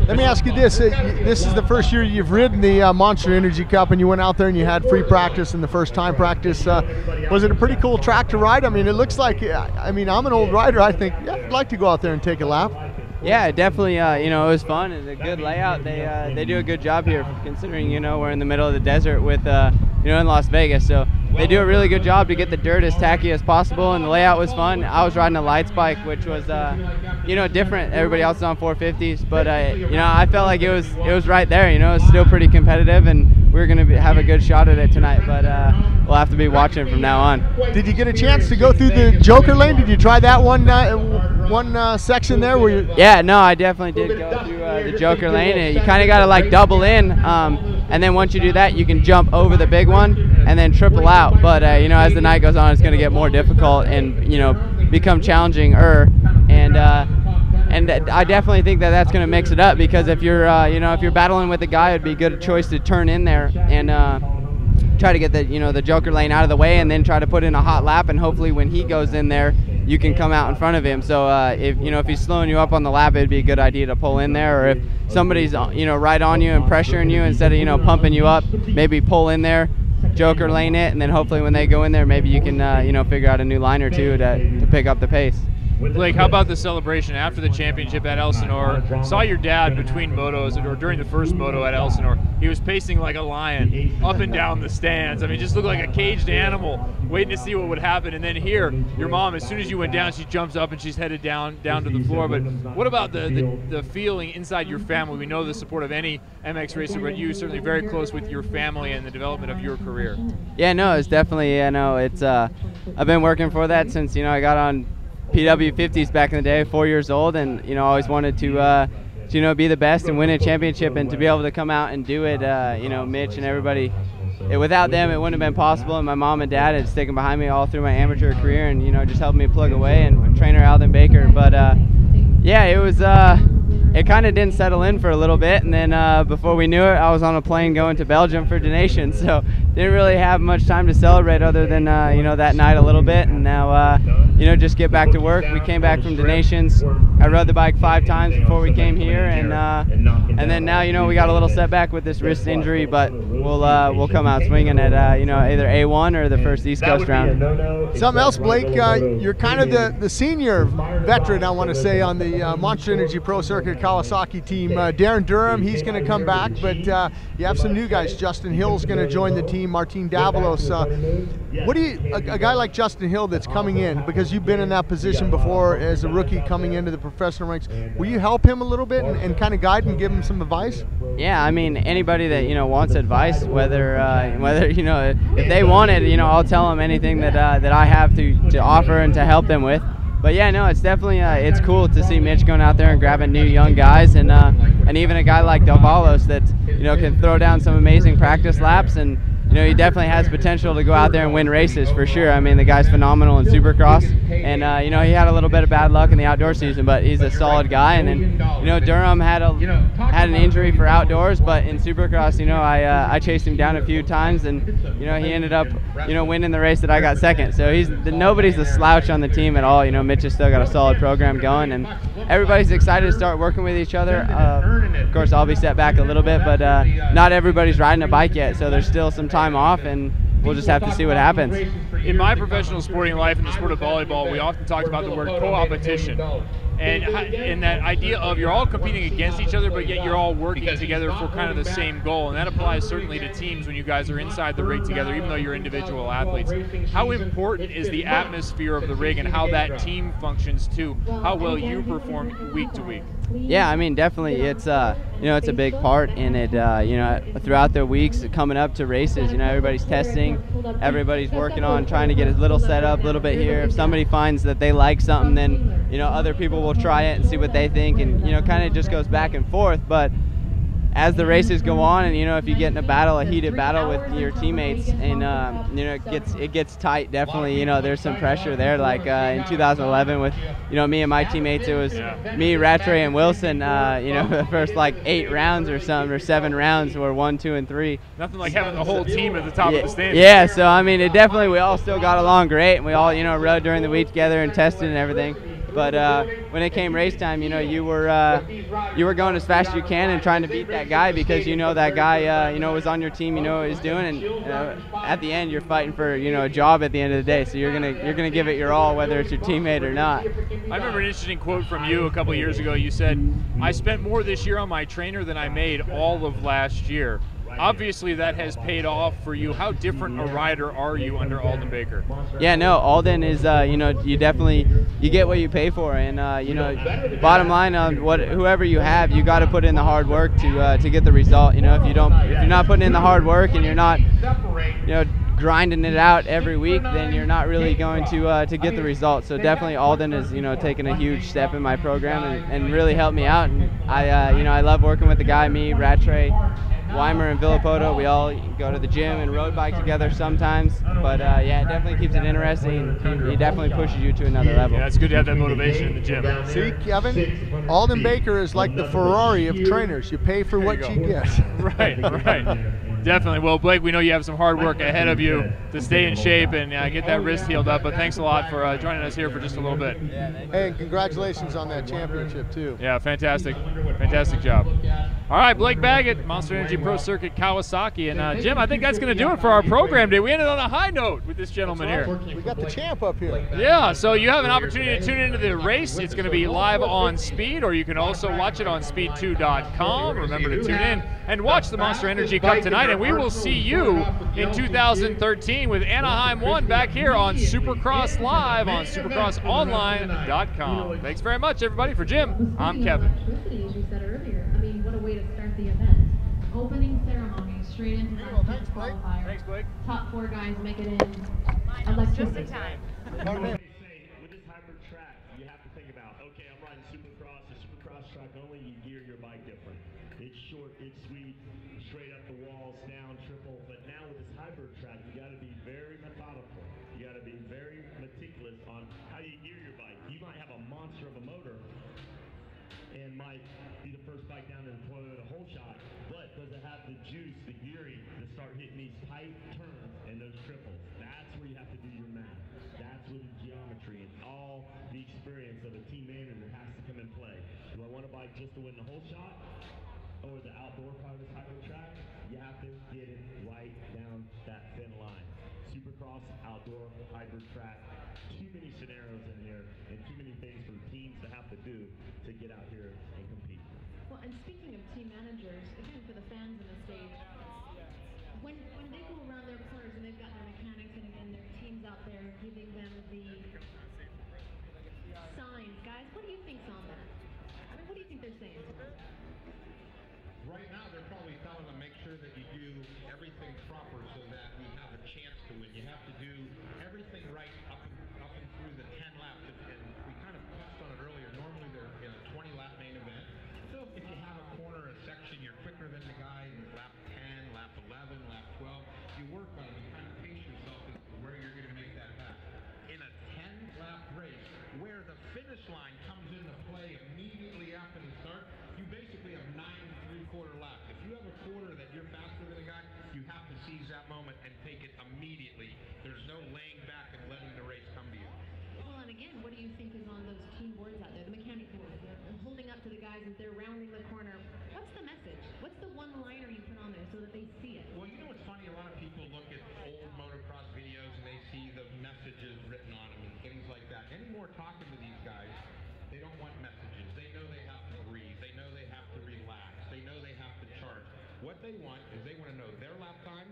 Let me ask you this: this is the first year you've ridden the Monster Energy Cup, and you went out there and you had free practice in the first time practice. Was it a pretty cool track to ride? I mean, it looks like. I mean, I'm an old rider. I think I'd like to go out there and take a lap. Yeah, definitely. You know, it was fun and a good layout. They do a good job here, considering, you know, we're in the middle of the desert with you know, in Las Vegas. So they do a really good job to get the dirt as tacky as possible, and the layout was fun. I was riding a lights bike, which was you know, different. Everybody else is on 450s, but you know, I felt like it was right there. You know, it's still pretty competitive, and we're gonna have a good shot at it tonight. But we'll have to be watching from now on. Did you get a chance to go through the Joker lane? Did you try that one section there where you? Yeah, no, I definitely did go through the Joker lane. And you kind of got to like double in, and then once you do that, you can jump over the big one and then triple out. But you know, as the night goes on, it's going to get more difficult and, you know, become challenging. And I definitely think that that's going to mix it up, because if you're you know, if you're battling with a guy, it'd be a good choice to turn in there and try to get the, you know, the Joker lane out of the way, and then try to put in a hot lap, and hopefully when he goes in there, you can come out in front of him. So if, you know, if he's slowing you up on the lap, it'd be a good idea to pull in there. Or if somebody's, you know, right on you and pressuring you, instead of, you know, pumping you up, maybe pull in there, Joker lane it, and then hopefully when they go in there, maybe you can you know, figure out a new line or two to pick up the pace. Blake, how about the celebration after the championship at Elsinore? Saw your dad between motos, or during the first moto at Elsinore. He was pacing like a lion up and down the stands. I mean, just looked like a caged animal, waiting to see what would happen. And then here, your mom, as soon as you went down, she jumps up and she's headed down to the floor. But what about the feeling inside your family? We know the support of any MX racer, but you certainly very close with your family and the development of your career. Yeah, no, it's definitely, you know, it's I've been working for that since, you know, I got on PW 50s back in the day, 4 years old, and, you know, always wanted to you know, be the best and win a championship, and to be able to come out and do it, you know, Mitch and everybody, without them it wouldn't have been possible. And my mom and dad had sticking behind me all through my amateur career, and, you know, just helped me plug away, and trainer Alden Baker. But yeah, it was it kind of didn't settle in for a little bit, and then before we knew it, I was on a plane going to Belgium for donation, so didn't really have much time to celebrate other than you know, that night a little bit. And now you know, just get back to work. We came back from donations. I rode the bike 5 times before we came here, and then now, you know, we got a little setback with this wrist injury, but we'll come out swinging at you know, either A1 or the first East Coast round. Something else, Blake, you're kind of the senior veteran, I want to say, on the Monster Energy Pro Circuit Kawasaki team. Darren Durham, he's going to come back, but you have some new guys. Justin Hill's going to join the team. Martin Davalos. What do you, a guy like Justin Hill that's coming in, because you've been in that position before as a rookie coming into the professional ranks, will you help him a little bit and kind of guide and give him some advice? Yeah, I mean, anybody that, you know, wants advice, whether you know, if they want it, you know, I'll tell them anything that that I have to offer and to help them with. But yeah, no, it's definitely it's cool to see Mitch going out there and grabbing new young guys, and even a guy like Davalos that, you know, can throw down some amazing practice laps, and, you know, he definitely has potential to go out there and win races for sure. I mean, the guy's phenomenal in Supercross, and you know, he had a little bit of bad luck in the outdoor season, but he's a solid guy. And then, you know, Durham had an injury for outdoors, but in Supercross, you know, I chased him down a few times, and you know, he ended up, you know, winning the race that I got second. So nobody's a slouch on the team at all. You know, Mitch has still got a solid program going, and everybody's excited to start working with each other. Of course, I'll be set back a little bit, but not everybody's riding a bike yet, so there's still some time off, and we'll just have to see what happens. In my professional sporting life, in the sport of volleyball, we often talked about the word co-opetition. And that idea of you're all competing against each other, but yet you're all working together for kind of the same goal. And that applies certainly to teams when you guys are inside the rig together, even though you're individual athletes. How important is the atmosphere of the rig and how that team functions too? How well you perform week to week? Yeah, I mean, definitely, it's you know, it's a big part in it. You know, throughout the weeks coming up to races, you know, everybody's testing, everybody's working on trying to get a little set up, a little bit here. If somebody finds that they like something, then you know, other people will try it and see what they think, and you know, kind of just goes back and forth. But as the races go on, and you know, if you get in a heated battle with your teammates, and you know, it gets tight. Definitely, you know, there's some pressure there. Like in 2011, with you know, me and my teammates, it was me, Rattray, and Wilson. You know, the first like 8 rounds or something, or 7 rounds were 1, 2, and 3. Nothing like having the whole team at the top of the standings. Yeah, so I mean, it definitely, we all still got along great, and we all, you know, rode during the week together and tested and everything. But when it came race time, you know, you were going as fast as you can and trying to beat that guy, because you know that guy, you know, was on your team, you know what he's doing, and at the end you're fighting for, you know, a job at the end of the day. So you're gonna give it your all, whether it's your teammate or not. I remember an interesting quote from you a couple of years ago. You said, "I spent more this year on my trainer than I made all of last year." Obviously, that has paid off for you. How different a rider are you under Alden Baker? Yeah, no, Alden is, you know, you get what you pay for, and you know, bottom line on whoever you have, you got to put in the hard work to get the result. You know, if you're not putting in the hard work and you're not, you know, grinding it out every week, then you're not really going to get the result. So definitely Alden is, you know, taking a huge step in my program and really helped me out. And you know, I love working with the guy, me, Rattray, Weimer, and Villapoto. We all go to the gym and road bike together sometimes, but yeah, it definitely keeps it interesting. He definitely pushes you to another level. Yeah, it's good to have that motivation in the gym. See, Kevin, Alden Baker is like the Ferrari of trainers. You pay for what you get. Right, right. Definitely. Well, Blake, we know you have some hard work ahead of you to stay in shape and get that wrist healed up, but thanks a lot for joining us here for just a little bit. Hey, and congratulations on that championship, too. Yeah, fantastic. Fantastic job. All right, Blake Baggett, Monster Energy Pro Circuit Kawasaki. And Jim, I think that's going to do it for our program today. We ended on a high note with this gentleman here. We got the champ up here. Yeah, so you have an opportunity to tune into the race. It's going to be live on Speed, or you can also watch it on speed2.com. Remember to tune in and watch the Monster Energy Cup tonight. And we will see you in 2013 with Anaheim 1 back here on Supercross Live on supercrossonline.com. Thanks very much, everybody. For Jim, I'm Kevin. As you said earlier, I mean, what a way to start the event. Opening ceremony, straight into the qualifier. Thanks, Blake. Top 4 guys make it in. Electricity. With this hybrid track, you have to think about, okay, I'm riding Supercross, the Supercross track only, you gear your bike different. It's short, it's sweet, straight up the walls, down, triple, but now with this hybrid track, you got to be very methodical. You got to be very meticulous on how you gear your bike. You might have a monster of a motor and might be the first bike down to the Toyota whole shot, but does it have the juice, the gearing to start hitting these tight turns and those triples? That's where you have to do your math. That's where the geometry and all the experience of a team manager has to come in play. Do I want a bike just to win the whole shot, or the outdoor part of this hybrid track? You have to get it right down that thin line. Supercross, outdoor, hybrid track. Too many scenarios in here and too many things for teams to have to do to get out here and compete. Well, and speaking of team managers, again, for the fans in the stage, when they go around their corners and they've got their mechanics and their teams out there giving them the signs, guys, what do you think's on that? I mean, what do you think they're saying to them? Right now, they're probably telling them make sure that you do everything proper so that we have a chance to win. You have to do everything right up and through the 10 laps. And we kind of touched on it earlier. Normally, they're in a 20-lap main event. So if you have a corner, a section, you're quicker than the guy in lap 10, lap 11, lap 12. You work line comes into play immediately after the start, you basically have 9 3/4 laps. If you have a quarter that you're faster than a guy, you have to seize that moment and take it immediately. There's no laying back and letting the race come to you. Well, and again, what do you think is on those team boards out there, the mechanic boards? They're holding up to the guys as they're rounding the corner. What's the message? What's the one-liner you put on there so that they see it? Well, you know what's funny? A lot of people look at old motocross videos and they see the messages written on them and things like that. Anymore talking to these guys, they don't want messages. They know they have to breathe. They know they have to relax. They know they have to charge. What they want is they want to know their lap time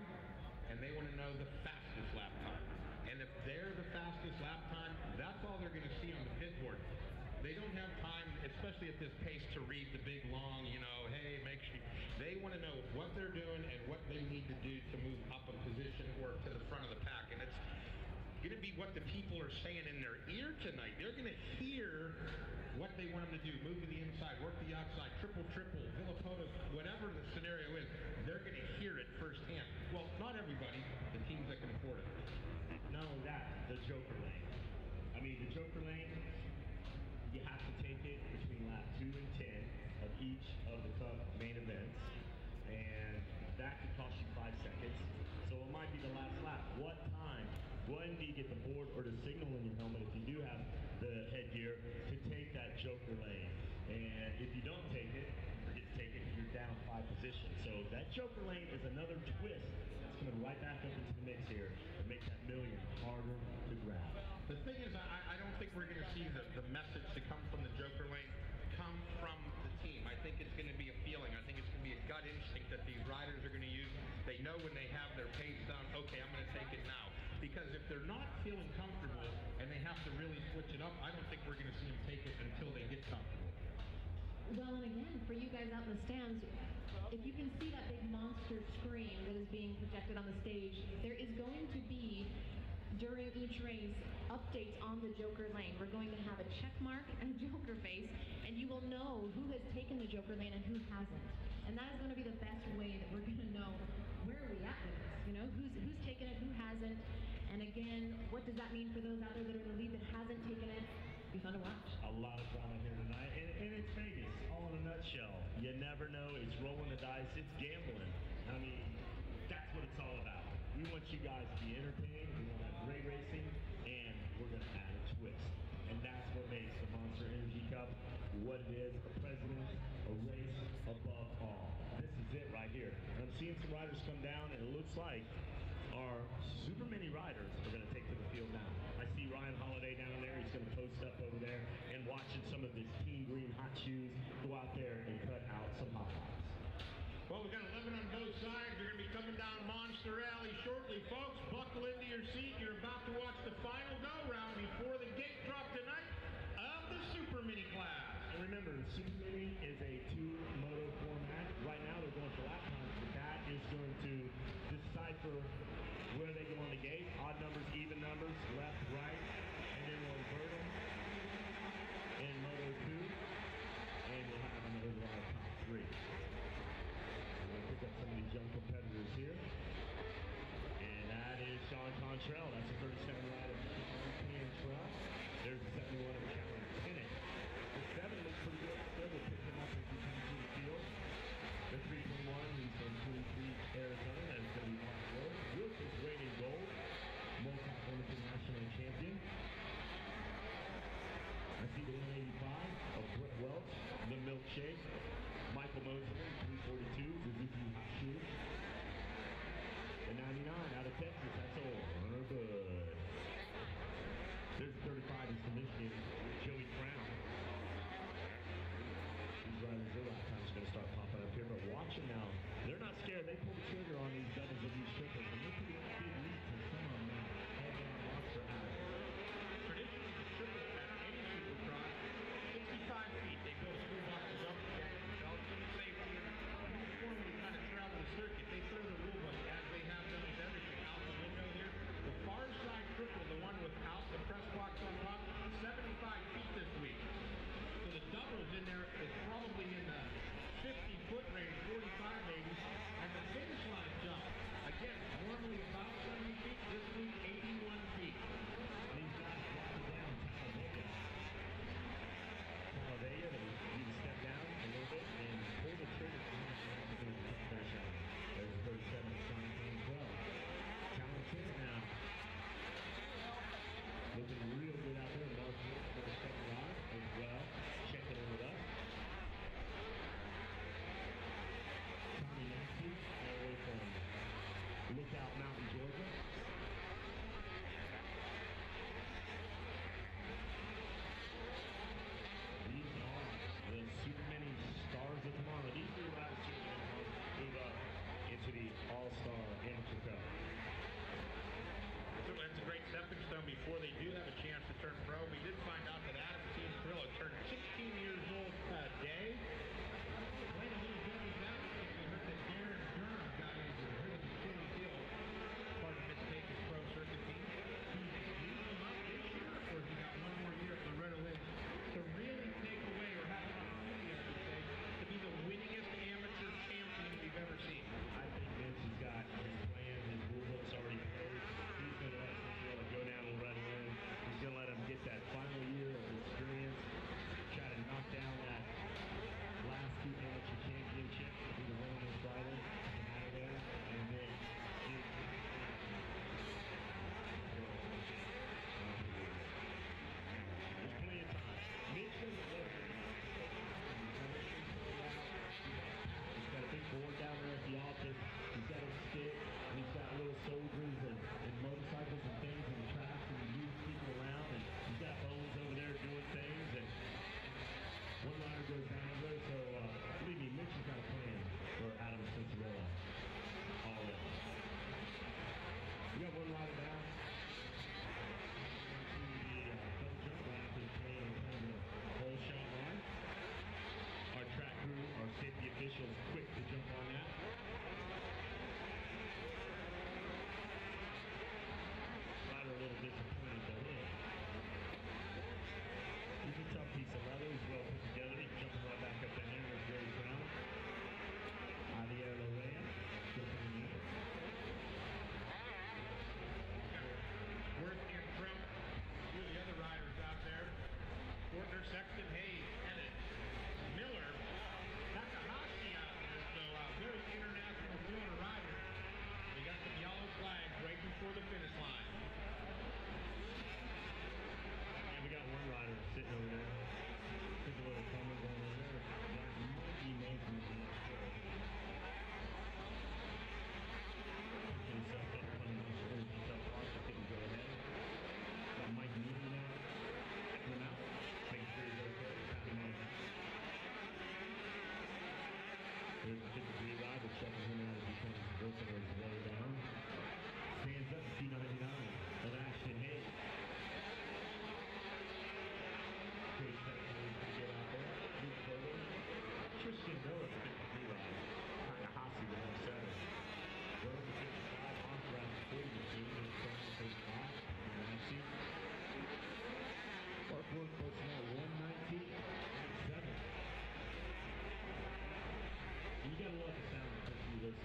and they want to know the fastest lap time. And if they're the fastest lap time, that's all they're going to see on the pit board. They don't have time, especially at this pace, to read the big, long, you know, hey, make sure. They want to know what they're doing and what they need to do to move up a position or to the front of the pack. And it's going to be what the people are saying in their ear tonight. They're going to hear what they want them to do. Move to the inside, work the outside, triple, Villapotas, whatever the scenario is. They're going to hear it firsthand. Well, not everybody, the teams that can afford it. Not only that, the Joker lane. I mean, the Joker lane, you have to take it between lap 2 and 10 of each of the Cup main events, and that could cost you 5 seconds. So it might be the last lap. What time? When do you get the board or the signal in your helmet, if you do have the headgear, to take that Joker lane? And if you don't take it, forget to take it, you're down 5 positions. So that Joker lane is another twist that's coming right back up into the mix here to make that million harder to grab. The thing is, I don't think we're going to see the message to come from the Joker lane come from the team. I think it's going to be a feeling. I think it's going to be a gut instinct that these riders are going to use. They know when they have their pace down, okay, I'm going to take it now. Because if they're not feeling comfortable and they have to really switch it up, I don't think we're going to see them take it until they get comfortable. Well, and again, for you guys out in the stands, if you can see that big monster screen that is being projected on the stage, there is going to be, during each race, updates on the Joker lane. We're going to have a check mark and a Joker face, and you will know who has taken the Joker lane and who hasn't. And that is going to be the best way that we're going to know where are we at with this. You know, who's taken it, who hasn't, and again, what does that mean for those out there that are in the lead that hasn't taken it? Be fun to watch. A lot of drama here tonight, and it's Vegas, all in a nutshell. You never know. It's rolling the dice. It's gambling. I mean, that's what it's all about. We want you guys to be entertained. We want to have great racing, and we're going to add a twist. And that's what makes the Monster Energy Cup what it is, a president, a race above all. This is it right here. And I'm seeing some riders come down, and it looks like our super mini riders are going to take to the field now. I see Ryan Holiday down there. He's going to post up over there and watching some of his Team Green hot shoes go out there and cut out some hot dogs. Well, we've got 11 on both sides. They're going to be coming down Monster Alley shortly, folks. Buckle into your seat. You're about to watch the final go-round before the gate drop tonight of the Super Mini class. And remember, the Super Mini is a 2-moto format. Right now, they're going for lap times, but that is going to decipher where they go on the gate. Odd numbers, even numbers, left, right, and then we'll invert them in Moto 2.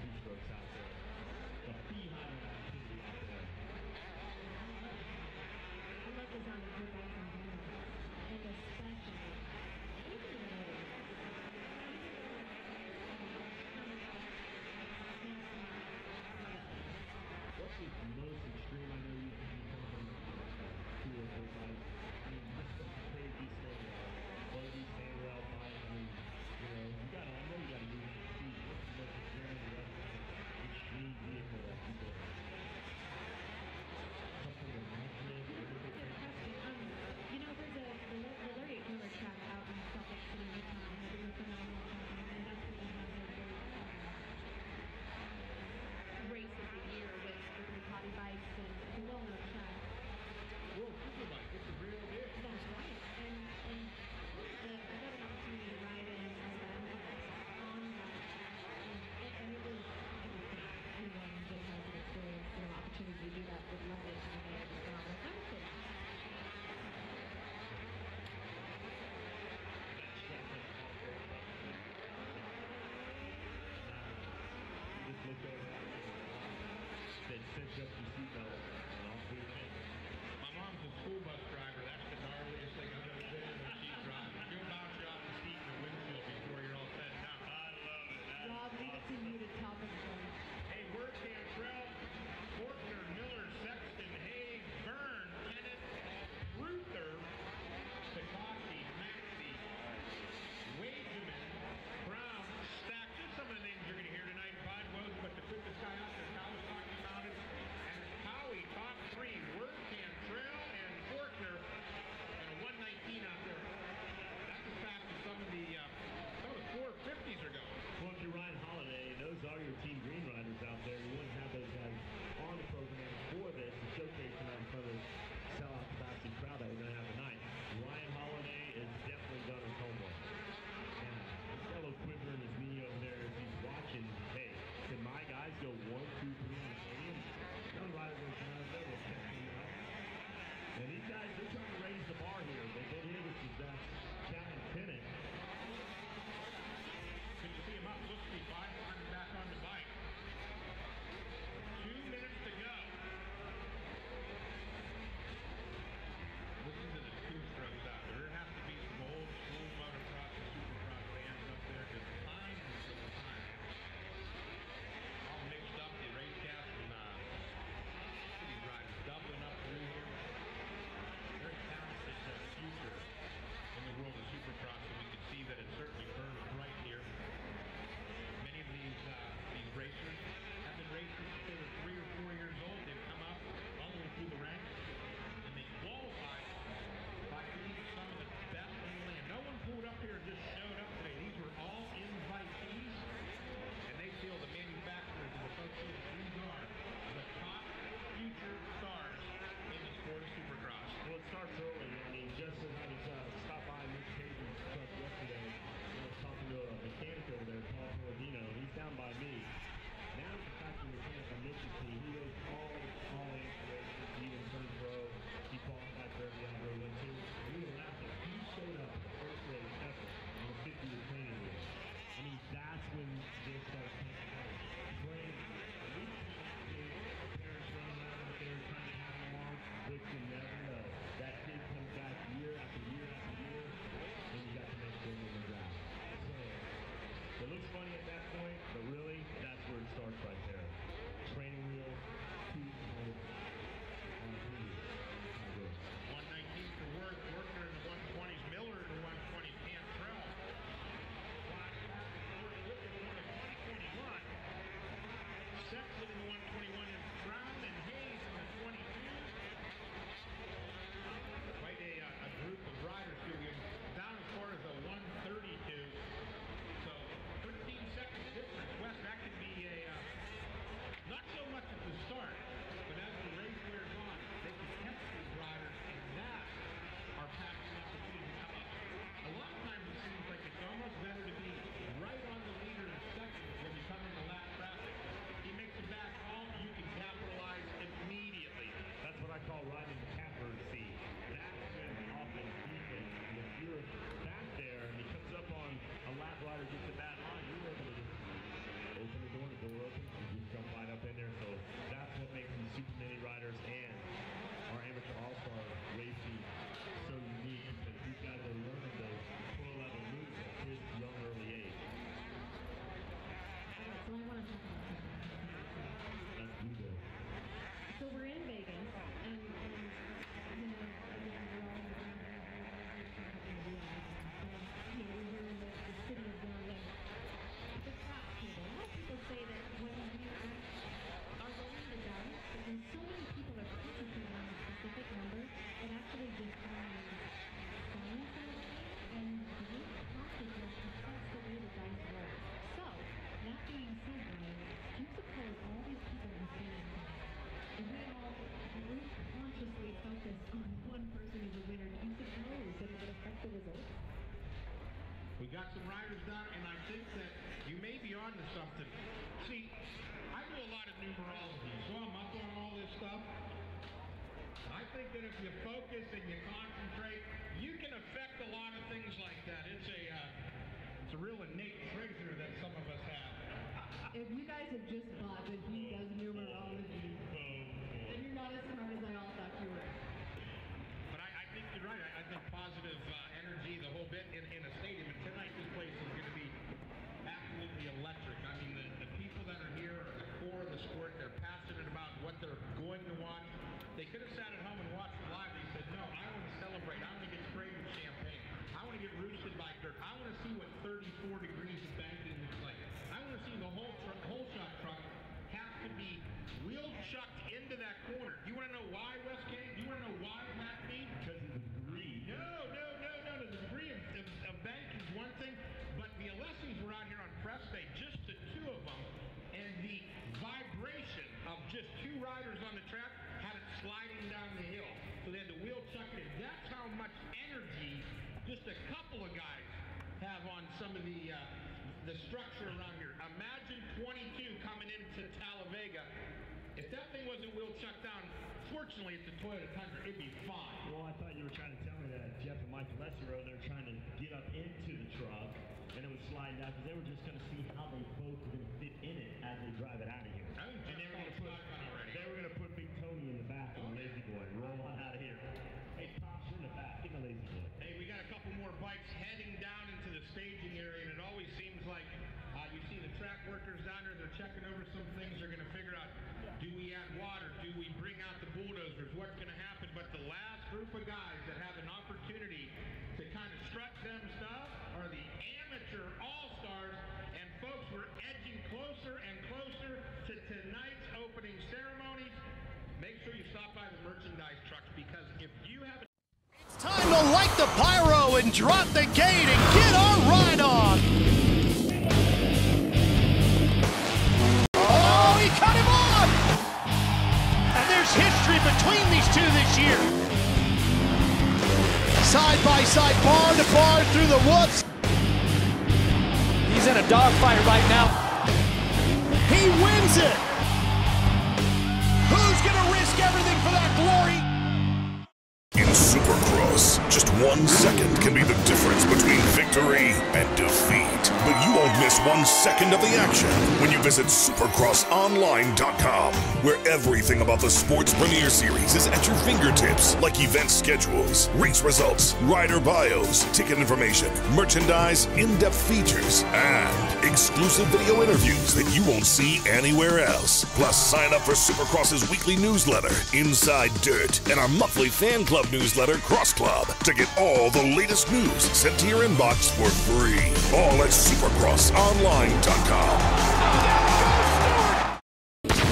two-strokes out there. The beehive of activity out there. I love the sound of good guys and especially what's the most extreme? I know you've been on 2 or 4 times. I mean, just the crazy stand-rail. What are these stand-rail bikes? I mean, you know, I know you gotta move the speed. What's the most extreme vehicle that people something to match with? you know, there's the Lariat Killer track out in Salt Lake City, Utah, and it was a phenomenal track, and that's where they have their race of the year with Ducati bikes, and it's a well-known track. Whoa, Superbike, it's a real deal. That's right, and I got an opportunity to ride in on that, and it was anyone that has an experience and an opportunity to do that would love it, and it was phenomenal. I would say that. Just looked over that cinch up your seatbelt and all through the thing. My mom's a school bus driver. That's the gnarliest thing I've ever been in when she's driving. She'll bounce you off the seat in the windshield before you're all set down. I love it. Rob, leave it to you to top it for me. Hey, Word Cantrell, Fortner, Miller, Sexton, Hayes, Byrne, Kenneth, Ruther, Sikorsky, Maxey, Wageman, Brown, Stack. Just some of the names you're going to hear tonight. Bud was, but the quickest guy out there, Kyle was talking about it. And got some riders down, and I think that you may be on to something. See, I do a lot of numerology, so I'm up on all this stuff. I think that if you focus and you concentrate, you can affect a lot of things like that. It's a real innate treasure that some of us have. If you guys have just bought that he does numerology, then you're not as smart as I all thought you were. But I think you're right. I think positive energy, the whole bit in a stadium. And tonight, this place is going to be absolutely electric. I mean, the people that are here are the core of the sport. They're passionate about what they're going to watch. They could have sat at home and watched it live. They said, no, I want to celebrate. I want to get sprayed with champagne. I want to get roosted by dirt. I want to see what 34 degrees of banking looks like. I want to see the whole shot truck have to be wheel chucked into that corner. Do you want to know why, West Cave? Do you want to know why it had to be? Because of the degree. No. The degree of bank is one thing, but the Alessi's were out here on press day, just the two of them, and the vibration of just two riders on the track had it sliding down the hill. So they had to wheel chuck it. That's how much energy just a couple of guys have on some of the structure around here. Imagine 22 coming into Talladega. If that thing wasn't wheel chucked down, fortunately it's a Toyota Tundra, it'd be fine. Well, I thought you were trying to tell me that Jeff and Michael Lesser were there trying to get up into the truck, and it was sliding down because they were just going to see how they both were going to fit in it as they drive it out of here. And they were going to put Big Tony in the back of the Lazy Boy, roll on out of here. Hey, Pops, you're in the back in the Lazy Boy. Hey, we got a couple more bikes heading down into the staging area, and it always seems like you see the track workers down there, they're checking over some things, they're going to figure out, do we add water, do we bring out the bulldozers, what's going to happen? But the last group of guys that have an opportunity to kind of strut them stuff are the amateur all-stars, and folks, we're edging closer and closer to tonight's opening ceremonies. Make sure you stop by the merchandise trucks, because if you have Time to light the pyro and drop the gate and get our ride on. Oh, he cut him off! And there's history between these two this year. Side by side, bar to bar through the woods. He's in a dogfight right now. He wins it. Who's gonna risk everything for that glory? In Supercross, just 1 second can be the difference between victory and defeat. But you won't miss 1 second of the action when you visit supercrossonline.com, where everything about the sports premier series is at your fingertips, like event schedules, race results, rider bios, ticket information, merchandise, in-depth features, and exclusive video interviews that you won't see anywhere else. Plus, sign up for Supercross's weekly newsletter, Inside Dirt, and our monthly fan club newsletter, Cross Club, to get all the latest news sent to your inbox for free. All at supercrossonline.com.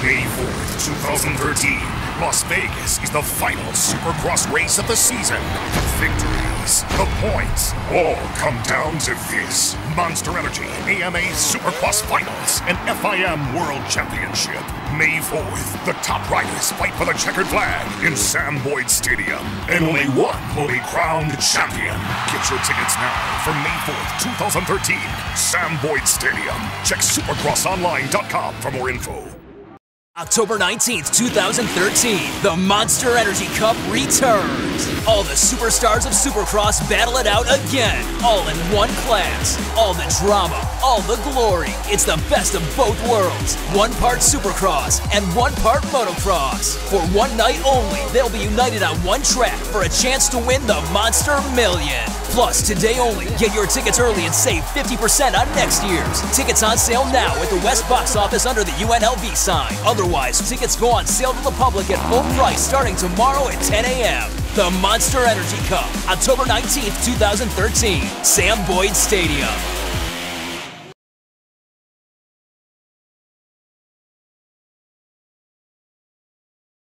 May 4th, 2013, Las Vegas is the final Supercross race of the season. The victories, the points, all come down to this: Monster Energy AMA Supercross Finals and FIM World Championship. May 4th, the top riders fight for the checkered flag in Sam Boyd Stadium, and only one will be crowned champion. Get your tickets now for May 4th, 2013, Sam Boyd Stadium. Check supercrossonline.com for more info. October 19th, 2013, the Monster Energy Cup returns. All the superstars of Supercross battle it out again, all in one class. All the drama, all the glory. It's the best of both worlds. 1 part Supercross and 1 part Motocross. For one night only, they'll be united on one track for a chance to win the Monster Million. Plus, today only, get your tickets early and save 50% on next year's. Tickets on sale now at the West Box Office under the UNLV sign. Otherwise, tickets go on sale to the public at full price starting tomorrow at 10 a.m. The Monster Energy Cup, October 19th, 2013, Sam Boyd Stadium.